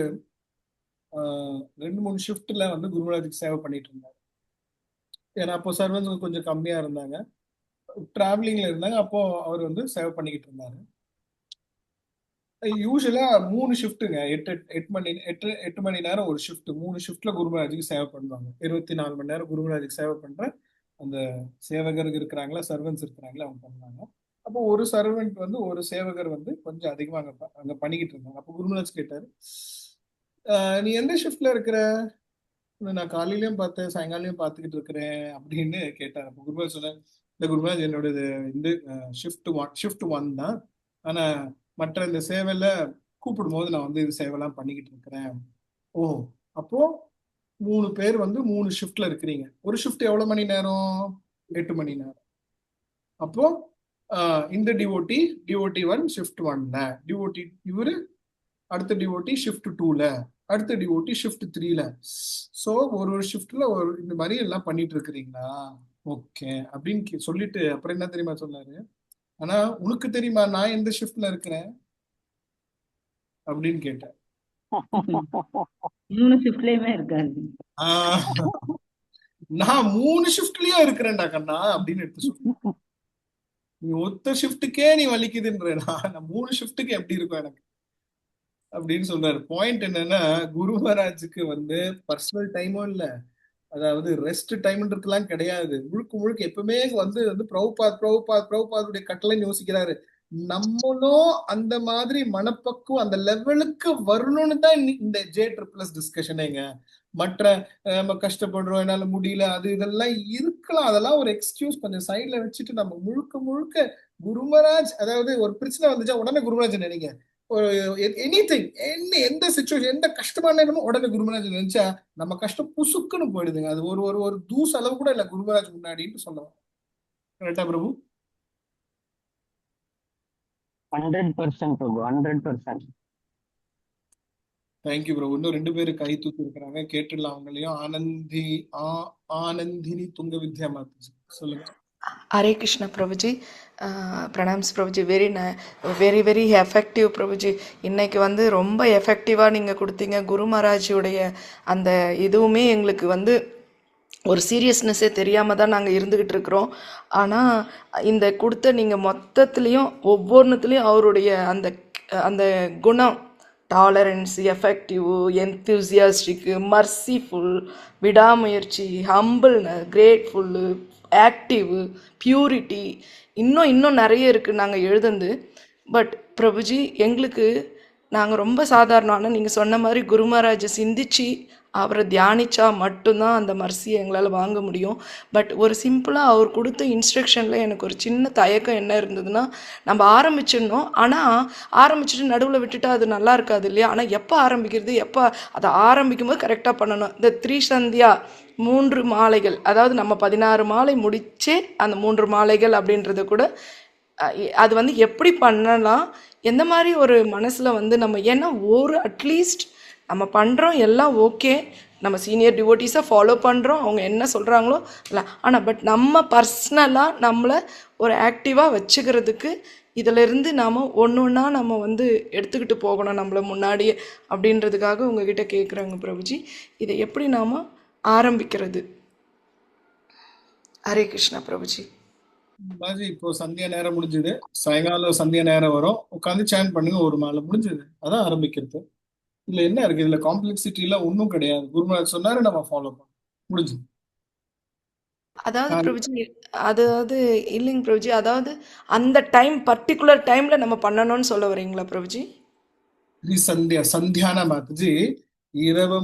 2-3 ஷிஃப்ட்ல வந்து குருமராஜுக்கு சேவை பண்ணிட்டு இருந்தாரு. ஏன்னா அப்போ சர்வெண்ட்ஸ் கொஞ்சம் கம்மியா இருந்தாங்க, டிராவலிங்ல இருந்தாங்க. அப்போ அவர் வந்து சேவை பண்ணிக்கிட்டு இருந்தாரு. யூஸ்வலா 3 ஷிஃப்ட்டுங்க, 8 மணி நேரம் ஒரு ஷிஃப்ட். 3 ஷிஃப்ட்ல குருமராஜுக்கு சேவை பண்ணுவாங்க. 24 மணி நேரம் குருமராஜுக்கு சேவை பண்ற அந்த சேவகர்கள் இருக்கிறாங்களா, சர்வெண்ட்ஸ் இருக்கிறாங்களா, அவங்க பண்ணுவாங்க. அப்போ ஒரு சர்வெண்ட் வந்து ஒரு சேவகர் வந்து கொஞ்சம் அதிகமா அங்க பண்ணிக்கிட்டு இருந்தாங்க. அப்போ குருமராஜ் கேட்டாரு, நீ எந்த ஷிஃப்ட்ல இருக்கிற? நான் காலையிலயும் பார்த்தேன், சாயங்காலையும் பார்த்துக்கிட்டு இருக்கிறேன் அப்படின்னு கேட்டார். அப்போ குருமராஜ் சொன்னார், இந்த குருமராஜ் என்னோட இந்த ஷிஃப்ட் 1 தான், ஆனா மற்ற இந்த சேவையில கூப்பிடும் போது நான் வந்து இது சேவைலாம் பண்ணிக்கிட்டு இருக்கிறேன். ஓ, அப்போ 3 பேர் வந்து 3 ஷிஃப்ட்ல இருக்கிறீங்க. ஒரு ஷிஃப்ட் எவ்வளவு மணி நேரம்? 8 மணி நேரம். அப்போ இந்த டிவோட்டி 1 ஷிஃப்ட் 1ல, டிவோட்டி இவரு அடுத்த டிவோட்டி ஷிஃப்ட் 2ல, அடுத்த டிவோட்டி ஷிஃப்ட் 3ல. ஸோ ஒரு ஷிஃப்ட்ல ஒரு இந்த மாதிரி எல்லாம் பண்ணிட்டு இருக்கிறீங்களா? ஓகே அப்படின்னு சொல்லிட்டு அப்புறம் என்ன தெரியுமா சொன்னாரு, ஆனா உனக்கு தெரியுமா நான் எந்த ஷிஃப்ட்ல இருக்கிறேன் அப்படின்னு கேட்டேன். 3 ஷிஃப்ட்லயுமே இருக்காரு. நான் 3 ஷிஃப்ட்லயும் இருக்கிறேன்டா கண்ணா அப்படின்னு எடுத்து சொல்றேன். நீ ஒத்த ஷிஃப்ட்டுக்கே நீ வலிக்குதுன்றா, நான் 3 ஷிஃப்ட்டுக்கு எப்படி இருக்கும் எனக்கு அப்படின்னு சொல்றாரு. பாயிண்ட் என்னன்னா, குரு மகாராஜுக்கு வந்து பர்சனல் டைமும் இல்ல, அதாவது ரெஸ்ட் டைம்ன்றதுலாம் கிடையாது. முழுக்க முழுக்க எப்பவுமே வந்து பிரபுபாதுடைய கட்டளைன்னு யோசிக்கிறாரு. நம்மளும் அந்த மாதிரி மனப்பக்குவம் அந்த லெவலுக்கு வரணும்னு தான் இந்த J++ டிஸ்கஷனேங்க. மற்ற நம்ம கஷ்டப்படுறோம், என்னால முடியல, அது இதெல்லாம் இருக்கலாம், அதெல்லாம் ஒரு எக்ஸ்கியூஸ் கொஞ்சம் சைட்ல வச்சுட்டு நம்ம முழுக்க முழுக்க குருமராஜ், அதாவது ஒரு பிரச்சனை வந்துச்சா உடனே குருமராஜ் நினைங்க. ஒரு எனிதிங், எந்த சிச்சுவேஷன், எந்த கஷ்டமான நேரமும் உடனே குருமராஜ் நினைச்சா நம்ம கஷ்டம் புசுக்குன்னு போயிடுதுங்க. அது ஒரு ஒரு ஒரு தூசு அளவு கூட இல்ல குருமராஜ் முன்னாடின்னு சொல்லலாம். கரெக்டா பிரபு? 100% பிரபு, 100%. தேங்க்யூ பிரபு. இன்னும் 2 பேரு கை தூக்கி இருக்கிறாங்க, கேட்டுடலாம் அவங்களையும். ஆனந்தினி துங்க வித்யா மாதாஜி, சொல்லுங்க. हरे कृष्णा प्रभु जी, प्रणाम्स प्रभु जी. வெரி வெரி எஃபெக்டிவ் பிரபு ஜி. இன்னைக்கு வந்து ரொம்ப எஃபெக்டிவாக நீங்கள் கொடுத்தீங்க. குரு மகாராஜியுடைய அந்த இதுவுமே எங்களுக்கு வந்து ஒரு சீரியஸ்னஸ்ஸே தெரியாமல் தான் நாங்கள் இருந்துக்கிட்டு இருக்கிறோம். ஆனால் இந்த கொடுத்த நீங்கள் மொத்தத்துலேயும் ஒவ்வொன்றுத்துலேயும் அவருடைய அந்த அந்த குணம், டாலரன்ஸ், எஃபெக்டிவ், என்தூசியாஸ்டிக்கு, மர்சிஃபுல், விடாமுயற்சி, ஹம்பிள்னஸ், கிரேட்ஃபுல்லு, ஆக்டிவ், பியூரிட்டி, இன்னும் நிறைய இருக்குது நாங்கள் எழுதுந்து. பட் பிரபுஜி, எங்களுக்கு நாங்கள் ரொம்ப சாதாரணமான, நீங்கள் சொன்ன மாதிரி குரு மகாராஜை சிந்திச்சு அவரை தியானிச்சா மட்டும்தான் அந்த மர்சியை எங்களால் வாங்க முடியும். பட் ஒரு சிம்பிளாக அவர் கொடுத்த இன்ஸ்ட்ரக்ஷனில் எனக்கு ஒரு சின்ன தயக்கம் என்ன இருந்ததுன்னா, நம்ம ஆரம்பிச்சிடணும், ஆனால் ஆரம்பிச்சுட்டு நடுவில் விட்டுட்டா அது நல்லா இருக்காது இல்லையா? ஆனால் எப்போ ஆரம்பிக்கிறது, எப்போ அதை ஆரம்பிக்கும் போது கரெக்டாக பண்ணணும். இந்த 3 சந்தியா, 3 மாலைகள், அதாவது நம்ம 16 மாலை முடிச்சே அந்த 3 மாலைகள் அப்படின்றத கூட அது வந்து எப்படி பண்ணலாம், எந்த மாதிரி ஒரு மனசில் வந்து நம்ம, ஏன்னா ஒரு அட்லீஸ்ட் நம்ம பண்ணுறோம் எல்லாம் ஓகே, நம்ம சீனியர் டிவோட்டிஸை ஃபாலோ பண்ணுறோம், அவங்க என்ன சொல்கிறாங்களோ இல்லை, ஆனால் பட் நம்ம பர்சனலாக நம்மளை ஒரு ஆக்டிவாக வச்சுக்கிறதுக்கு இதிலிருந்து நாம் ஒன்றா நம்ம வந்து எடுத்துக்கிட்டு போகணும் நம்மளை முன்னாடியே அப்படின்றதுக்காக உங்ககிட்ட கேட்குறாங்க பிரபுஜி. இதை எப்படி நாம் ஆரம்பிக்கிறது? ஹரே கிருஷ்ணா பிரபுஜி. பாஜி, இப்போ சந்தியா நேரம் முடிஞ்சது, சாயங்காலம் சந்தியா நேரம் வரும், உட்காந்து சேன் பண்ணுங்க, ஒரு மாலை முடிஞ்சது, அதான் ஆரம்பிக்கிறது. இதுல என்ன இருக்கு? இதுல காம்ப்ளெக்சிட்டி எல்லாம் ஒன்றும் கிடையாது. குருமராஜ் சொன்னாரு, நம்ம ஃபாலோ பண்ணோம், முடிஞ்சு. அதாவது பிரபுஜி, அதாவது இல்லைங்க பிரபுஜி, அதாவது அந்த டைம் பர்டிகுலர் டைம்ல நம்ம பண்ணணும்னு சொல்ல வரீங்களா பிரபுஜி? சந்தியான மாதாஜி, இரவு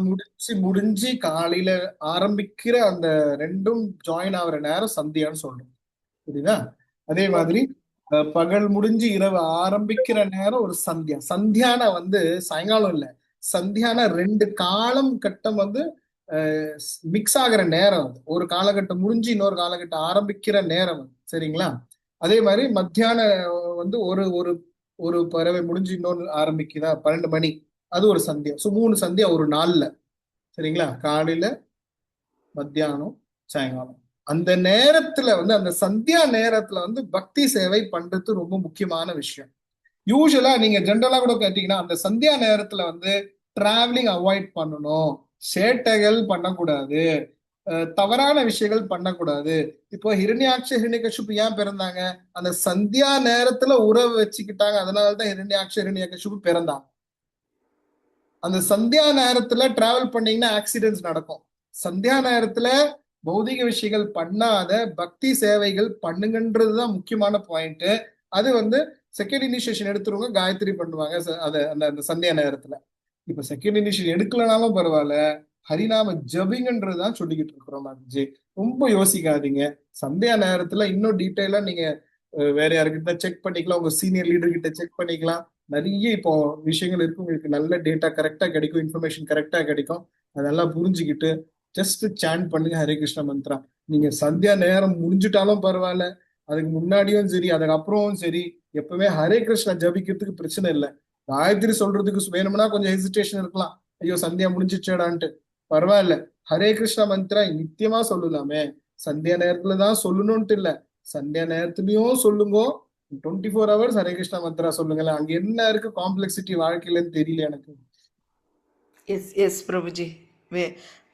முடிஞ்சு காலையில ஆரம்பிக்கிற அந்த ரெண்டும் ஜாயின் ஆகுற நேரம் சந்தியான்னு சொல்றோம், புரியுதா? அதே மாதிரி பகல் முடிஞ்சு இரவு ஆரம்பிக்கிற நேரம் ஒரு சந்தியா. சந்தியான வந்து சாயங்காலம் இல்ல, சந்தியான 2 காலம் கட்டம் வந்து மிக்ஸ் ஆகிற நேரம். அது ஒரு காலகட்டம் முடிஞ்சு இன்னொரு காலகட்டம் ஆரம்பிக்கிற நேரம், சரிங்களா? அதே மாதிரி மத்தியான வந்து ஒரு ஒரு ஒரு பறவை முடிஞ்சு இன்னொன்று ஆரம்பிக்குதா, 12 மணி, அது ஒரு சந்தியா. ஸோ 3 சந்தியா ஒரு நாள்ல, சரிங்களா? காலையில, மத்தியானம், சாயங்காலம். அந்த நேரத்துல வந்து அந்த சந்தியா நேரத்துல வந்து பக்தி சேவை பண்றது ரொம்ப முக்கியமான விஷயம். யூஸ்வலா நீங்க ஜென்ரலா கூட கேட்டீங்கன்னா, அந்த சந்தியா நேரத்துல வந்து டிராவலிங் அவாய்ட் பண்ணணும், சேட்டைகள் பண்ணக்கூடாது, தவறான விஷயங்கள் பண்ணக்கூடாது. இப்போ ஹிரண்யாட்ச ஹிரண்யகசிபு ஏன் பிறந்தாங்க? அந்த சந்தியா நேரத்துல உறவு வச்சுக்கிட்டாங்க, அதனாலதான் ஹிரண்யாட்ச ஹிரண்யகசிபு பிறந்தாங்க. அந்த சந்தியா நேரத்துல டிராவல் பண்ணீங்கன்னா ஆக்சிடென்ட்ஸ் நடக்கும். சந்தியா நேரத்துல பௌதிக விஷயங்கள் பண்ணாத பக்தி சேவைகள் பண்ணுங்கன்றதுதான் முக்கியமான பாயிண்ட். அது வந்து செகண்ட் இனிஷியேஷன் எடுத்துருவங்க காயத்ரி பண்ணுவாங்க அந்த சந்தியா நேரத்துல. இப்ப செகண்ட் இனிஷியேஷன் எடுக்கலனாலும் பரவாயில்ல, ஹரிநாம ஜபிங்கன்றதுதான் சொல்லிக்கிட்டு இருக்கிறோம் மாதாஜி. ரொம்ப யோசிக்காதீங்க. சந்தியா நேரத்துல இன்னும் டீட்டெயிலா நீங்க வேற யாருக்கிட்ட செக் பண்ணிக்கலாம், உங்க சீனியர் லீடர் கிட்ட செக் பண்ணிக்கலாம். நிறைய இப்போ விஷயங்கள் இருக்கு, உங்களுக்கு நல்ல டேட்டா கரெக்டா கிடைக்கும், இன்ஃபர்மேஷன் கரெக்டா கிடைக்கும். அதெல்லாம் புரிஞ்சுக்கிட்டு ஜஸ்ட் சாண்ட் பண்ணுங்க ஹரே கிருஷ்ண மந்த்ரா. நீங்க சந்தியா நேரம் முடிஞ்சுட்டாலும் பரவாயில்ல, அதுக்கு முன்னாடியும் சரி அதுக்கப்புறமும் சரி, எப்பவுமே ஹரே கிருஷ்ணா ஜபிக்கிறதுக்கு பிரச்சனை இல்லை. காயத்ரி சொல்றதுக்கு வேணும்னா கொஞ்சம் ஹெசிடேஷன் இருக்கலாம், ஐயோ சந்தியா முடிஞ்சிச்சேடான்ட்டு. பரவாயில்ல, ஹரே கிருஷ்ணா மந்த்ரா நித்தியமா சொல்லலாமே. சந்தியா நேரத்துலதான் சொல்லணும்ட்டு இல்ல, சந்தியா நேரத்துலயும் சொல்லுங்க, 24 hours ஹரே கிருஷ்ணா மந்த்ரா சொல்லுங்களேன். அங்க என்ன இருக்கு காம்ப்ளெக்சிட்டி வாழ்க்கையிலன்னு தெரியல எனக்கு. Yes Prabhuji,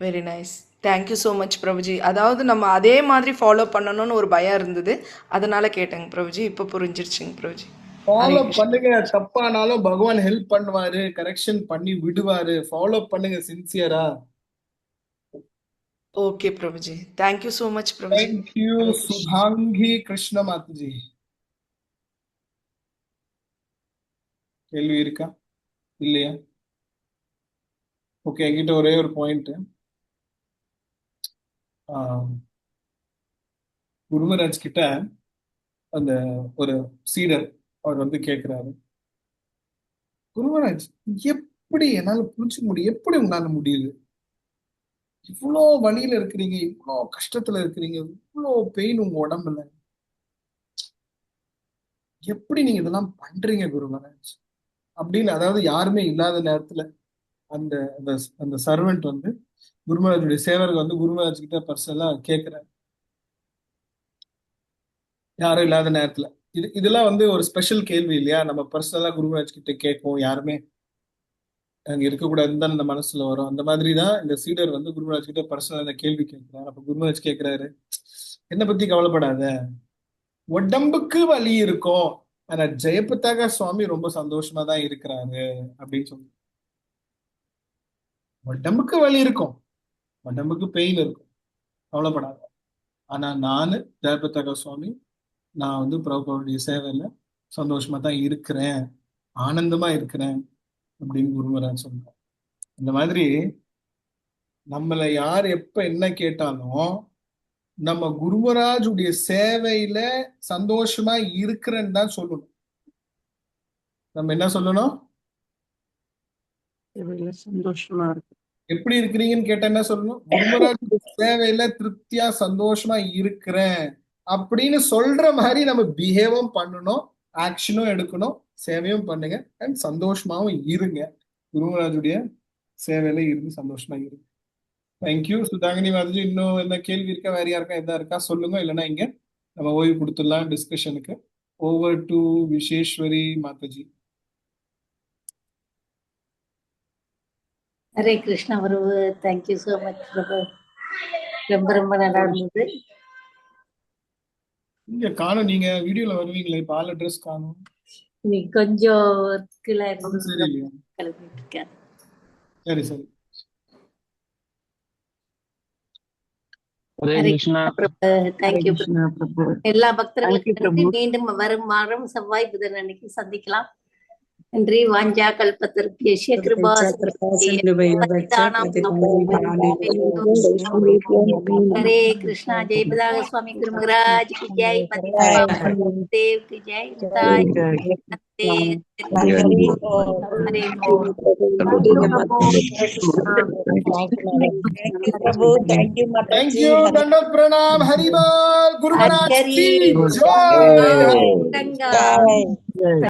very nice, thank you so much Prabhuji. அதாவது நம்ம அதே மாதிரி ஃபாலோ பண்ணணும்னு ஒரு பயம் இருந்தது, அதனால கேட்டேங்க பிரபுஜி. இப்போ புரிஞ்சிருச்சுங்க பிரபுஜி. ஃபாலோ கிருஷ்ணா. பண்ணுங்க. தப்பானாலும் பகவான் ஹெல்ப் பண்ணுவாரு, கரெக்ஷன் பண்ணி விடுவாரு. ஃபாலோ பண்ணுங்க சின்சியரா. Okay Prabhuji, thank you so much Prabhuji. Thank you. Hare Krishna. Shubhangi Krishna Mataji, கேள்வி இருக்கா இல்லையா? ஓகே, என்கிட்ட ஒரே ஒரு பாயிண்ட். குருமராஜ் கிட்ட அந்த ஒரு சீடர் அவர் வந்து கேட்கிறாரு, குருமராஜ் எப்படி என்னால புரிஞ்சுக்க முடியும், எப்படி உங்களால முடியுது? இவ்வளோ வழியில இருக்கிறீங்க, இவ்வளோ கஷ்டத்துல இருக்கிறீங்க, இவ்வளோ பெயின் உங்க உடம்புல, எப்படி நீங்க இதெல்லாம் பண்றீங்க குருமராஜ் அப்படின்னு. அதாவது யாருமே இல்லாத நேரத்துல அந்த அந்த சர்வெண்ட் வந்து குருமராஜுடைய சேவர்கள் வந்து குருமராஜ் கிட்ட பர்சனலா கேட்கிறாரு, யாரும் இல்லாத நேரத்துல. இதெல்லாம் வந்து ஒரு ஸ்பெஷல் கேள்வி இல்லையா? நம்ம பர்சனலா குருமராஜ் கிட்ட கேட்போம், யாருமே அங்க இருக்கக்கூடாதுன்னு தான் அந்த மனசுல வரும். அந்த மாதிரி தான் இந்த சீடர் வந்து குருமராஜ் கிட்ட பர்சனலா இந்த கேள்வி கேட்கிறாரு. அப்ப குருமராஜ் கேட்கிறாரு, என்னை பத்தி கவலைப்படாத, உடம்புக்கு வலி இருக்கும், ஆனா ஜெயபதாக சுவாமி ரொம்ப சந்தோஷமா தான் இருக்கிறாரு அப்படின்னு சொல்லி. உடம்புக்கு வலி இருக்கும், உடம்புக்கு பெயின் இருக்கும், கவலைப்படாத, ஆனா நானு ஜெயபதாக சுவாமி நான் வந்து பிரபுடைய சேவையில சந்தோஷமா தான் இருக்கிறேன், ஆனந்தமா இருக்கிறேன் அப்படின்னு குருமராஜ் சொல்றார். இந்த மாதிரி நம்மளை யார் எப்ப என்ன கேட்டாலும் நம்ம குருமராஜ் உடைய சேவையில சந்தோஷமா இருக்கிறேன்னு தான் சொல்லணும். நம்ம என்ன சொல்லணும்? சந்தோஷமா இருக்கு. எப்படி இருக்கிறீங்கன்னு கேட்டா என்ன சொல்லணும்? குருமராஜ் சேவையில திருப்தியா சந்தோஷமா இருக்கிறேன் அப்படின்னு சொல்ற மாதிரி நம்ம பிஹேவும் பண்ணணும், ஆக்ஷனும் எடுக்கணும், சேவையும் பண்ணுங்க, அண்ட் சந்தோஷமாவும் இருங்க. குருமராஜுடைய சேவையில இருந்து சந்தோஷமா இருங்க. தேங்க்யூ. சுதாங்கினி மாதாஜி, இன்னும் என்ன கேள்வி இருக்கா? வேற யாருக்கா எதா இருக்கா சொல்லுங்க, இல்லைன்னா இங்க நம்ம ஓய்வு கொடுத்துடலாம் டிஸ்கஷனுக்கு. Over to Visheshwari Mataji. Hare Krishna Prabhu, thank you so much Prabhu, ரொம்ப ரொம்ப நல்லா இருந்தது. இங்க காணும், நீங்க வீடியோல வருவீங்களே, இப்ப ஆள் அட்ரஸ் காணும். இன்னைக்கு கொஞ்சம் ஒர்க்ல சரி இல்லையா? கிளம்பிட்டு இருக்கேன். சரி சரி. ஹரே ஹரே கிருஷ்ணா. கிருஷ்ணா பிரபு, ஹரே தேங்க்யூ பிரபு. கிருஷ்ணா பிரபு. எல்லா தேங்க்யூ பக்தர்களுக்கும் பிரபு. நன்றி. மீண்டும் வரும் வாரம் செவ்வாய் புதன் அன்னைக்கு சந்திக்கலாம். நன்றி. வாஞ்சா கல்பத்தருப்பிய கிருபா ஹரே கிருஷ்ணா. ஜெயபதாக சுவாமி குரு மகாராஜ் की जय, देव की जय, थैंक यू. दंडवत प्रणाम. हरि बोल. गुरु महाराज की जय.